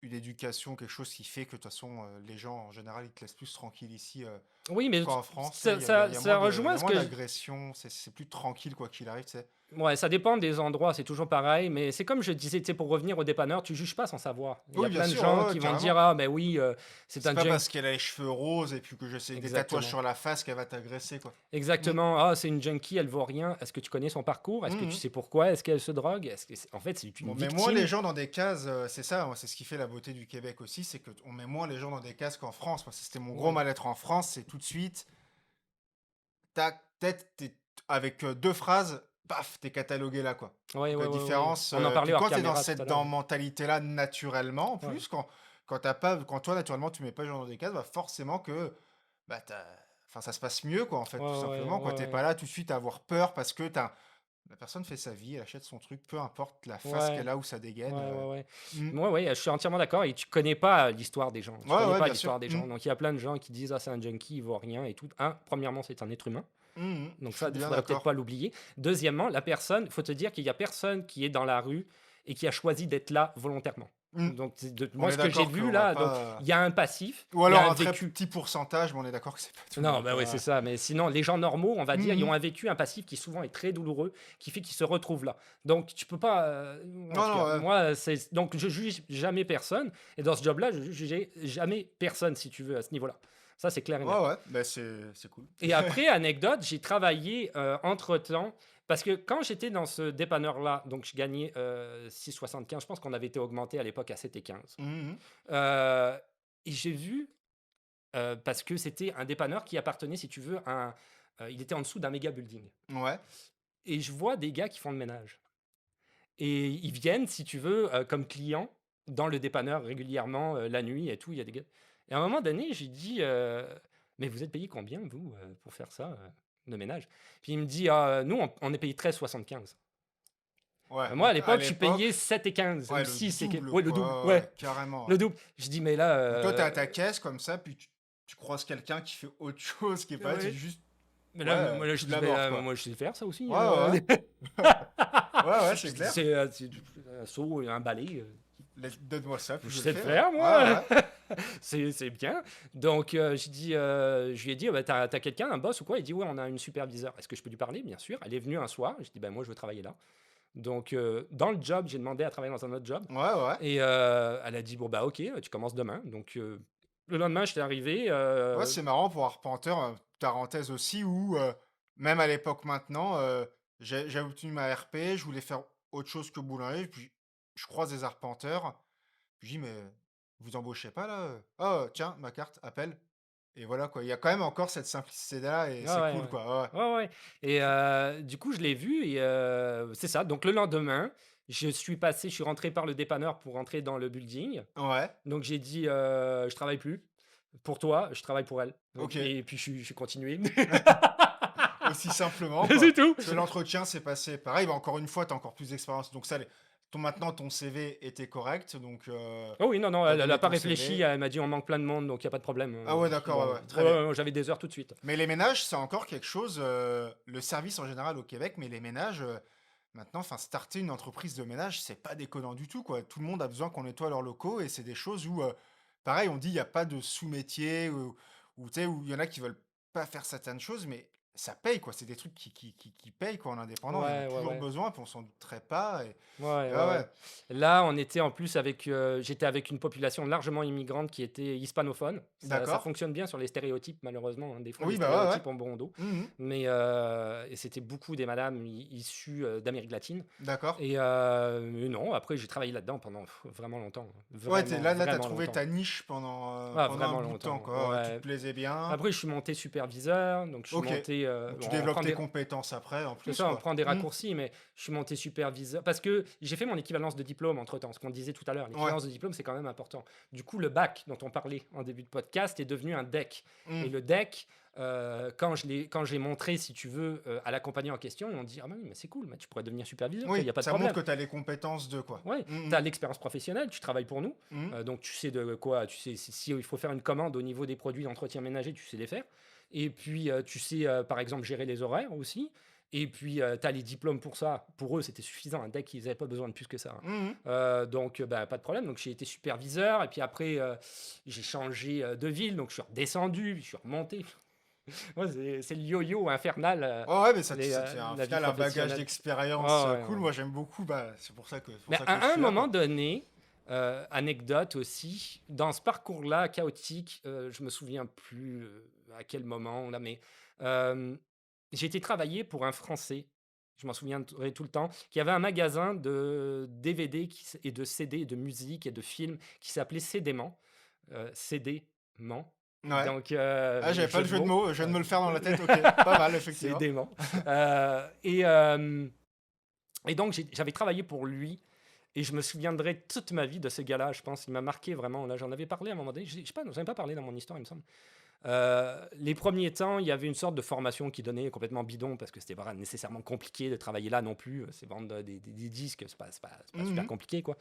une éducation, quelque chose qui fait que de toute façon, les gens en général, ils te laissent plus tranquille ici Oui, mais qu'en France. ça, ça, ça Il y rejoint a ce moins que d'agression, c'est plus tranquille quoi qu'il arrive, tu sais. Ouais, ça dépend des endroits, c'est toujours pareil, mais c'est comme je disais, tu sais, pour revenir au dépanneur, tu juges pas sans savoir. Il y a Oui, bien plein de sûr, gens ouais, qui vont te carrément. dire, ah, ben oui, c'est C'est un pas junk. parce qu'elle a les cheveux roses et puis que je sais des tatouages Exactement. sur la face qu'elle va t'agresser, quoi. Exactement. Ah, c'est une junkie, elle vaut rien. Est-ce que tu connais son parcours? Est-ce que tu Mhm. sais pourquoi? Est-ce qu'elle se drogue? En fait, c'est une On met moins victime. les gens dans des cases, c'est ça, moi, c'est ce qui fait la beauté du Québec aussi, c'est qu'on met moins les gens dans des cases qu'en France. Moi, c'était mon gros Ouais. mal-être en France, c'est tout de suite, tac, tête, avec deux phrases, paf, t'es catalogué là, quoi. Ouais, Donc, ouais, ouais, ouais. différence, On en parlait puis hors quand t'es dans caméra tout à cette l'heure. mentalité-là naturellement, en Ouais. plus, quand t'as pas, quand toi, naturellement, tu mets pas les gens dans des cases, bah forcément que, bah, enfin, ça se passe mieux, quoi, en fait, Ouais, tout ouais, simplement, quand ouais, t'es ouais. pas là tout de suite à avoir peur parce que la personne fait sa vie, elle achète son truc, peu importe la face Ouais, qu'elle a ou ça dégaine. ouais, ouais, ouais. Hmm. Moi, ouais, je suis entièrement d'accord. Et tu connais pas l'histoire des gens. Tu Ouais, connais ouais, pas bien sûr. l'histoire des gens. Donc, il y a plein de gens qui disent, ah, c'est un junkie, il vaut rien et tout. Premièrement, c'est un être humain. Donc Je ça, suis il bien faudrait peut-être d'accord. pas l'oublier. Deuxièmement, la personne, il faut te dire qu'il y a personne qui est dans la rue et qui a choisi d'être là volontairement. Hmm. Donc On moi, est ce que j'ai d'accord vu qu'on va là, donc pas. il y a un passif, Ou il y a alors un un très vécu. petit pourcentage, mais on est d'accord que c'est pas tout le Non, monde, bah ouais, quoi. c'est ça. Mais sinon, les gens normaux, on va dire, ils ont Mhm. un vécu, un passif qui souvent est très douloureux, qui fait qu'ils se retrouvent là. Donc tu peux pas. En Non, tout non, cas, ouais. moi, c'est donc je juge jamais personne. Et dans ce job-là, je jugeais jamais personne, si tu veux, à ce niveau-là. Ça, c'est clair et net. Ouais, ouais, bah c'est cool. Et après, anecdote, j'ai travaillé entre-temps, parce que quand j'étais dans ce dépanneur-là, donc je gagnais 6,75, je pense qu'on avait été augmenté à l'époque à 7,15. Mhm. Euh, et j'ai vu, parce que c'était un dépanneur qui appartenait, si tu veux, il était en dessous d'un méga building. Ouais. Et je vois des gars qui font le ménage. Et ils viennent, si tu veux, comme clients dans le dépanneur régulièrement, la nuit et tout. Il y a des gars. Et à un moment donné, j'ai dit, mais vous êtes payé combien, vous, pour faire ça, de ménage? Puis il me dit, ah, nous, on est payé 13,75. Ouais, Moi, à donc à l'époque, je suis l'époque, payé 7,15 ou ouais, le 6. double, Ouais, le quoi. double. Ouais, Ouais, ouais, carrément. le Ouais. double. Je dis, mais là. Donc toi, t'es à ta caisse comme ça, puis tu croises quelqu'un qui fait autre chose qui est pas là, tu dis Ouais. juste, Mais là, ouais, moi, là, je tu dis, mais l'abordes, là, quoi. moi, je sais faire ça aussi. Ouais, ouais. Ouais, ouais, Je c'est dis, clair. c'est un seau, un balai. Donne-moi ça, puis Je je le sais le fais. faire, Ouais, moi. ouais. C'est bien. Donc, je lui ai dit, bah, t'as quelqu'un, un boss ou quoi? Il dit, ouais, on a une superviseure. Est-ce que je peux lui parler? Bien sûr. Elle est venue un soir. Je dis, bah, moi, je veux travailler là. Donc, dans le job, j'ai demandé à travailler dans un autre job. Ouais, ouais. Et elle a dit, bon, bah, ok, tu commences demain. Donc, le lendemain, j'étais arrivé. Ouais, c'est marrant pour Arpenteur, parenthèse aussi, où même à l'époque maintenant, j'avais obtenu ma RP, je voulais faire autre chose que boulanger, puis je croise des arpenteurs, puis je dis: «Mais vous embauchez pas là? Ah, tiens, ma carte, appelle» et voilà quoi. Il y a quand même encore cette simplicité-là et Ah c'est ouais, cool ouais. quoi, ouais, ouais. Ouais, ouais. Et du coup, je l'ai vu et c'est ça. Donc, le lendemain, je suis rentré par le dépanneur pour rentrer dans le building. Ouais, Donc j'ai dit, «Je travaille plus pour toi, je travaille pour elle». Donc OK. et puis je suis continué. Aussi simplement C'est quoi. tout. Parce que l'entretien s'est passé pareil, bah, encore une fois, tu as encore plus d'expérience, donc ça, maintenant ton CV était correct, donc Oh oui, non, non, tu as elle a donné pas ton réfléchi, CV. elle m'a dit: «On manque plein de monde, donc il y a pas de problème». Ah ouais, Puis d'accord, bon, ouais, ouais, très ouais, bien. ouais, ouais, j'avais des heures tout de suite. Mais les ménages, c'est encore quelque chose, le service en général au Québec, mais les ménages, maintenant, enfin, starter une entreprise de ménage, c'est pas déconnant du tout, quoi. Tout le monde a besoin qu'on nettoie leurs locaux et c'est des choses où, pareil, on dit il y a pas de sous-métier ou tu sais, où il y en a qui veulent pas faire certaines choses, mais ça paye, quoi. C'est des trucs qui payent, quoi, en indépendant. Il y en a Ouais, ouais, toujours ouais. besoin, puis on s'en douterait pas Ouais, et ouais, ouais, ouais. ouais. Là, on était en plus avec, j'étais avec une population largement immigrante qui était hispanophone. Ça D'accord. fonctionne bien sur les stéréotypes malheureusement, hein. Des fois les Oui, bah, ouais, ouais. stéréotypes ont bon dos. Mmh. Mais, et c'était beaucoup des madames issues, d'Amérique latine. D'accord. Et non, après j'ai travaillé là-dedans pendant vraiment longtemps, hein. Ouais, tu Vraiment, là, tu as vraiment trouvé longtemps. ta niche Ah, pendant un vraiment bout de temps, longtemps, quoi. Ouais, tu te ouais. plaisais bien. Après je suis monté superviseur, donc je suis OK. monté, Donc tu bon, on développes prend tes des compétences après en c'est plus, ça, on quoi. prend des Mmh. raccourcis, mais je suis monté superviseur parce que j'ai fait mon équivalence de diplôme entre-temps, ce qu'on disait tout à l'heure. Ouais. L'équivalence de diplôme, c'est quand même important. Du coup, le bac dont on parlait en début de podcast est devenu un DEC. Mmh. Et le DEC, quand j'ai montré, si tu veux, à la compagnie en question, ils m'ont dit: «Ah bah oui, mais c'est cool, mais tu pourrais devenir superviseur, il Oui, n'y a pas de ça montre problème. que tu as les compétences de quoi. Ouais, Mmh tu mh. as l'expérience professionnelle, tu travailles pour nous, Mmh. donc tu sais de quoi, tu sais si il faut faire une commande au niveau des produits d'entretien ménager, tu sais les faire. Et puis, tu sais, par exemple, gérer les horaires aussi. Et puis, tu as les diplômes pour ça. Pour eux, c'était suffisant, un DEC, ils avaient pas besoin de plus que ça, hein. Mmh. Donc, bah, pas de problème. Donc j'ai été superviseur et puis après, j'ai changé, de ville, donc je suis redescendu, puis je suis remonté. Ouais, c'est le yo-yo infernal, Ouais, ouais, mais ça te fait un la vie final un bagage professionnelle. d'expérience, Ouais, ouais, cool. ouais. Moi, j'aime beaucoup, bah, c'est pour Mais ça que je à un suis là, moment quoi. donné, anecdote aussi, dans ce parcours-là chaotique, je me souviens plus, à quel moment là, mais hem, j'ai été travailler pour un Français, je m'en souviendrai tout le temps, qui avait un magasin de DVD et de CD et de musique et de films qui s'appelait Cédément, Cédément, Ouais. donc Ah, j'avais pas jeu le de jeu de mots, mots, je viens de me le faire dans la tête, OK. Pas mal, effectivement. Cédément, et donc j'avais travaillé pour lui et je me souviendrai toute ma vie de ce gars-là, je pense. Il m'a marqué vraiment. Là, j'en avais parlé à un moment donné. Je sais pas, j'en ai pas parlé dans mon histoire, il me semble. Les premiers temps, il y avait une sorte de formation qui donnait complètement bidon parce que c'était pas nécessairement compliqué de travailler là non plus. C'est vendre des disques, c'est pas super Mmh. compliqué, quoi.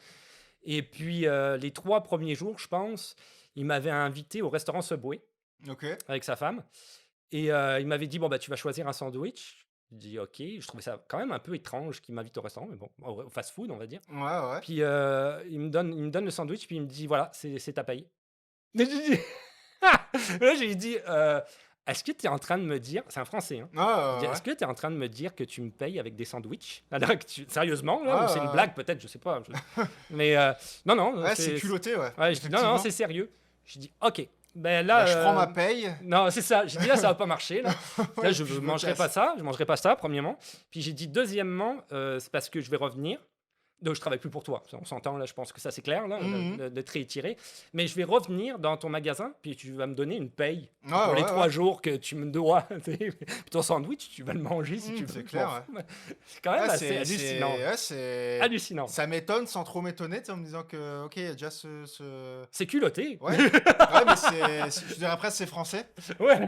Et puis, les 3 premiers jours, je pense, il m'avait invité au restaurant Subway OK. avec sa femme. Et il m'avait dit: «Bon, bah, tu vas choisir un sandwich». Je dis: «OK». Je trouvais ça quand même un peu étrange qu'il m'invite au restaurant, mais bon, au fast-food, on va dire. Ouais, ouais. Puis, il me donne le sandwich, puis il me dit: «Voilà, c'est ta paye». Mais je dis là, je lui dis: «Est-ce que tu es en train de me dire» c'est un Français, hein. Ouais, Je dis: ouais, ouais. «Est-ce que tu es en train de me dire que tu me payes avec des sandwichs?» là, que sérieusement, Ouais, là, ou c'est une ouais, ouais. blague peut-être, je sais pas, mais non, non, Ouais, c'est culotté, ouais, ouais, je dis: «Non, non, effectivement. c'est sérieux». Je dis: «OK, ben Bah, là, je prends ma paye. non, c'est ça. J'ai dit: «Là, ça va pas marcher, là». Là, Ouais, je puis ne je me mangerai pas casse. ça, je mangerai pas ça, premièrement. Puis j'ai dit: «Deuxièmement, c'est parce que je vais revenir». Donc je travaille plus pour toi, on s'entend là, je pense que ça c'est clair là, Mmh. le trait est tiré. Mais je vais revenir dans ton magasin, puis tu vas me donner une paye Ouais, pour les ouais, ouais. 3 jours que tu me dois. Tu sais. Puis ton sandwich, tu vas le manger si tu veux, C'est je m'en clair, ouais. fous. Mais c'est quand même Ouais, assez hallucinant. Hallucinant. ça m'étonne sans trop m'étonner, tu sais, en me disant que, OK, il y a déjà ce C'est culotté. ouais. Ouais, mais je dirais presque c'est français Ouais.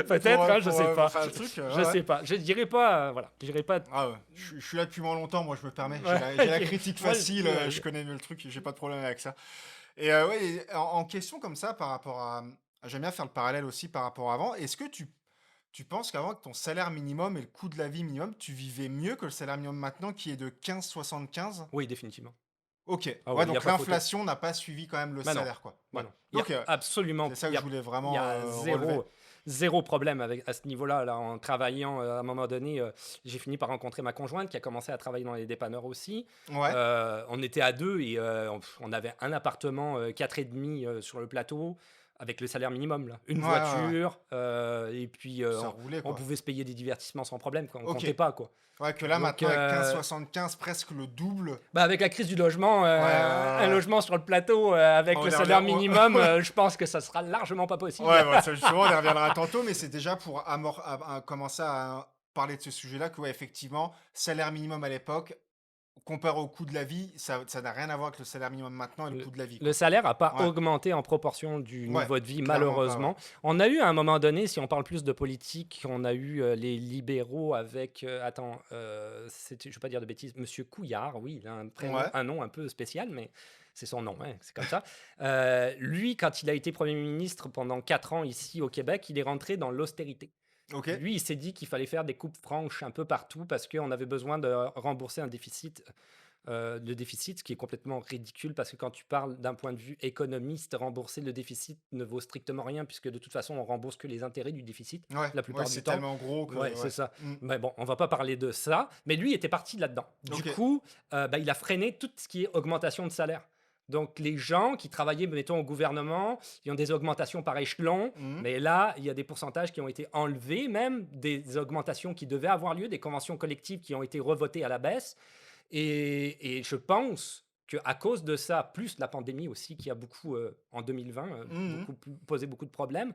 Peut-être, hein, je sais pour pas. faire le truc, Je ouais, ouais. sais pas. Je dirais pas, voilà. Je dirais pas. Ah ouais, je suis là depuis moins longtemps, moi je me permets. Ouais, J'ai la ok. critique Moi, facile, ouais. je connais mieux le truc, j'ai pas de problème avec ça. Et ouais, et en question comme ça par rapport à j'aime bien faire le parallèle aussi par rapport à avant. Est-ce que tu penses qu'avant avec ton salaire minimum et le coût de la vie minimum, tu vivais mieux que le salaire minimum maintenant qui est de 15,75? Oui, définitivement. Ok. Ah Ouais, ouais, il y a donc pas photo. l'inflation n'a pas suivi quand même le Bah non, salaire, quoi. bah Ouais. non. Il y a Ok. absolument C'est ça il que y je a voulais il y vraiment a relever. 0 problème avec à ce niveau-là, là, en travaillant, à un moment donné, j'ai fini par rencontrer ma conjointe qui a commencé à travailler dans les dépanneurs aussi. Ouais. On était à 2 et on avait un appartement, 4 et demi, sur le plateau avec le salaire minimum là. Une Ouais, ouais, ouais. voiture, et puis, Ça roulait, on quoi. pouvait se payer des divertissements sans problème quoi, on Ok. comptait pas quoi. Ouais, que là, Donc maintenant, avec 15,75, presque le double. bah, avec la crise du logement, Ouais, ouais, un ouais. logement sur le plateau, avec On le y salaire revient. minimum, je pense que ça sera largement pas possible. Ouais, ouais, ça, justement, on y reviendra tantôt, mais c'est déjà pour commencer à parler de ce sujet-là que, ouais, effectivement, salaire minimum à l'époque, comparé au coût de la vie, ça n'a rien à voir avec le salaire minimum maintenant et le Le coût de la vie, le quoi. salaire a pas Ouais, augmenté en proportion du ouais, niveau de vie clairement pas, ouais. malheureusement. On a eu à un moment donné, si on parle plus de politique, on a eu, les libéraux avec, attends, c'était je ne veux pas dire de bêtises, monsieur Couillard, oui, il a Ouais, un nom un peu spécial, mais c'est son nom, hein, c'est comme ça. Lui, quand il a été Premier ministre pendant 4 ans ici au Québec, il est rentré dans l'austérité. ok, Lui, il s'est dit qu'il fallait faire des coupes franches un peu partout parce qu'on avait besoin de rembourser un déficit, le déficit, ce qui est complètement ridicule parce que quand tu parles d'un point de vue économiste, rembourser le déficit ne vaut strictement rien puisque de toute façon, on rembourse que les intérêts du déficit ouais, la ouais, plupart du c'est temps. tellement gros que, Ouais, c'est ouais. ça. Mm. Mais bon, on va pas parler de ça. Mais lui était parti là-dedans. Du Ok, coup, bah, il a freiné tout ce qui est augmentation de salaire. Donc les gens qui travaillaient, mettons, au gouvernement, ils ont des augmentations par échelon. mhm, Mais là, il y a des pourcentages qui ont été enlevés, même des augmentations qui devaient avoir lieu, des conventions collectives qui ont été revotées à la baisse. Et je pense qu'à cause de ça, plus la pandémie aussi, qui a beaucoup, en 2020, mhm, posé beaucoup de problèmes,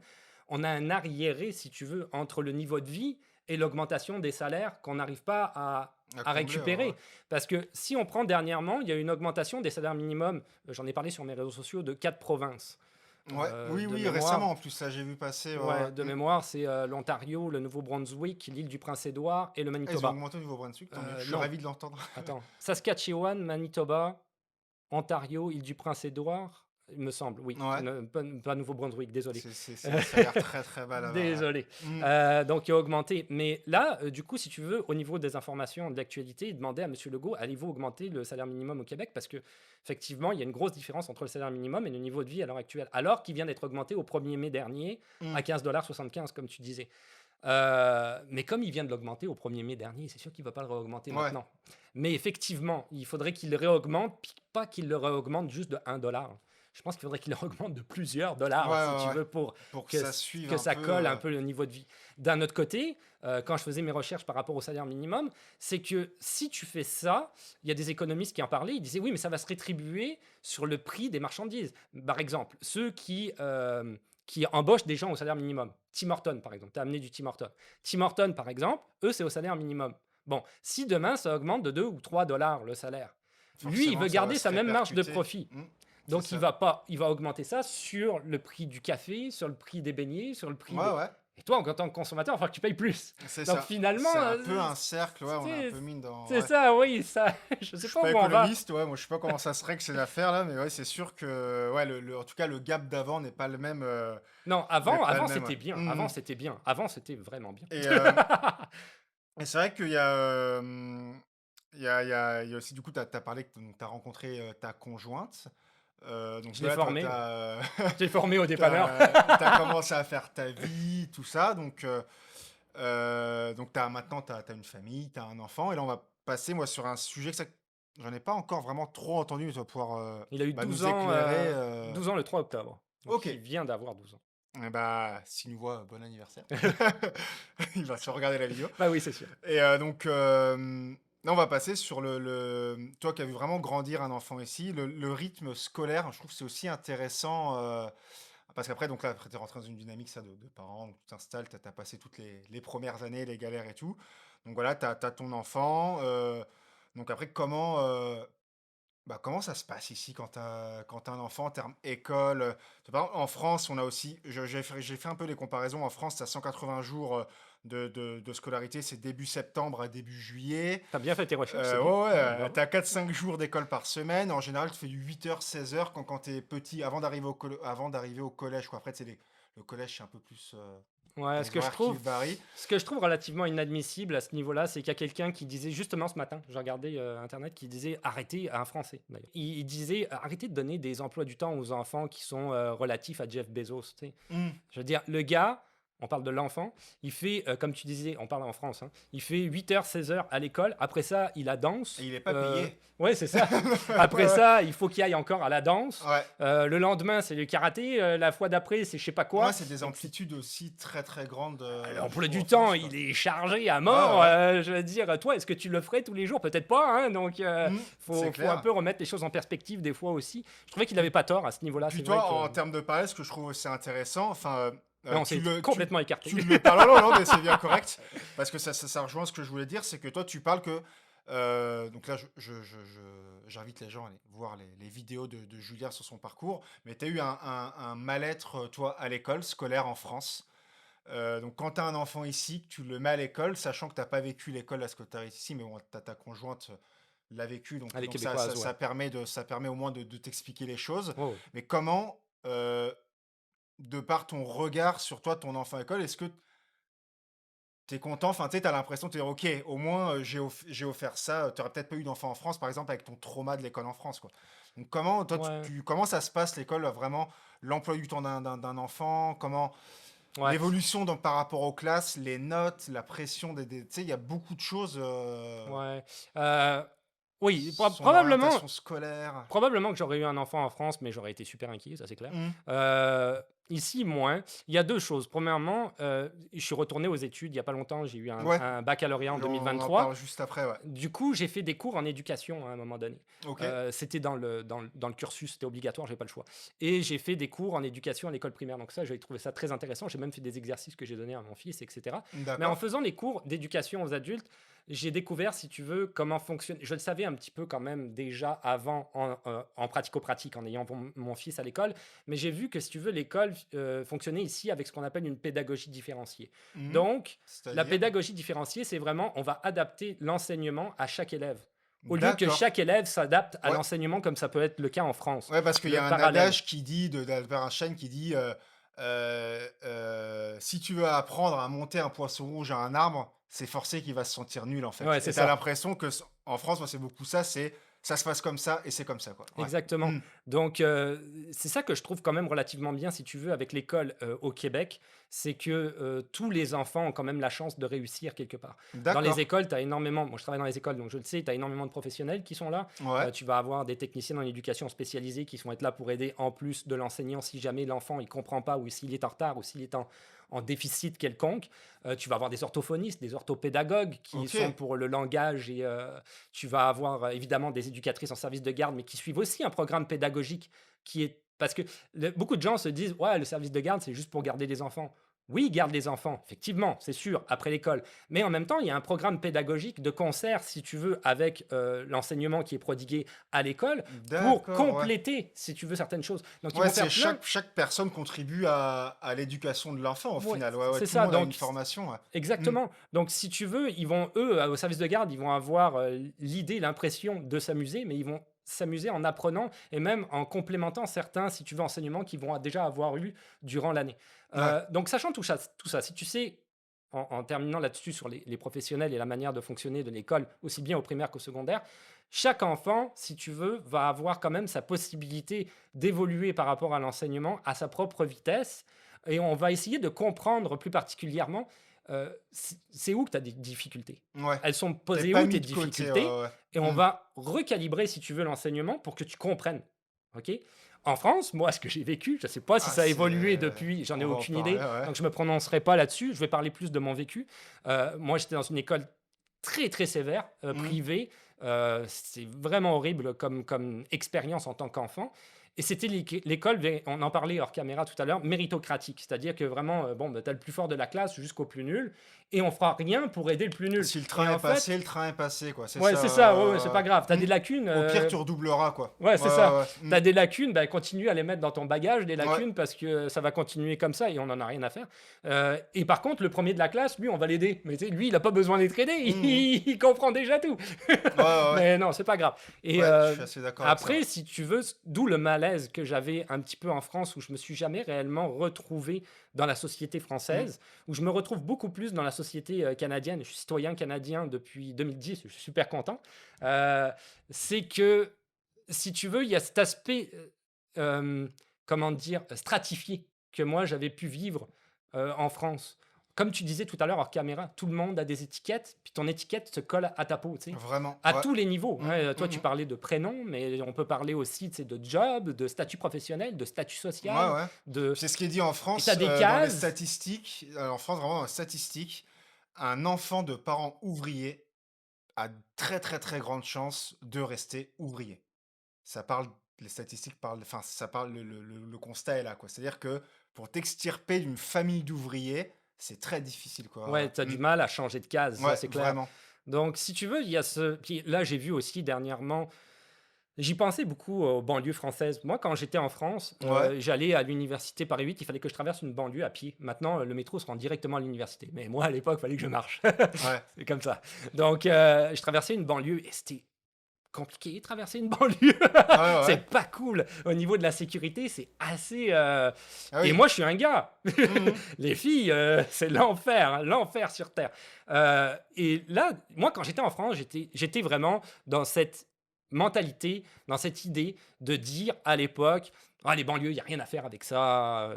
on a un arriéré, si tu veux, entre le niveau de vie et l'augmentation des salaires qu'on n'arrive pas à à combler, ouais, ouais. récupérer. Parce que si on prend dernièrement, il y a eu une augmentation des salaires minimums, j'en ai parlé sur mes réseaux sociaux, de 4 provinces. Ouais, oui, De oui, récemment mémoire, en plus, ça j'ai vu passer, ouais, ouais, ouais. de Mm. mémoire, c'est l'Ontario, le Nouveau-Brunswick, l'île du Prince-Édouard et le Ah, ils ont Manitoba. augmenté au Nouveau-Brunswick, tant mieux. Je suis Non, ravi de l'entendre. attends. Saskatchewan, Manitoba, Ontario, Île-du-Prince-Édouard, il me semble, oui. Ouais, Pas Nouveau-Brunswick, désolé. ça a l'air très très bas là-bas, ouais. Désolé. Mm. Donc, il a augmenté. Mais là, du coup, si tu veux, au niveau des informations, de l'actualité, il demandait à M. Legault, allez-vous augmenter le salaire minimum au Québec? Parce que effectivement, il y a une grosse différence entre le salaire minimum et le niveau de vie à l'heure actuelle. Alors qu'il vient d'être augmenté au 1er mai dernier Mm. à 15,75 comme tu disais. Mais comme il vient de l'augmenter au 1er mai dernier, c'est sûr qu'il ne va pas le réaugmenter Ouais, maintenant. Mais effectivement, il faudrait qu'il le réaugmente, puis pas qu'il le réaugmente juste de 1 dollar. Je pense qu'il faudrait qu'il le réaugmente de plusieurs ouais, dollars, si ouais, tu ouais. veux, pour Pour que que, ça suive que un ça peu. colle un peu le niveau de vie. D'un autre côté, quand je faisais mes recherches par rapport au salaire minimum, c'est que si tu fais ça, il y a des économistes qui en parlaient, ils disaient oui, mais ça va se rétribuer sur le prix des marchandises. Par exemple, ceux qui embauchent des gens au salaire minimum. Tim Horton, par exemple. Tu as amené du Tim Horton. Tim Horton, par exemple, eux, c'est au salaire minimum. Bon, si demain, ça augmente de 2 ou 3 dollars le salaire, lui, il Forcément, veut ça va garder se sa même marge de répercuter. profit. Mm. C'est Donc, ça. il va augmenter ça sur le prix du café, sur le prix des beignets, sur le prix Ouais, des... ouais, Et toi, en tant que consommateur, il va falloir que tu payes plus. c'est Donc, ça. finalement, C'est un peu un cercle, ouais, on est un c'est peu mine dans. c'est Ouais. ça, oui, ça. Je Je sais suis pas pas où on va. économiste, ouais, moi je sais pas comment ça se règle ces affaires-là, mais ouais, c'est sûr que ouais, en tout cas, le gap d'avant n'est pas le même. Non, N'est pas le avant même, ouais. c'était bien. Mm. C'était bien. Avant, c'était vraiment bien. Et, et c'est vrai qu'il y a, il y a aussi, du coup, tu as parlé que tu as rencontré ta conjointe. Donc Je l'ai là, toi, formé, ouais. Je l'ai formé au dépanneur. t'as commencé à faire ta vie, tout ça. Donc maintenant, tu as une famille, tu as un enfant. Et là, on va passer, moi, sur un sujet que j'en ai pas encore vraiment trop entendu, mais tu vas pouvoir Il a eu bah, 12 nous ans, éclairer. 12 ans le 3 octobre. Donc Ok. il vient d'avoir 12 ans. Eh bah, s'il nous voit, bon anniversaire. Il va se regarder la vidéo. Bah oui, c'est sûr. Et donc, là, on va passer sur toi qui as vu vraiment grandir un enfant ici, le rythme scolaire. Je trouve que c'est aussi intéressant parce qu'après, donc là, après, tu es rentré dans une dynamique ça, de parents, donc tu t'installes, tu as passé toutes les premières années, les galères et tout. Donc voilà, tu as ton enfant. Donc après, comment ça se passe ici quand t'as un enfant en termes école? Par exemple, en France, on a aussi, j'ai fait un peu les comparaisons. En France, tu as 180 jours de scolarité, c'est début septembre à début juillet. T'as bien fait tes recherches, c'est bien. Ouais, Ouais, bravo. tu as 4-5 jours d'école par semaine. En général, tu fais du 8h, 16h quand tu es petit, avant d'arriver au collège, quoi. Après, le collège, c'est un peu plus. Ouais, des horaires qui varient. ce que je trouve relativement inadmissible à ce niveau-là, c'est qu'il y a quelqu'un qui disait justement ce matin, j'ai regardé Internet, qui disait arrêtez, un Français d'ailleurs. Il disait arrêtez de donner des emplois du temps aux enfants qui sont relatifs à Jeff Bezos. Tu sais. Hmm. Je veux dire, le gars, on parle de l'enfant, il fait, comme tu disais, on parle en France, hein, il fait 8 heures, 16 heures à l'école. Après ça, il a danse. Et il est pas payé. Ouais, c'est ça. Après Ouais. ça, il faut qu'il aille encore à la danse. Ouais. Le lendemain, c'est le karaté. La fois d'après, c'est je sais pas quoi. Ouais, c'est des amplitudes aussi très très grandes. L'emploi je du trouve, en temps, France, quoi. il est chargé à mort. Ouais, Je veux dire, toi, est-ce que tu le ferais tous les jours? Peut-être pas. Hein, donc, c'est faut un clair. peu remettre les choses en perspective des fois aussi. Je trouvais qu'il avait pas tort à ce niveau-là. Puis C'est vrai toi, que en termes de parallèle, ce que je trouve aussi intéressant, enfin, là, on tu s'est le, complètement écarté. tu le parles, non, non, mais c'est bien correct, parce que ça rejoint ce que je voulais dire, c'est que toi, tu parles que, donc là, j'invite les gens à aller voir les vidéos de Julien sur son parcours, mais tu as eu un mal-être, toi, à l'école scolaire en France. Donc quand tu as un enfant ici, que tu le mets à l'école, sachant que tu n'as pas vécu l'école à ce que tu as ici, mais bon, ta conjointe l'a vécu, donc, Elle est donc ça, ça, québécoise, ouais. ça permet au moins de t'expliquer les choses. Oh, oui. Mais comment, de par ton regard sur toi, ton enfant à l'école, est-ce que tu es content? Enfin, tu sais, tu as l'impression de te dire, OK, au moins, j'ai offert ça. Tu n'aurais peut-être pas eu d'enfant en France, par exemple, avec ton trauma de l'école en France, quoi. Donc, comment, toi, Ouais. comment ça se passe, l'école, vraiment, l'emploi du temps d'un enfant, comment, Ouais. l'évolution par rapport aux classes, les notes, la pression tu sais, il y a beaucoup de choses, Ouais. Euh, oui, son orientation scolaire. probablement que j'aurais eu un enfant en France, mais j'aurais été super inquiet, ça c'est clair. Mmh. Ici, moins. Il y a deux choses. Premièrement, je suis retourné aux études il y a pas longtemps. J'ai eu Ouais, un baccalauréat en on en 2023. parle juste après, ouais. Du coup, j'ai fait des cours en éducation à un moment donné. OK. C'était dans le cursus, c'était obligatoire, j'ai pas le choix. Et j'ai fait des cours en éducation à l'école primaire. Donc ça, j'ai trouvé ça très intéressant. J'ai même fait des exercices que j'ai donnés à mon fils, etc. Mais en D'accord. faisant les cours d'éducation aux adultes, j'ai découvert, si tu veux, comment fonctionne. Je le savais un petit peu quand même déjà avant en pratico-pratique, en ayant mon fils à l'école. Mais j'ai vu que, si tu veux, l'école fonctionnait ici avec ce qu'on appelle une pédagogie différenciée. Mmh. Donc, la C'est-à-dire? pédagogie différenciée, c'est vraiment, on va adapter l'enseignement à chaque élève. Au lieu que D'accord. chaque élève s'adapte à Ouais. l'enseignement comme ça peut être le cas en France. Ouais, parce qu'il y Le a un parallèle. adage qui dit, d'Albert Einstein, qui dit si tu veux apprendre à monter un poisson rouge à un arbre, c'est forcé qu'il va se sentir nul, en fait. Ouais, Et c'est tu as ça. l'impression que, en France, moi, c'est beaucoup ça, ça se passe comme ça et c'est comme ça, quoi. Ouais. Exactement. Hmm. Donc, c'est ça que je trouve quand même relativement bien, si tu veux, avec l'école au Québec, c'est que tous les enfants ont quand même la chance de réussir quelque part. Dans les D'accord. écoles, tu as énormément, moi je travaille dans les écoles, donc je le sais, tu as énormément de professionnels qui sont là. Ouais. Tu vas avoir des techniciens dans l'éducation spécialisée qui vont être là pour aider en plus de l'enseignant si jamais l'enfant il comprend pas ou s'il est en retard ou s'il est en déficit quelconque. Tu vas avoir des orthophonistes, des orthopédagogues qui Ok. sont pour le langage et tu vas avoir évidemment des éducatrices en service de garde, mais qui suivent aussi un programme pédagogique qui est. Parce que beaucoup de gens se disent, ouais, le service de garde, c'est juste pour garder les enfants. Oui, garde les enfants, effectivement, c'est sûr, après l'école. Mais en même temps, il y a un programme pédagogique de concert, si tu veux, avec l'enseignement qui est prodigué à l'école pour D'accord, ouais. compléter, si tu veux, certaines choses. Donc, ils Ouais, vont c'est faire plein. chaque personne contribue à l'éducation de l'enfant, au Ouais, final. Ouais, ouais, c'est tout le ça. monde a Donc, une formation. Ouais. Hmm. exactement. Donc, si tu veux, ils vont, eux, au service de garde, ils vont avoir l'idée, l'impression de s'amuser, mais ils vont s'amuser en apprenant et même en complémentant certains, si tu veux, enseignements qu'ils vont déjà avoir eu durant l'année. Ouais. Donc, sachant tout ça, si tu sais, en terminant là-dessus sur les professionnels et la manière de fonctionner de l'école, aussi bien au primaire qu'au secondaire, chaque enfant, si tu veux, va avoir quand même sa possibilité d'évoluer par rapport à l'enseignement à sa propre vitesse. Et on va essayer de comprendre plus particulièrement c'est où que tu as des difficultés. Ouais. Elles sont T'es posées pas où mis tes de côté. difficultés Ouais, ouais. et on Hmm. va recalibrer, si tu veux, l'enseignement pour que tu comprennes. OK? En France, moi, ce que j'ai vécu, je ne sais pas si Ah, ça a évolué depuis, j'en ai on va en aucune parler, idée, ouais. donc je ne me prononcerai pas là-dessus. Je vais parler plus de mon vécu. Moi, j'étais dans une école très, très sévère, Hmm. privée. C'est vraiment horrible comme expérience en tant qu'enfant. Et c'était l'école, on en parlait hors caméra tout à l'heure, méritocratique. C'est-à-dire que vraiment, bon, tu as le plus fort de la classe jusqu'au plus nul. et on fera rien pour aider le plus nul. Si le Et train est en fait, passé, le train est passé, quoi. C'est ouais, ça. c'est ça, ouais, ouais, c'est pas grave. T'as des Hmm. lacunes. Au pire, tu redoubleras, quoi. Ouais, Ouais, c'est ça. ouais, ouais. Tu as des lacunes, bah, continue à les mettre dans ton bagage, des Ouais. lacunes, parce que ça va continuer comme ça et on n'en a rien à faire. Et par contre, le premier de la classe, lui, on va l'aider. Mais tu sais, lui, il n'a pas besoin d'être aidé, Mhm. il comprend déjà tout. Ouais, ouais, ouais. Mais non, c'est pas grave. Et Ouais, je suis assez d'accord avec ça. après, si tu veux, d'où le malaise que j'avais un petit peu en France, où je me suis jamais réellement retrouvé dans la société Hmm. française, où je me retrouve beaucoup plus dans la société canadienne. Je suis citoyen canadien depuis 2010, je suis super content. Euh, c'est que si tu veux, il y a cet aspect, comment dire, stratifié que moi j'avais pu vivre en France. Comme tu disais tout à l'heure hors caméra, tout le monde a des étiquettes, puis ton étiquette se colle à ta peau, tu sais, Vraiment, à ouais. tous les niveaux. Hmm, Hein. Toi, hmm, tu hmm. parlais de prénom, mais on peut parler aussi, tu sais, de job, de statut professionnel, de statut Ouais, social, ouais. de... Puis c'est ce qui est dit en Et tu as France, des dans les cases. statistiques. En France, vraiment, dans les statistiques, un enfant de parents ouvriers a très, très, très grande chance de rester ouvrier. Ça parle, les statistiques parlent, enfin, ça parle, le constat est là, quoi. C'est-à-dire que pour t'extirper d'une famille d'ouvriers, c'est très difficile, Ouais, quoi. tu as du mal à changer de case, ça Ouais, c'est clair. vraiment. Donc, si tu veux, il y a ce... Puis là, j'ai vu aussi dernièrement. J'y pensais beaucoup aux banlieues françaises. Moi, quand j'étais en France, Ouais, j'allais à l'université Paris 8, il fallait que je traverse une banlieue à pied. Maintenant, le métro se rend directement à l'université. Mais moi, à l'époque, il fallait que je marche. ouais, C'est comme ça. Donc, je traversais une banlieue et c'était compliqué de traverser une banlieue. ouais, ouais. C'est pas cool. Au niveau de la sécurité, c'est assez... Ah Et oui. moi, je suis un gars. Mhm. Les filles, c'est l'enfer, hein, l'enfer sur Terre. Et là, moi, quand j'étais en France, j'étais vraiment dans cette mentalité, dans cette idée de dire à l'époque, ah, les banlieues, il n'y a rien à faire avec ça.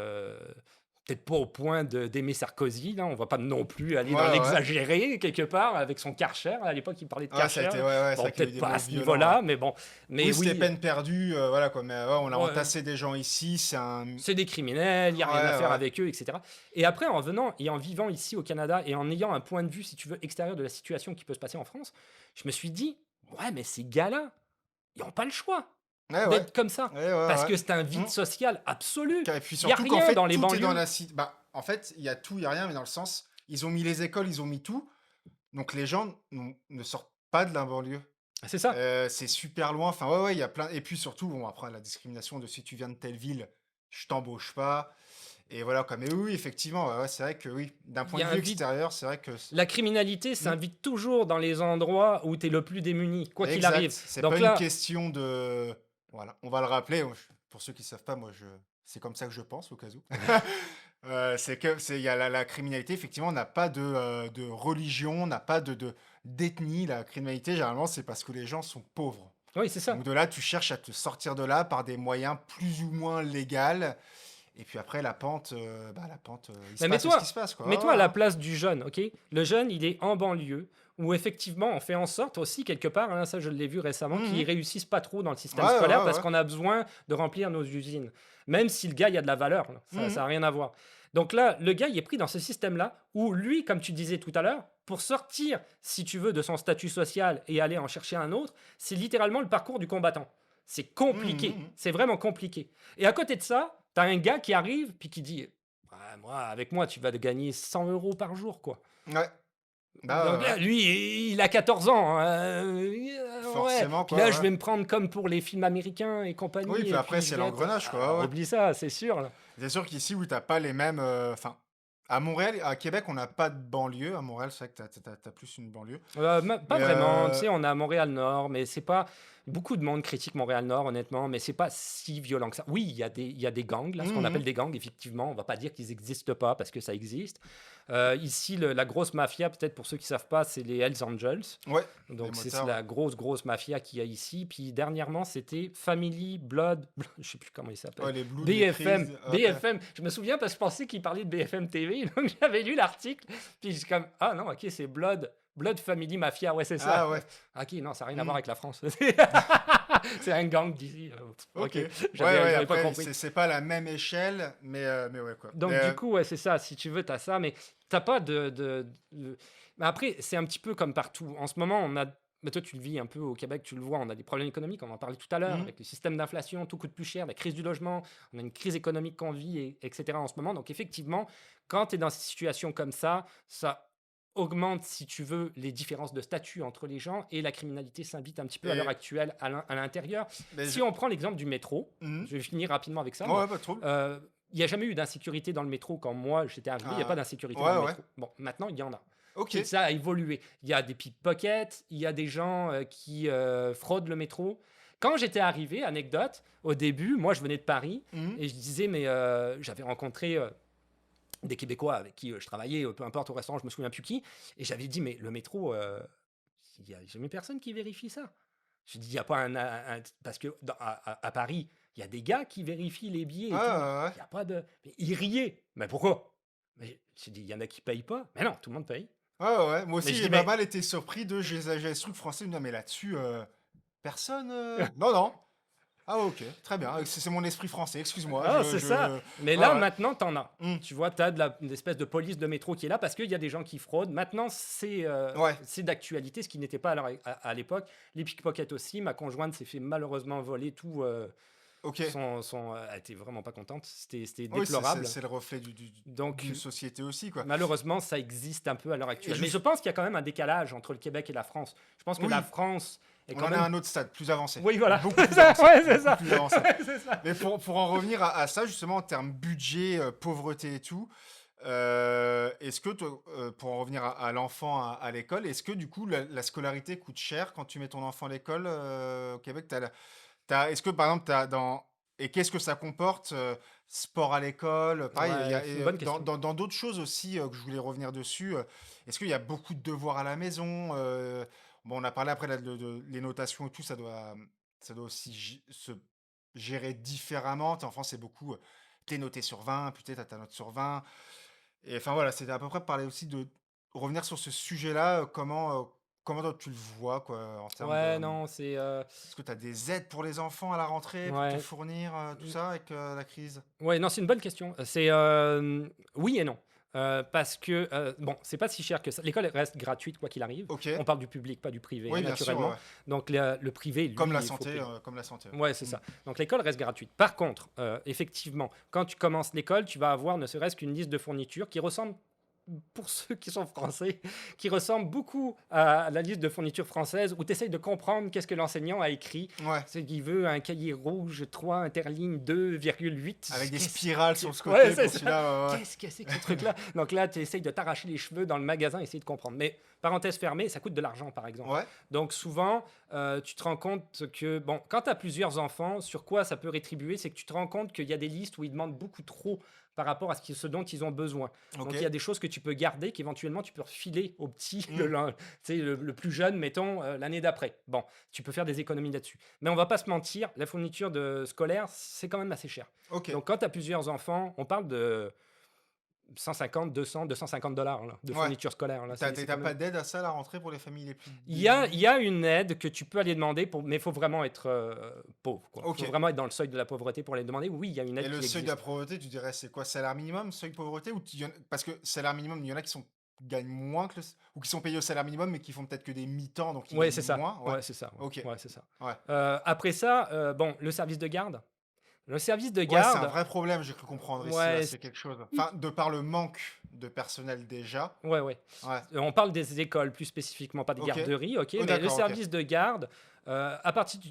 Peut-être pas au point d'aimer Sarkozy, là, on va pas non plus aller Ouais, dans ouais. l'exagéré quelque part avec son Karcher. À l'époque, il parlait de Ouais, ça a Karcher. été, ouais, ouais, c'est Bon, vrai qu'il y a eu peut-être des pas mots à ce violents, ouais. niveau-là, mais bon. Mais Oui, c'était oui, peine perdue, voilà, quoi. Mais ouais, on a ouais, entassé des gens ici, c'est un... c'est des criminels, il n'y a rien à Ouais, faire ouais. avec eux, etc. Et après, en venant et en vivant ici au Canada et en ayant un point de vue, si tu veux, extérieur de la situation qui peut se passer en France, je me suis dit, ouais, mais ces gars-là, ils n'ont pas le choix Ouais, ouais. d'être comme ça. Ouais, ouais, Parce ouais. que c'est un Hmm. vide social absolu. Et puis Il n'y a surtout qu'en rien dans fait, les tout est dans banlieues. la... Bah, en fait, il y a tout, il y a rien, mais dans le sens, ils ont mis les écoles, ils ont mis tout, donc les gens ne sortent pas de la banlieue. C'est ça. C'est super loin, enfin, ouais, ouais, il y a plein... Et puis surtout, bon, après, la discrimination de si tu viens de telle ville, je t'embauche pas. Et voilà, quoi. Mais oui, oui, effectivement, ouais, ouais, c'est vrai que oui, d'un Il point y de a un vue vide. extérieur, c'est vrai que... La criminalité Hmm. s'invite toujours dans les endroits où tu es le plus démuni, quoi qu'il Exact, arrive. c'est pas Donc une là, question de... Voilà, on va le rappeler, pour ceux qui savent pas, moi, c'est comme ça que je pense, au cas où. C'est que il y a la criminalité, effectivement, n'a pas de religion, n'a pas d'ethnie. La criminalité, généralement, c'est parce que les gens sont pauvres. oui, c'est ça. Donc de là, tu cherches à te sortir de là par des moyens plus ou moins légaux. Et puis après, la pente, il se Mais passe ce qui se passe, quoi. Ouais, mets-toi à ouais, la hein. place du jeune, ok? Le jeune, il est en banlieue, où effectivement, on fait en sorte aussi, quelque part, hein, ça je l'ai vu récemment, qu'ils Mhm. réussissent pas trop dans le système Ouais, scolaire ouais, parce ouais. qu'on a besoin de remplir nos usines. Même si le gars, il y a de la valeur, là, ça Mhm. n'a rien à voir. Donc là, le gars, il est pris dans ce système-là, où lui, comme tu disais tout à l'heure, pour sortir, si tu veux, de son statut social et aller en chercher un autre, c'est littéralement le parcours du combattant. C'est Mhm, compliqué, mhm. c'est vraiment compliqué. Et à côté de ça, t'as un gars qui arrive, puis qui dit ouais, moi, avec moi, tu vas gagner 100 € par jour, quoi. Ouais. Bah Donc ouais, là, ouais. lui, il a 14 ans. Hein, ouais. Forcément, Puis quoi, là, je ouais. vais me prendre comme pour les films américains et Oui, compagnie. puis Et après, puis je c'est vais être. l'engrenage, quoi, Ah, ouais. Ouais. oublie ça, c'est sûr. Là. C'est sûr qu'ici, où t'as pas les mêmes... Enfin, à Montréal, à Québec, on n'a pas de banlieue. À Montréal, c'est vrai que t'as plus une banlieue. Pas Mais vraiment. Tu sais, on a Montréal-Nord, mais c'est pas. Beaucoup de monde critique Montréal-Nord, honnêtement, mais c'est pas si violent que ça. Oui, il y a des gangs, là, ce qu'on mhm. appelle des gangs, effectivement. On va pas dire qu'ils n'existent pas parce que ça existe. Ici, la grosse mafia, peut-être pour ceux qui savent pas, c'est les Hells Angels. Ouais, les Donc, c'est motards, ouais. la grosse mafia qu'il y a ici. Puis, dernièrement, c'était Family Blood. Je sais plus comment il s'appelle. Ouais, les Bloods, les BFM. Crises, ok. BFM. Je me souviens parce que je pensais qu'il parlait de BFM TV. Donc, j'avais lu l'article. Puis, je suis comme, ah non, ok, c'est Blood. Blood Family Mafia. Ouais, c'est ça. Ah ouais, Ok, non, ça n'a rien à voir mhm. avec la France. C'est un gang d'ici. Ok. Ok, Ouais, ouais, j'avais pas après, compris. c'est pas la même échelle, mais ouais, quoi. Donc, du coup, ouais, c'est ça. Si tu veux, tu as ça, mais t'as pas Mais après, c'est un petit peu comme partout. En ce moment, on a. Mais toi, tu le vis un peu au Québec, tu le vois, on a des problèmes économiques, on en parlait tout à l'heure, Mhm. avec le système d'inflation, tout coûte plus cher, la crise du logement, on a une crise économique qu'on vit, etc. en ce moment. Donc, effectivement, quand tu es dans cette situation comme ça augmente, si tu veux, les différences de statut entre les gens et la criminalité s'invite un petit peu à l'heure Et actuelle à l'intérieur. mais Si on prend l'exemple du métro, Mmh. je vais finir rapidement avec ça, Ouais, moi. ouais, pas de trouble. euh, Il n'y a jamais eu d'insécurité dans le métro quand moi j'étais arrivé, il n'y a pas Ah, d'insécurité dans ouais, le ouais. métro. Bon, maintenant il y en a. OK. Ça a évolué. Il y a des pickpockets, il y a des gens qui fraudent le métro. Quand j'étais arrivé, anecdote, au début, moi je venais de Paris Mmh. et je disais, mais j'avais rencontré des Québécois avec qui je travaillais, peu importe au restaurant, je me souviens plus qui, et j'avais dit, mais le métro, il n'y a jamais personne qui vérifie ça. Je dis, il n'y a pas parce que à Paris, il y a des gars qui vérifient les billets Ouais, et tout. ouais, ouais. Il n'y a pas de. Mais ils riaient. Mais pourquoi? Mais j'ai dit, il y en a qui payent pas. Mais non, tout le monde paye. Ouais, ouais, ouais. Moi Mais aussi, je j'ai dis, pas mais. mal été surpris de j'avais su le français, non mais là-dessus, personne, non, non. Ah OK, très bien. C'est mon esprit français, excuse-moi, Ah, c'est ça. Mais ouais, là, ouais. maintenant, t'en as. Mmh. Tu vois, tu as une espèce de police de métro qui est là parce qu'il y a des gens qui fraudent. Maintenant, Ouais, c'est d'actualité, ce qui n'était pas à l'époque. Les pickpockets aussi. Ma conjointe s'est fait malheureusement voler tout. OK. Elle était vraiment pas contente. C'était Oui, déplorable. c'est le reflet Donc, d'une société aussi, quoi. malheureusement, ça existe un peu à l'heure Et actuelle. Mais je juste pense qu'il y a quand même un décalage entre le Québec et la France. Je pense que la oui, France est on quand en est à même. un autre stade, plus avancé. Oui, voilà. Beaucoup C'est plus ça, avancé, ouais, c'est beaucoup ça. plus avancé. C'est ça. Mais pour en revenir ça, justement, en termes budget, pauvreté et tout, est-ce que pour en revenir à l'enfant à l'école, est-ce que du coup la scolarité coûte cher quand tu mets ton enfant à l'école, au Québec? Est-ce que par exemple tu dans et qu'est-ce que ça comporte, sport à l'école? Pareil, il y Ouais, a c'est une et bonne question. dans d'autres choses aussi, que je voulais revenir dessus, est-ce qu'il y a beaucoup de devoirs à la maison? Bon, on a parlé après là de les notations et tout, ça doit aussi se gérer différemment. Tu en c'est beaucoup, tu noté sur 20, puis tu ta note sur 20 et enfin voilà, c'était à peu près parler aussi de revenir sur ce sujet-là, comment toi tu le vois quoi, en termes de, Ouais, non, c'est. est-ce que tu as des aides pour les enfants à la rentrée, pour te Ouais. fournir, tout ça avec, la crise? Ouais, non, c'est une bonne question. Oui et non. Parce que, bon, c'est pas si cher que ça. L'école reste gratuite quoi qu'il arrive. OK. On parle du public, pas du privé, hein, Oui, bien sûr, ouais, naturellement. ouais. Donc le privé, Comme lui, la il faut santé, payer. ouais. Ouais, c'est Mmh. ça. Donc l'école reste gratuite. Par contre, effectivement, quand tu commences l'école, tu vas avoir ne serait-ce qu'une liste de fournitures qui ressemble, pour ceux qui sont français, qui ressemble beaucoup à la liste de fournitures françaises où tu essayes de comprendre qu'est-ce que l'enseignant a écrit. Ouais, C'est qu'il veut un cahier rouge 3 interligne 2,8. avec des Qu'est-ce spirales sur ce Ouais, côté c'est pour ça. celui-là, ouais, ouais. Qu'est-ce que c'est que ce truc-là? Donc là, tu essayes de t'arracher les cheveux dans le magasin, essayer de comprendre. Mais parenthèse fermée, ça coûte de l'argent, par exemple. Ouais, Donc souvent, tu te rends compte que, bon, quand tu as plusieurs enfants, sur quoi ça peut rétribuer, c'est que tu te rends compte qu'il y a des listes où ils demandent beaucoup trop par rapport à ce dont ils ont besoin. Donc il y a OK. des choses que tu peux garder, qu'éventuellement tu peux refiler au petit, Mmh. tu sais, le plus jeune, mettons, l'année d'après. Bon, tu peux faire des économies là-dessus. Mais on va pas se mentir, la fourniture scolaire, c'est quand même assez cher. OK. Donc quand tu as plusieurs enfants, on parle de 150, 200, 250 dollars de Ouais. fourniture scolaire. Là, Tu c'est as quand même. pas d'aide à ça à la rentrée pour les familles les plus Il démunies? y a une aide que tu peux aller demander, mais il faut vraiment être pauvre. Il faut OK. vraiment être dans le seuil de la pauvreté pour aller demander. Oui, il y a une Et aide le qui seuil de la existe. pauvreté, tu dirais c'est quoi? Salaire minimum, seuil de pauvreté ou parce que salaire minimum, il y en a qui gagnent moins que ou qui sont payés au salaire minimum, mais qui font peut-être que des mi-temps, donc ils Ouais, gagnent c'est ça. moins? Ouais. Ouais, c'est ça. OK. Ouais, c'est ça. Ouais. Après ça, bon, le service de garde. Le service de Ouais, c'est un garde, vrai problème, j'ai cru comprendre ici, ouais, ouais, c'est quelque chose. Enfin, de par le manque de personnel déjà. ouais, ouais. Ouais. On parle des écoles plus spécifiquement, pas des OK. garderies, ok. Oh Mais le d'accord, OK. service de garde,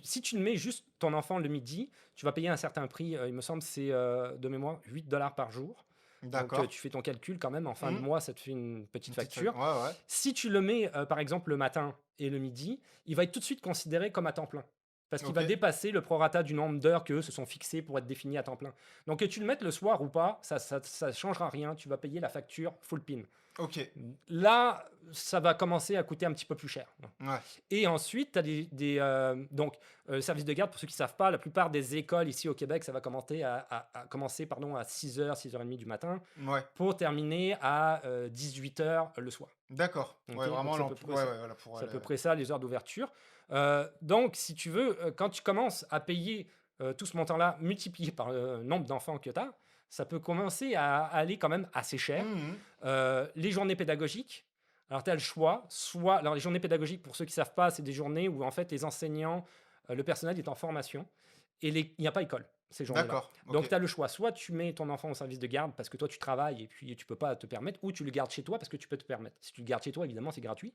si tu mets juste ton enfant le midi, tu vas payer un certain prix. Il me semble c'est de mémoire 8 dollars par jour. Donc D'accord. tu fais ton calcul quand même. En fin de Mmh. mois, ça te fait une petite Une petite feuille. facture. Ouais, ouais. Si tu le mets, par exemple, le matin et le midi, il va être tout de suite considéré comme à temps plein. Parce qu'il va OK. dépasser le prorata du nombre d'heures qu'eux se sont fixés pour être définis à temps plein. Donc que tu le mettes le soir ou pas, ça changera rien. Tu vas payer la facture full pin. OK. Là, ça va commencer à coûter un petit peu plus cher. Ouais. Et ensuite, tu as donc, service de garde, pour ceux qui ne savent pas, la plupart des écoles ici au Québec, ça va commencer à commencer pardon, à 6h, 6h30 du matin, Ouais. pour terminer à 18h le soir. D'accord. Ok. Ouais, Donc vraiment c'est à peu près ouais, ça. ouais, voilà, pour C'est à aller, peu près ça, les heures d'ouverture. Donc, si tu veux, quand tu commences à payer tout ce montant-là, multiplié par le nombre d'enfants que tu as, ça peut commencer à aller quand même assez cher. Mmh mh. Les journées pédagogiques, alors tu as le choix. Alors, les journées pédagogiques, pour ceux qui ne savent pas, c'est des journées où en fait les enseignants, le personnel est en formation et il n'y a pas école. ces journées-là. D'accord, Donc, ok. tu as le choix. Soit tu mets ton enfant au service de garde parce que toi, tu travailles et puis tu peux pas te permettre, ou tu le gardes chez toi parce que tu peux te permettre. Si tu le gardes chez toi, évidemment, c'est gratuit.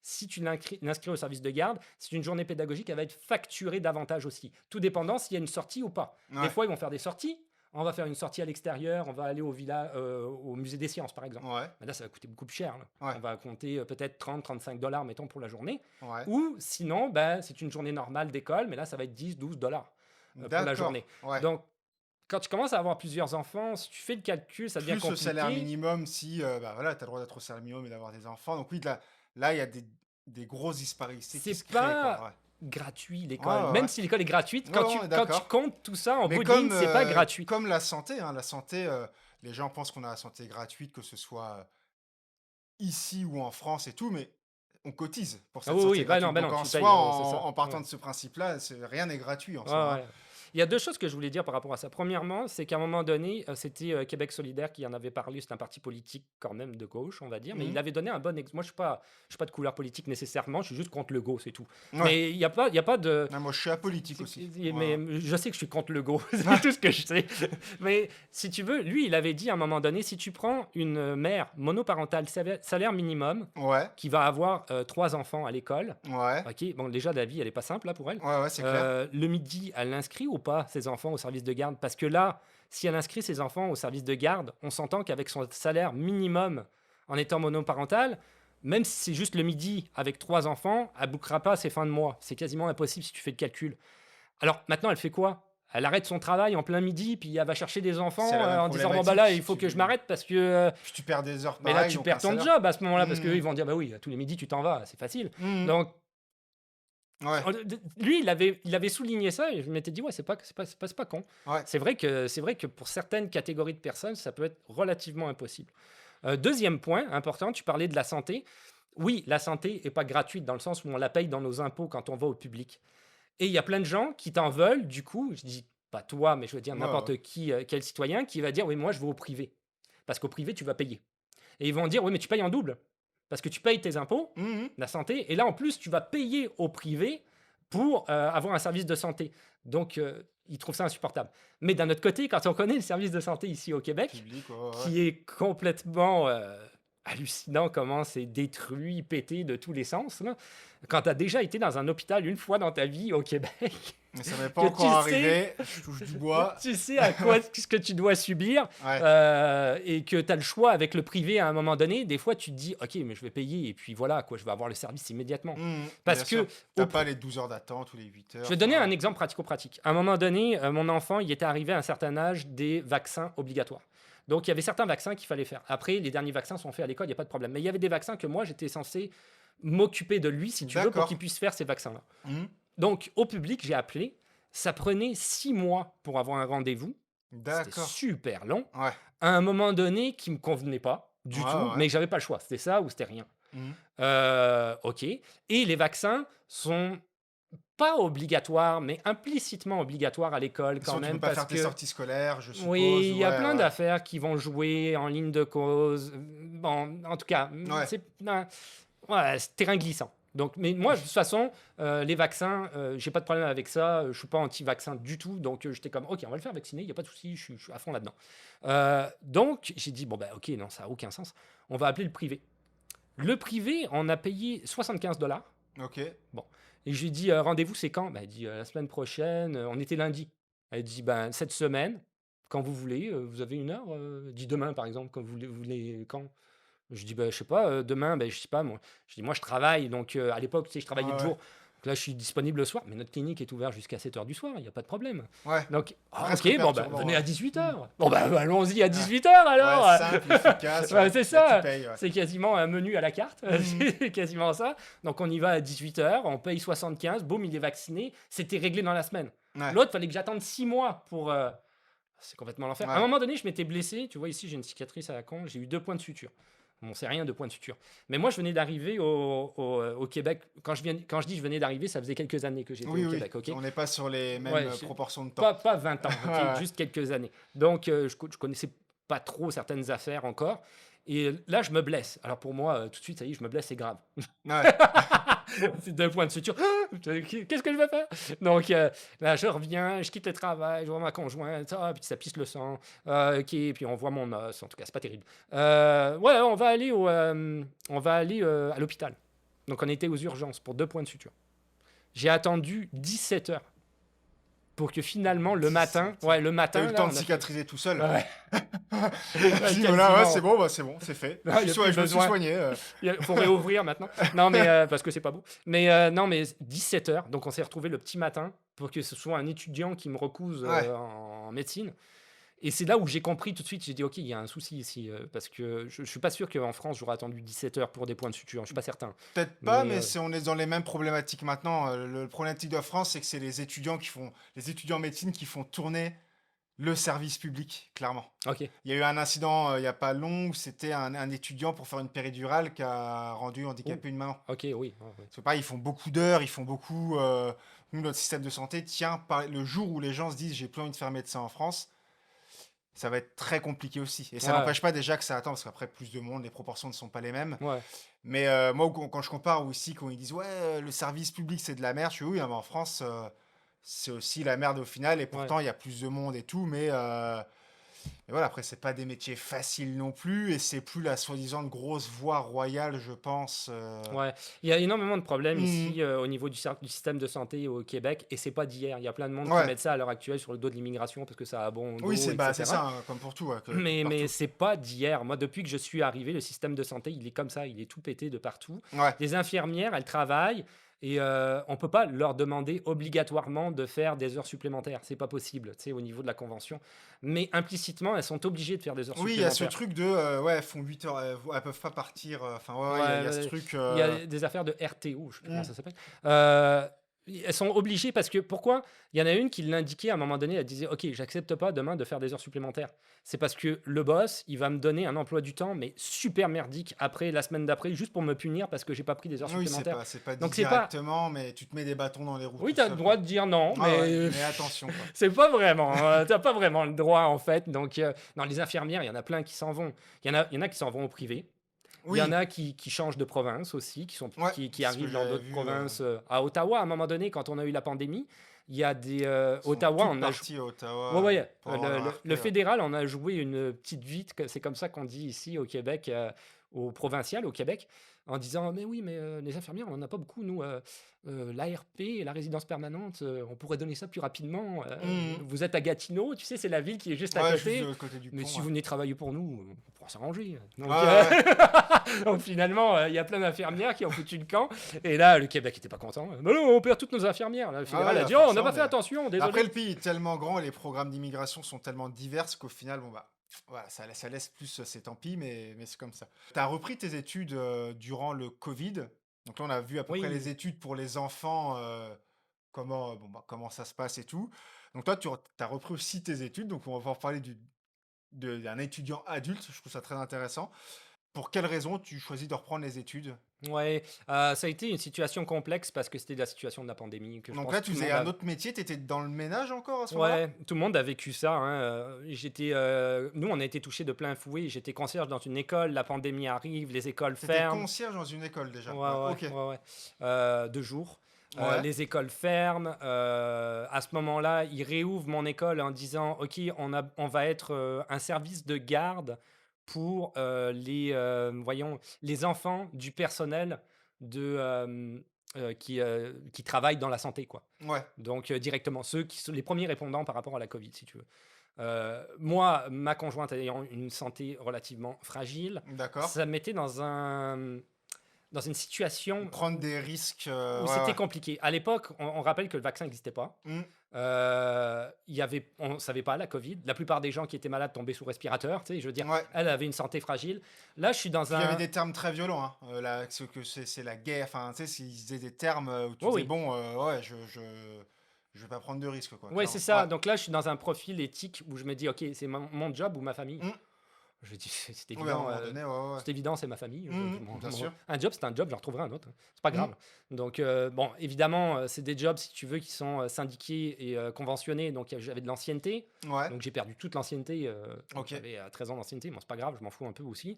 Si tu l'inscris au service de garde, c'est une journée pédagogique, elle va être facturée davantage aussi. Tout dépendant s'il y a une sortie ou pas. Des Ouais, fois, ils vont faire des sorties. On va faire une sortie à l'extérieur, on va aller au musée des sciences, par exemple. ouais, Ben là, ça va coûter beaucoup plus cher, là. ouais, On va compter peut-être 30-35 $, mettons, pour la journée. ouais. Ou sinon, ben, c'est une journée normale d'école, mais là, ça va être 10-12 $ pour la D'accord, journée. ouais. Donc, quand tu commences à avoir plusieurs enfants, si tu fais le calcul, ça devient Plus le salaire compliqué. minimum si, bah, voilà, tu as le droit d'être au salaire minimum et d'avoir des enfants. Donc oui, là, il y a des grosses disparités qui C'est se créent, quoi. pas Ouais. gratuit, Ouais, l'école. ouais, Même ouais. si l'école est gratuite, Ouais, ouais, on est quand tu d'accord. comptes tout ça en Mais bout de ligne, comme, c'est pas gratuit. comme la santé, hein, les gens pensent qu'on a la santé gratuite, que ce soit ici ou en France et tout, mais on cotise pour Ah cette oui, santé oui, bah gratuite. non, Donc en tu soi, payes, c'est ça. en Ouais. partant de ce principe-là, rien n'est gratuit en Ouais, soi, hein. ouais. Il y a deux choses que je voulais dire par rapport à ça. Premièrement, c'est qu'à un moment donné, c'était Québec solidaire qui en avait parlé. C'est un parti politique quand même de gauche, on va dire. Mais il Mhm. avait donné un bon exemple. Moi, je suis pas de couleur politique nécessairement. Je suis juste contre le go, c'est tout. Ouais. Mais il y a pas de... Ah, moi, je suis apolitique aussi. Mais Ouais. je sais que je suis contre le go, c'est tout ce que je sais. Mais si tu veux, lui, il avait dit à un moment donné, si tu prends une mère monoparentale, salaire minimum, Ouais, qui va avoir 3 enfants à l'école, ouais, ok, bon, déjà, la vie, elle est pas simple là pour elle. ouais, ouais, c'est clair. Le midi, elle inscrit ou pas ses enfants au service de garde? Parce que là, si elle inscrit ses enfants au service de garde, on s'entend qu'avec son salaire minimum en étant monoparental, même si c'est juste le midi avec 3 enfants, elle bouclera pas ses fins de mois. C'est quasiment impossible si tu fais le calcul. Alors maintenant, elle fait quoi? Elle arrête son travail en plein midi, puis elle va chercher des enfants C'est la même en disant bon bah là, il problématique. faut que je m'arrête parce que. Puis tu perds des heures Mais là, pareil, tu donc un perds ton salaire. job à ce moment-là parce qu'eux, Mhm. ils vont dire bah oui, tous les midis, tu t'en vas, c'est facile. Mhm. Donc Ouais, lui, il avait souligné ça et je m'étais dit, ouais, c'est pas con. ouais, C'est vrai que pour certaines catégories de personnes, ça peut être relativement impossible. Deuxième point important, tu parlais de la santé. Oui, la santé n'est pas gratuite dans le sens où on la paye dans nos impôts quand on va au public. Et il y a plein de gens qui t'en veulent, du coup, je dis pas toi, mais je veux dire ouais, ouais. n'importe qui, quel citoyen, qui va dire, oui, moi, je vais au privé. Parce qu'au privé, tu vas payer. Et ils vont dire, oui, mais tu payes en double. Parce que tu payes tes impôts, Mhm. la santé, et là, en plus, tu vas payer au privé pour avoir un service de santé. Donc, ils trouvent ça insupportable. Mais d'un autre côté, quand on connaît le service de santé ici au Québec, Public, ouais, ouais. qui est complètement hallucinant, comment c'est détruit, pété de tous les sens, là. Quand tu as déjà été dans un hôpital une fois dans ta vie au Québec, Mais ça m'est pas que encore arrivé, je touche du bois. tu sais à quoi ce que tu dois subir Ouais. et que tu as le choix avec le privé à un moment donné, des fois tu te dis ok mais je vais payer et puis voilà quoi, je vais avoir le service immédiatement. Mhm. Parce Bien sûr. que T'as au pas les 12 heures d'attente ou les 8 heures. je vais donner enfin, un exemple pratico-pratique. À un moment donné, mon enfant, il était arrivé à un certain âge des vaccins obligatoires. Donc, il y avait certains vaccins qu'il fallait faire. Après, les derniers vaccins sont faits à l'école, il n'y a pas de problème. Mais il y avait des vaccins que moi, j'étais censé m'occuper de lui, si tu veux, pour D'accord. qu'il puisse faire ces vaccins-là. Mhm. Donc, au public, j'ai appelé. Ça prenait 6 mois pour avoir un rendez-vous. C'était D'accord. super long. Ouais. À un moment donné, qui ne me convenait pas du Ouais, tout, ouais. mais j'avais pas le choix. C'était ça ou c'était rien. Mhm. Ok. Et les vaccins sont pas obligatoires, mais implicitement obligatoires à l'école De toute façon, quand tu même, peux pas parce faire tes que sorties scolaires, je suppose. oui, il y a Ouais, plein ouais. d'affaires qui vont jouer en ligne de cause. Bon, en tout cas, Ouais. c'est terrain glissant. Donc, mais moi, de toute façon, les vaccins, j'ai pas de problème avec ça. Je suis pas anti-vaccin du tout. Donc, j'étais comme, ok, on va le faire vacciner, il n'y a pas de souci, je suis à fond là-dedans. Donc, j'ai dit, bon, ben, ok, non, ça n'a aucun sens. On va appeler le privé. Le privé, on a payé 75 $. Ok. Bon. Et je lui ai dit, rendez-vous, c'est quand? Ben, elle dit, la semaine prochaine. On était lundi. Elle dit, ben, cette semaine, quand vous voulez, vous avez une heure. Elle dit demain, par exemple, quand vous voulez, quand? Je dis, ben, je sais pas, demain, ben, je sais pas, moi. Je dis, moi, je travaille. Donc, à l'époque, tu sais, je travaillais Ouais, de ouais. jour. Donc là, je suis disponible le soir. Mais notre clinique est ouverte jusqu'à 7 heures du soir. Il n'y a pas de problème. Ouais. Donc, Presque ok, bon, ben, perturbant, venez ouais. à 18 heures. Bon, ben, allons-y à 18 heures alors. Ouais, simple, efficace. Ouais, Ouais. c'est Là, ça. tu payes, ouais. C'est quasiment un menu à la carte. Mhm. C'est quasiment ça. Donc, on y va à 18 h, on paye 75, boum, il est vacciné. C'était réglé dans la semaine. Ouais. L'autre, fallait que j'attende 6 mois pour. C'est complètement l'enfer. À un Ouais. moment donné, je m'étais blessé. Tu vois, ici, j'ai une cicatrice à la con. J'ai eu 2 points de suture. Bon, c'est rien, 2 points de suture. Mais moi, je venais d'arriver au Québec. Quand je dis je venais d'arriver, ça faisait quelques années que j'étais Oui, au oui. Québec. Ok, On n'est pas sur les mêmes Ouais, proportions de temps. pas 20 ans, ok, Ouais, ouais. juste quelques années. Donc, je connaissais pas trop certaines affaires encore. Et là, je me blesse. Alors pour moi, tout de suite, ça y est, je me blesse, c'est grave. Ouais. C'est 2 points de suture. Qu'est-ce que je vais faire? Donc là, je reviens, je quitte le travail, je vois ma conjointe, puis ça pisse le sang, OK, puis on voit mon os. En tout cas, c'est pas terrible. Ouais, on va aller, à l'hôpital. Donc on était aux urgences pour 2 points de suture. J'ai attendu 17 heures pour que finalement le matin, 17. ouais, le T'as eu matin le là, temps on de a fait cicatriser tout seul. ouais, Je ouais, dis, voilà, ouais, quasiment. c'est bon, c'est fait. Non, il y a plus Je me suis besoin. soigné. Il faut réouvrir maintenant. Non, mais parce que c'est pas beau. Mais non, mais 17 heures. Donc on s'est retrouvé le petit matin pour que ce soit un étudiant qui me recouse Ouais. en médecine. Et c'est là où j'ai compris tout de suite. J'ai dit, OK, il y a un souci ici. Parce que je suis pas sûr qu'en France, j'aurais attendu 17 heures pour des points de suture. Je suis pas certain. Peut-être pas, Mais mais on est dans les mêmes problématiques maintenant. Le problématique de France, c'est que c'est les étudiants en médecine qui font tourner le service public, clairement. OK. Il y a eu un incident il n'y a pas long où c'était un étudiant pour faire une péridurale qui a rendu Oh, handicapé une maman. OK, oui. Ouais, ouais. C'est pareil, ils font beaucoup d'heures, ils font beaucoup. Nous, notre système de santé tient le jour où les gens se disent j'ai plus envie de faire médecin en France, ça va être très compliqué aussi. Et ça Ouais, n'empêche pas déjà que ça attend, parce qu'après, plus de monde, les proportions ne sont pas les mêmes. ouais. Mais moi, quand je compare aussi, quand ils disent ouais, le service public c'est de la merde, je suis oui, hein, mais en France, c'est aussi la merde au final, et Ouais. pourtant il y a plus de monde et tout, mais voilà, après, c'est pas des métiers faciles non plus, et c'est plus la soi-disant grosse voie royale, je pense. Ouais, il y a énormément de problèmes Mhm. ici au niveau du système de santé au Québec, et c'est pas d'hier. Il y a plein de monde qui Ouais, mettent ça à l'heure actuelle sur le dos de l'immigration parce que ça a bon oui, dos, c'est etc. ça, hein, comme pour tout, ouais, Mais, partout. c'est pas d'hier. Moi, depuis que je suis arrivé, le système de santé, il est comme ça, il est tout pété de partout. Ouais, Les infirmières, elles travaillent et on peut pas leur demander obligatoirement de faire des heures supplémentaires. C'est pas possible, tu sais, au niveau de la convention. Mais implicitement, elles sont obligées de faire des heures oui, il y a ce supplémentaires. truc de ouais, elles font 8 heures, elles peuvent pas partir. Enfin, ouais, il y a ce Ouais, truc. il y a des affaires de RTO, je sais plus comment Hmm. ça s'appelle. Heu, elles sont obligées parce que pourquoi? Il y en a une qui l'indiquait à un moment donné, elle disait: «OK, j'accepte pas demain de faire des heures supplémentaires. C'est parce que le boss, il va me donner un emploi du temps, mais super merdique après la semaine d'après, juste pour me punir parce que j'ai pas pris des heures Oui, supplémentaires». c'est pas dit Donc c'est pas directement, mais tu te mets des bâtons dans les roues oui, tout tu as le seul, droit quoi. de dire non, Ah ouais, mais mais attention, quoi. c'est pas vraiment, tu pas vraiment le droit en fait. Donc non, les infirmières, il y en a plein qui s'en vont. Il y en a qui s'en vont au privé. Il y en Oui, a qui changent de province aussi, ouais, qui c'est ce que arrivent dans j'avais d'autres vu. provinces. À Ottawa, à un moment donné, quand on a eu la pandémie, il y a des Ils sont Ottawa, toutes on a parties à ouais, Ottawa ouais, pour avoir leur le RP. Ouais. fédéral, on a joué une petite vite, c'est comme ça qu'on dit ici au Québec, au provincial, au Québec, en disant: «Mais oui, mais les infirmières, on n'en a pas beaucoup, nous, l'ARP, la résidence permanente, on pourrait donner ça plus rapidement. Mhm. Vous êtes à Gatineau, tu sais, c'est la ville qui est juste à Ouais, juste de côté, l'autre côté du mais pont. si Ouais, vous venez travailler pour nous, on pourra s'arranger». ouais, Donc, ouais. Ouais. donc finalement, il y a plein d'infirmières qui ont foutu le camp. Et là, le Québec était pas content. «Mais non, on perd toutes nos infirmières». Là, le Ah fédéral ouais, a bah, dit: «Oh, on n'a forcément. pas fait attention, Mais après, désolé». le pays est tellement grand et les programmes d'immigration sont tellement divers qu'au final, bon, bah, voilà, ça laisse plus, c'est tant pis, mais c'est comme ça. Tu as repris tes études durant le Covid. Donc là, on a vu à peu près les Oui. études pour les enfants, bon, bah, comment ça se passe et tout. Donc toi, tu as repris aussi tes études. Donc on va en parler d'un étudiant adulte. Je trouve ça très intéressant. Pour quelle raison tu choisis de reprendre les études? Ouais, ça a été une situation complexe parce que c'était la situation de la pandémie que je Donc pense là, que tu tout le faisais monde un a autre métier. Tu étais dans le ménage encore à ce moment-là? ouais, tout le monde a vécu ça, hein, nous, on a été touchés de plein fouet. J'étais concierge dans une école, la pandémie arrive, les écoles T'étais ferment. concierge dans une école déjà. Ouais, Ouais, ouais, ok. ouais, ouais, 2 jours. Ouais. Les écoles ferment, à ce moment-là, ils réouvrent mon école en disant: «OK, on va être, un service de garde pour, voyons, les enfants du personnel de, qui travaillent dans la santé, quoi». Ouais. Donc directement, ceux qui sont les premiers répondants par rapport à la covid, si tu veux. Moi, ma conjointe ayant une santé relativement fragile, D'accord. ça me mettait dans une situation Prendre des risques. où Ouais, c'était ouais. compliqué. À l'époque, on rappelle que le vaccin n'existait pas. Hmm. On ne savait pas la Covid. La plupart des gens qui étaient malades tombaient sous respirateur. Tu sais, je veux dire, Ouais. elle avait une santé fragile. Là, je suis dans Puis il y avait un. des termes très violents, hein. Là, c'est la guerre. Enfin, tu sais, ils disaient des termes où tu Oh disais, oui, bon, ouais, je vais pas prendre de risques, quoi, ouais, c'est clairement. Ouais. ça. Donc là, je suis dans un profil éthique où je me dis, ok, c'est mon job ou ma famille. Hmm. Je dis, c'est Ouais, à un évident. moment donné, ouais, ouais. C'est évident, c'est ma famille. Bien sûr. Un job, c'est un job, j'en retrouverai un autre, hein. C'est pas Hmm. grave. Donc, bon, évidemment, c'est des jobs, si tu veux, qui sont syndiqués et conventionnés. Donc, j'avais de l'ancienneté. Ouais. Donc, j'ai perdu toute l'ancienneté. Ok. J'avais 13 ans d'ancienneté. Bon, c'est pas grave, je m'en fous un peu aussi.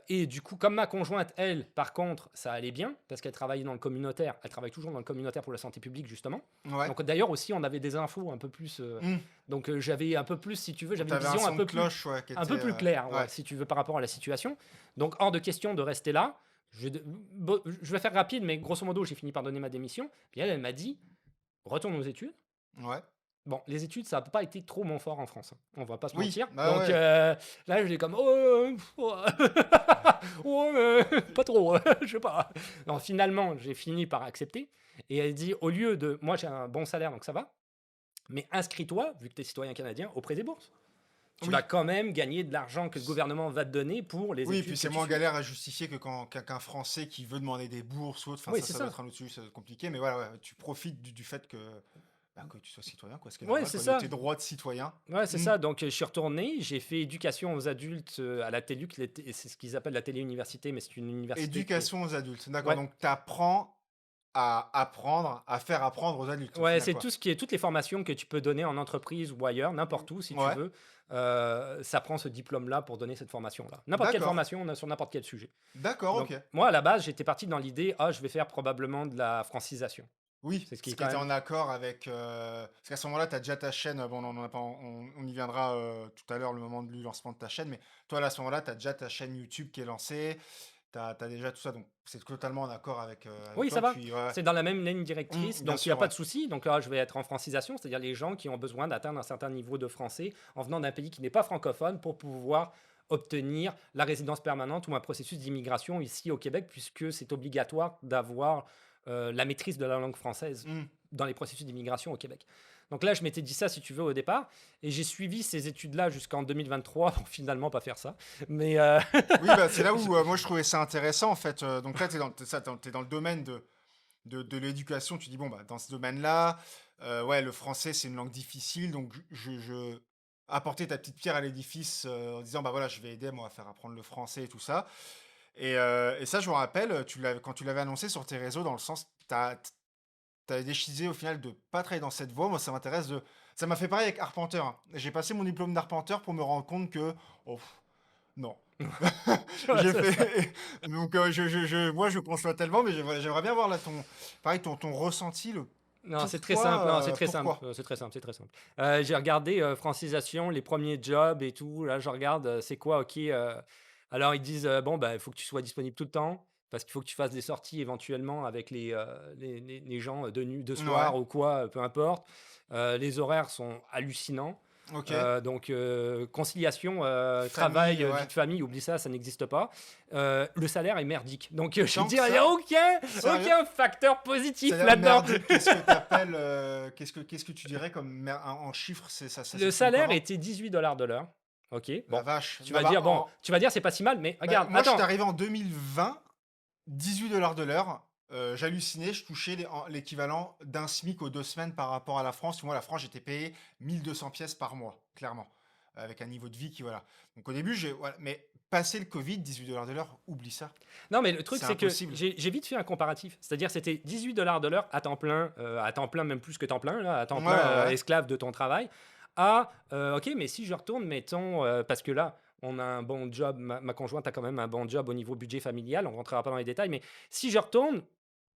Et du coup, comme ma conjointe, elle, par contre, ça allait bien, parce qu'elle travaillait dans le communautaire. Elle travaille toujours dans le communautaire pour la santé publique, justement. Ouais. Donc d'ailleurs aussi, on avait des infos un peu plus. Hmm. Donc j'avais un peu plus, si tu veux, Donc j'avais une t'avais un vision son de cloche, ouais, qui un peu était. plus claire, ouais, Ouais. si tu veux, par rapport à la situation. Donc hors de question de rester là. Je vais faire rapide, mais grosso modo, j'ai fini par donner ma démission. Puis elle m'a dit, retourne aux études. Ouais. Bon, les études, ça n'a pas été trop mon fort en France, hein. On va pas se Oui, mentir. bah Donc ouais. là, je l'ai comme, oh, ouais, pas trop, je sais pas. Non, finalement, j'ai fini par accepter. Et elle dit, au lieu de, moi j'ai un bon salaire, donc ça va, mais inscris-toi, vu que tu es citoyen canadien, auprès des bourses. Tu vas Oui. quand même gagner de l'argent que le gouvernement va te donner pour les Oui, et puis études que c'est tu moins suis. galère à justifier que quand qu'un Français qui veut demander des bourses ou autre. Enfin, Oui, c'est ça doit ça. être un autre sujet, ça doit être compliqué. Mais voilà, ouais, tu profites du fait que, bah, que tu sois citoyen, quoi. Ce qui est Oui, normal, c'est quoi. De ça. tes droits de citoyen. Ouais, c'est Hmm. ça. Donc, je suis retourné, j'ai fait éducation aux adultes à la TELUC, c'est ce qu'ils appellent la télé-université, mais c'est une université qui est. Éducation aux adultes. D'accord. Ouais, Donc, tu apprends à apprendre, à faire apprendre aux adultes, au ouais, final, c'est quoi. tout ce qui est toutes les formations que tu peux donner en entreprise ou ailleurs, n'importe où, si tu Ouais. veux. Ça prend ce diplôme-là pour donner cette formation-là. N'importe quelle D'accord. formation, on a sur n'importe quel sujet. D'accord, Donc, ok. moi, à la base, j'étais parti dans l'idée, ah, je vais faire probablement de la francisation. Oui, C'est ce qui ce est qui quand était même. en accord avec. Parce qu'à ce moment-là, tu as déjà ta chaîne. Bon, on, en a pas, on y viendra tout à l'heure, le moment du lancement de ta chaîne. Mais toi, là, à ce moment-là, tu as déjà ta chaîne YouTube qui est lancée. Tu as, déjà tout ça. Donc, c'est totalement en accord avec Oui, ça toi. va. Puis, ouais. C'est dans la même ligne directrice, Bien donc il n'y a sûr, pas ouais. de souci. Donc là, je vais être en francisation, c'est-à-dire les gens qui ont besoin d'atteindre un certain niveau de français en venant d'un pays qui n'est pas francophone pour pouvoir obtenir la résidence permanente ou un processus d'immigration ici au Québec, puisque c'est obligatoire d'avoir la maîtrise de la langue française Hmm. dans les processus d'immigration au Québec. Donc là, je m'étais dit ça, si tu veux, au départ, et j'ai suivi ces études-là jusqu'en 2023 pour finalement pas faire ça. Mais Oui, bah, c'est là où moi, je trouvais ça intéressant, en fait. Donc là, tu es, t'es dans le domaine de l'éducation. Tu dis, bon, bah, dans ce domaine-là, ouais, le français, c'est une langue difficile. Donc, apporter ta petite pierre à l'édifice en disant, bah voilà, je vais aider, moi, à faire apprendre le français et tout ça. Et ça, je me rappelle, quand tu l'avais annoncé sur tes réseaux, dans le sens, tu as décidé au final de pas travailler dans cette voie. Moi, ça m'intéresse de. Ça m'a fait pareil avec arpenteur, hein. J'ai passé mon diplôme d'arpenteur pour me rendre compte que. Oh, non. J'ai c'est ça. fait. Donc, moi, je conçois tellement, mais j'aimerais bien voir là pareil, ton ressenti, le Non, c'est très simple. Non, pourquoi. c'est très simple. Pourquoi. C'est très simple. C'est très simple. J'ai regardé francisation, les premiers jobs et tout. Là, je regarde, c'est quoi, ok. Alors, ils disent, bon, bah, il faut que tu sois disponible tout le temps. Parce qu'il faut que tu fasses des sorties éventuellement avec les gens de nuit, de Ouais, soir ou quoi, peu importe. Les horaires sont hallucinants. ok. Donc, conciliation, travail, Famille, vie ouais. de famille, oublie ça, ça n'existe pas. Le salaire est merdique. Donc, je veux Tant que dire, il n'y a ça. Sérieux? aucun facteur positif C'est-à-dire là-dedans. merdique, qu'est-ce que t'appelles, qu'est-ce que tu dirais comme en chiffres, ça Le s'exprime salaire comment? était 18 $ de l'heure. Ok, La bon. vache. Tu Non, vas bah, dire, bon, tu vas dire, c'est pas si mal, mais bah, regarde, moi, je suis attends. arrivé en 2020, 18 $ de l'heure. J'hallucinais, je touchais l'équivalent d'un SMIC aux 2 semaines par rapport à la France. Moi, la France, j'étais payé 1200 pièces par mois, clairement, avec un niveau de vie qui, voilà. Donc au début, voilà. Mais passé le Covid, 18 $ de l'heure, oublie ça. Non, mais le truc, C'est c'est que impossible. j'ai vite fait un comparatif. C'est-à-dire, c'était 18 $ de l'heure à temps plein, même plus que temps plein, là, à temps Ouais, plein, ouais, ouais. esclave de ton travail. Ok, mais si je retourne, mettons, parce que là, on a un bon job, ma conjointe a quand même un bon job au niveau budget familial, on rentrera pas dans les détails, mais si je retourne,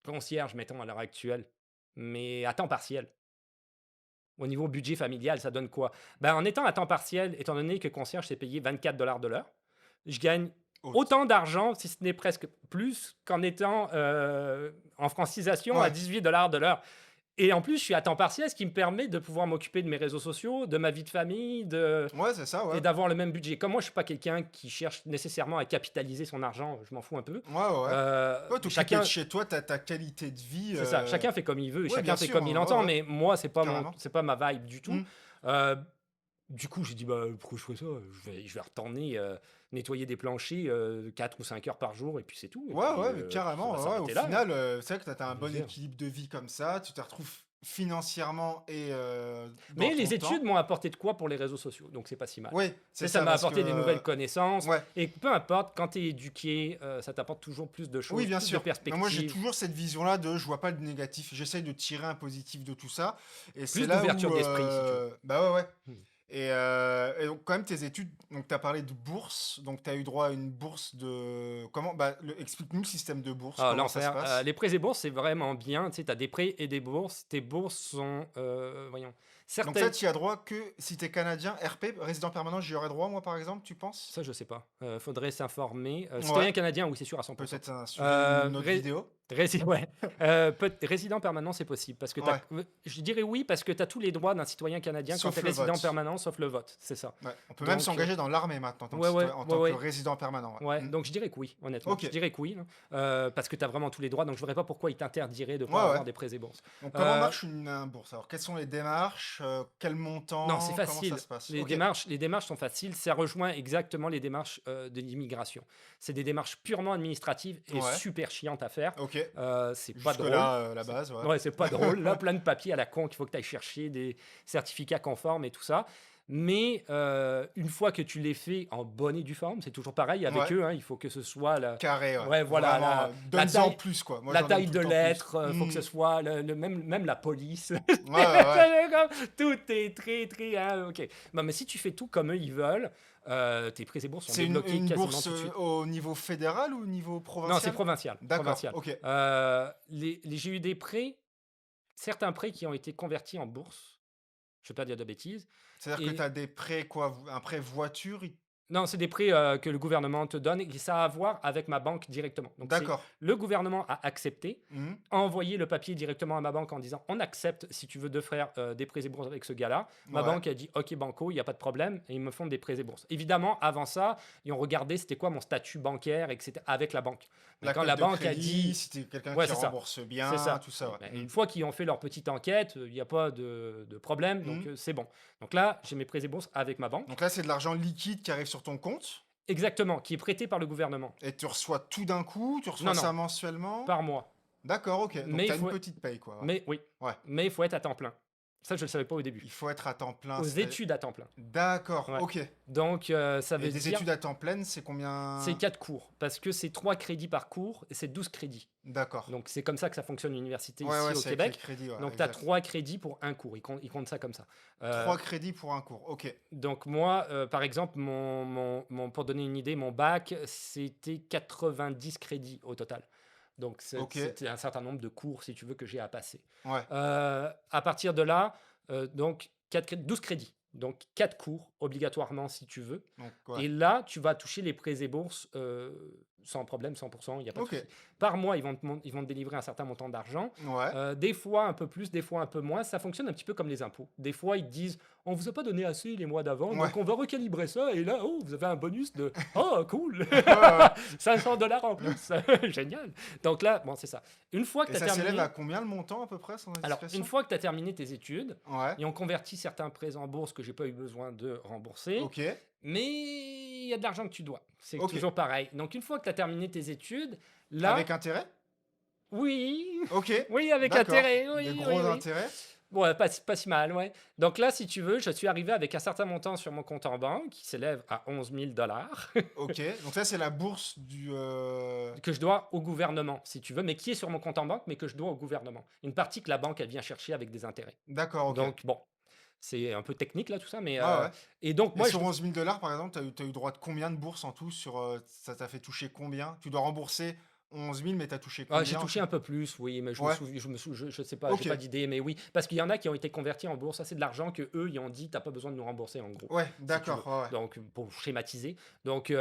concierge, mettons, à l'heure actuelle, mais à temps partiel, au niveau budget familial, ça donne quoi? Ben, en étant à temps partiel, étant donné que concierge, c'est payé 24 $ de l'heure, je gagne Haute. autant d'argent, si ce n'est presque plus, qu'en étant en francisation à Ouais. 18 $ de l'heure. Et en plus, je suis à temps partiel, ce qui me permet de pouvoir m'occuper de mes réseaux sociaux, de ma vie de famille, Ouais, c'est ça, et ouais. d'avoir le même budget. Comme moi, je suis pas quelqu'un qui cherche nécessairement à capitaliser son argent, je m'en fous un peu. Ouais, ouais, ouais. Ouais, t'occupes de Chacun, chez toi, t'as ta qualité de vie. c'est ça, chacun fait comme il veut, et Ouais, bien chacun fait sûr, comme il ouais, entend, ouais, mais moi, carrément. c'est pas ma vibe du tout. Hmm. Euh, du coup, j'ai dit, bah, pourquoi je ferais ça? Je vais retourner nettoyer des planchers 4 ou 5 heures par jour, et puis c'est tout. Et Ouais, puis ouais, mais ça carrément, va ouais. Au s'arrêter là, hein. final, c'est vrai que t'as un Je veux bon dire. équilibre de vie comme ça. Tu te retrouves financièrement et dans Mais ton les études temps. m'ont apporté de quoi pour les réseaux sociaux, donc c'est pas si mal. Oui, Tu c'est sais, ça ça, m'a parce que. apporté des nouvelles connaissances, Ouais, et peu importe, quand tu es éduqué, ça t'apporte toujours plus de oui, choses, bien plus de sûr. Mais moi, j'ai perspectives, toujours cette vision-là de je vois pas de négatif. J'essaye de tirer un positif de tout ça. Et c'est plus là d'ouverture où. d'esprit, si tu veux. Bah ouais, ouais. Hmm. Et donc quand même tes études, donc tu as parlé de bourse, donc tu as eu droit à une bourse de comment? Bah, explique-nous le système de bourse, Ah, comment ça se l'enfer. passe? Les prêts et bourses, c'est vraiment bien. Tu sais, tu as des prêts et des bourses. Tes bourses sont, voyons, Donc ça, certaines. tu y as droit que si tu es canadien, RP, résident permanent, j'y aurais droit moi par exemple, tu penses? Ça, je sais pas. Faudrait s'informer. Ouais, Citoyen canadien, oui, c'est sûr à 100%. peut-être un sujet Heu, d'une autre ré vidéo? Ouais, résident permanent, c'est possible parce que tu Ouais, je dirais oui parce que tu as tous les droits d'un citoyen canadien quand tu es sauf le résident vote. permanent, sauf le vote, c'est ça. Ouais, on peut même Donc s'engager dans l'armée maintenant ouais, ouais, en ouais, tant que ouais. résident permanent, Ouais, ouais. Mmh. donc je dirais que oui, honnêtement. Je OK. dirais que oui, hein, parce que tu as vraiment tous les droits, donc je ne verrais pas pourquoi ils t'interdiraient de ne pas Ouais, ouais. avoir des prêts et bourses. Donc comment Heu, marche une bourse? Alors quelles sont les démarches? Quel non, c'est montant? Comment ça facile. se passe? Les OK. démarches les démarches sont faciles, ça rejoint exactement les démarches, de l'immigration. C'est des démarches purement administratives et Ouais. super chiantes à faire. OK. C'est pas drôle. Jusque-là, la C'est base, ouais. Ouais, c'est pas drôle. Là, plein de papiers à la con qu'il faut que tu ailles chercher, des certificats conformes et tout ça. Mais, une fois que tu les fais en bonne et due forme, c'est toujours pareil avec Ouais, eux, hein, il faut que ce soit carré, ouais. ouais, voilà, Vraiment, la donne-en taille plus, quoi. Moi, la j'en donne taille tout de le temps plus. lettres, faut que Mmh. ce soit même la police. Ouais, ouais, ouais. Tout est très, très, hein, OK. Non, mais si tu fais tout comme eux, ils veulent, tes prêts et bourses sont C'est débloqués une quasiment bourse, tout de suite. au niveau fédéral ou au niveau Non, c'est provincial? provincial, D'accord, provincial. OK. J'ai eu des prêts, certains prêts qui ont été convertis en bourse, je ne vais pas dire de bêtises C'est-à-dire que tu et as des prêts quoi? Un prêt voiture, il non, c'est des prêts, que le gouvernement te donne et ça a à voir avec ma banque directement. Donc c'est d'accord. le gouvernement a accepté, Mmh. a envoyé le papier directement à ma banque en disant: «On accepte si tu veux de faire, des prêts et bourses avec ce gars-là». Ma Ouais. banque a dit: «OK banco, il y a pas de problème» et ils me font des prêts et bourses. Évidemment, avant ça, ils ont regardé c'était quoi mon statut bancaire et cetera avec la banque. Mais La quand cote la de banque a crédit, dit si tu quelqu'un ouais, qui c'est ça, rembourse c'est bien, ça. tout ça, ouais. Beh, Mmh. une fois qu'ils ont fait leur petite enquête, il y a pas de problème donc Mmh. c'est bon. Donc là, j'ai mes prêts et bourses avec ma banque. Donc là, c'est de l'argent liquide qui arrive sur ton compte Exactement, qui est prêté par le gouvernement. et tu reçois tout d'un coup? Tu reçois Non, non, ça mensuellement? par mois. D'accord, OK. Donc Mais tu il as une faut petite paye, quoi, mais oui, ouais. Ouais. mais il faut être à temps plein. Ça, je ne le savais pas au début. Il faut être à temps plein, Aux c'est études à temps plein. d'accord, Ouais. OK. Donc, ça Et veut des dire études à temps plein, c'est c'est combien? 4 cours parce que c'est 3 crédits par cours et c'est 12 crédits. D'accord. Donc, c'est comme ça que ça fonctionne l'université Ouais, ici ouais, au c'est avec les Québec. crédits, ouais, Donc, tu as exact. 3 crédits pour un cours. Ils comptent ça comme ça. Heu, 3 crédits pour un cours, OK. donc moi, par exemple, pour donner une idée, mon bac, c'était 90 crédits au total. Donc OK, c'était un certain nombre de cours, si tu veux, que j'ai à passer. ouais, À partir de là, donc 12 crédits, donc 4 cours obligatoirement si tu veux. donc ouais. Et là, tu vas toucher les prêts et bourses sans problème, 100%, il n'y a pas de OK, souci. Par mois, ils vont te délivrer un certain montant d'argent. ouais, Des fois un peu plus, des fois un peu moins. Ça fonctionne un petit peu comme les impôts. Des fois, ils te disent, on vous a pas donné assez les mois d'avant, ouais. donc on va recalibrer ça. Et là, oh, vous avez un bonus de, oh, cool, Ouais, ouais. 500 $ en plus. Génial. Donc là, bon, c'est ça. Une fois que Et tu as ça s'élève terminé, à combien le montant à peu près, sans alors, une indiscrétion? fois que tu as terminé tes études, Ouais, et on convertit certains prêts en bourse que j'ai pas eu besoin de rembourser, OK, mais il y a de l'argent que tu dois. C'est OK. toujours pareil. Donc, une fois que tu as terminé tes études, là, Avec intérêt? oui, OK, oui, avec d'accord. intérêt, Des oui, gros oui, oui. intérêts? Ouais, pas si mal, ouais. Donc là, si tu veux, je suis arrivé avec un certain montant sur mon compte en banque qui s'élève à 11 000 OK, donc ça, c'est la bourse du, que je dois au gouvernement, si tu veux, mais qui est sur mon compte en banque, mais que je dois au gouvernement. Une partie que la banque, elle vient chercher avec des intérêts. d'accord, OK. Donc, bon, c'est un peu technique là, tout ça, mais. Ouais, ouais. Et donc, Et moi, je. sur 11 000 par exemple, tu as eu droit de combien de bourses en tout sur, ça t'a fait toucher combien? Tu dois rembourser 11 000 mais tu as touché Ah, j'ai combien en touché tout? un peu plus, oui, mais Ouais, je sais pas, j'ai pas OK. d'idée, mais oui. Parce qu'il y en a qui ont été convertis en bourse. Ça, c'est de l'argent que eux ils ont dit, t'as pas besoin de nous rembourser, en gros, Ouais, si tu veux. d'accord, ouais, ouais. Donc, pour schématiser. Donc,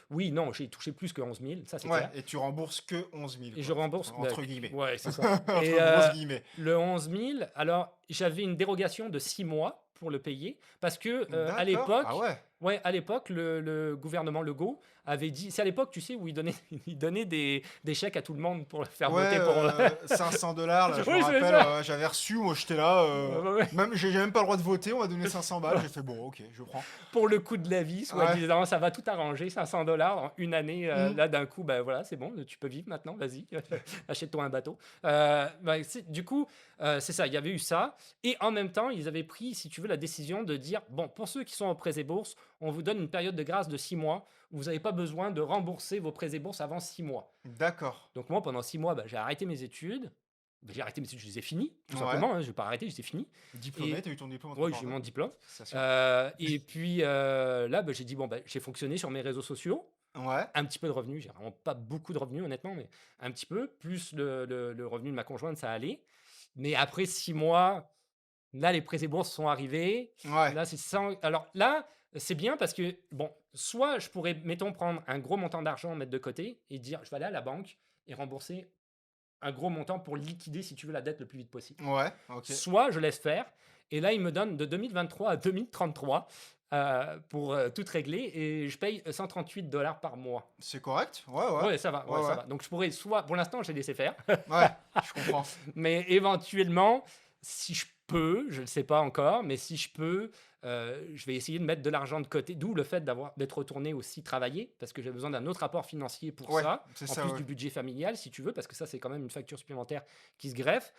oui, non, j'ai touché plus que 11 000, ça, c'est Ouais, clair. et tu rembourses que 11 000 Et je quoi, rembourse, bah, entre guillemets. ouais, c'est ça. Et Entre grosses guillemets. le 11 000, alors, j'avais une dérogation de 6 mois pour le payer, parce que à D'accord, ah l'époque, ouais. ouais, à l'époque, le gouvernement Legault avait dit, c'est à l'époque, tu sais, où il donnait, il donnait des chèques à tout le monde pour le faire Ouais, voter pour. 500 là, je me Oui, c'est rappelle, ça. j'avais reçu, moi j'étais là, Ouais, ouais, ouais. même j'ai même pas le droit de voter, on m'a donné 500 balles, j'ai fait bon, OK, je prends. Pour le coût de la vie, Ouais. soi-disant, ça va tout arranger, 500 en une année, Mmh. là d'un coup, ben voilà, c'est bon, tu peux vivre maintenant, vas-y, achète-toi un bateau. Du coup, c'est ça, il y avait eu ça, et en même temps, ils avaient pris, si tu veux, la décision de dire, bon, pour ceux qui sont en prêts et bourses, on vous donne une période de grâce de 6 mois, où vous n'avez pas besoin de rembourser vos prêts et bourses avant 6 mois. D'accord. Donc moi, pendant 6 mois, ben, j'ai arrêté mes études, Ben, j'ai arrêté mes études, je les ai finis, tout Ouais. simplement. Hein, je n'ai pas arrêté, je les ai finis. Diplômé, Et t'as eu ton diplôme ouais, entre j'ai eu mon temps. diplôme. C'est sûr. Et puis là, ben, j'ai dit, bon, ben, j'ai fonctionné sur mes réseaux sociaux. Ouais. Un petit peu de revenus, j'ai vraiment pas beaucoup de revenus, honnêtement, mais un petit peu. Plus le revenu de ma conjointe, ça allait. Mais après 6 mois, là, les prêts et bourses sont arrivés. Ouais. Là, c'est sans... Alors là, c'est bien parce que, bon, soit je pourrais, mettons, prendre un gros montant d'argent, mettre de côté et dire, je vais aller à la banque et rembourser un gros montant pour liquider, si tu veux, la dette le plus vite possible. Ouais. Ok. Soit je laisse faire, et là, il me donne de 2023 à 2033 pour tout régler, et je paye 138 $ par mois. C'est correct. Ouais, ouais. Ouais, ça va, Ouais, ça ouais. va. Donc je pourrais soit, pour l'instant, j'ai laissé faire, Ouais, je comprends. mais éventuellement, si je peux, je ne sais pas encore, mais si je peux, je vais essayer de mettre de l'argent de côté. D'où le fait d'être retourné aussi travailler, parce que j'ai besoin d'un autre apport financier pour Ouais, ça, c'est en ça, plus ouais. du budget familial, si tu veux, parce que ça, c'est quand même une facture supplémentaire qui se greffe.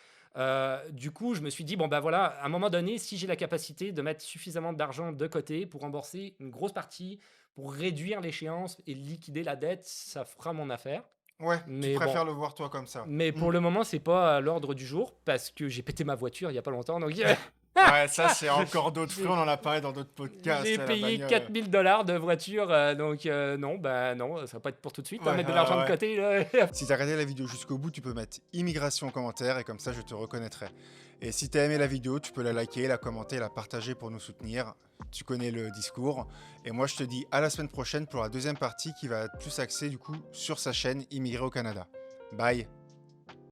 Du coup, je me suis dit, bon, ben voilà, à un moment donné, si j'ai la capacité de mettre suffisamment d'argent de côté pour rembourser une grosse partie, pour réduire l'échéance et liquider la dette, ça fera mon affaire. Ouais, tu Mais bon, préfères le voir toi comme ça. mais pour le moment, c'est pas à l'ordre du jour parce que j'ai pété ma voiture il y a pas longtemps. Donc, Ouais, ça, c'est encore d'autres J'ai- frais. On en a parlé dans d'autres podcasts. j'ai la payé bagnole. 4 000 $ de voiture. Donc, non, bah non, ça va pas être pour tout de suite. Ouais, Mettre de ouais, l'argent ouais. de côté. Là. Si t'as regardé la vidéo jusqu'au bout, tu peux mettre immigration en commentaire et comme ça, je te reconnaîtrai. Et si t'as aimé la vidéo, tu peux la liker, la commenter, la partager pour nous soutenir. Tu connais le discours. Et moi, je te dis à la semaine prochaine pour la deuxième partie qui va être plus axée du coup sur sa chaîne Immigré au Canada. Bye.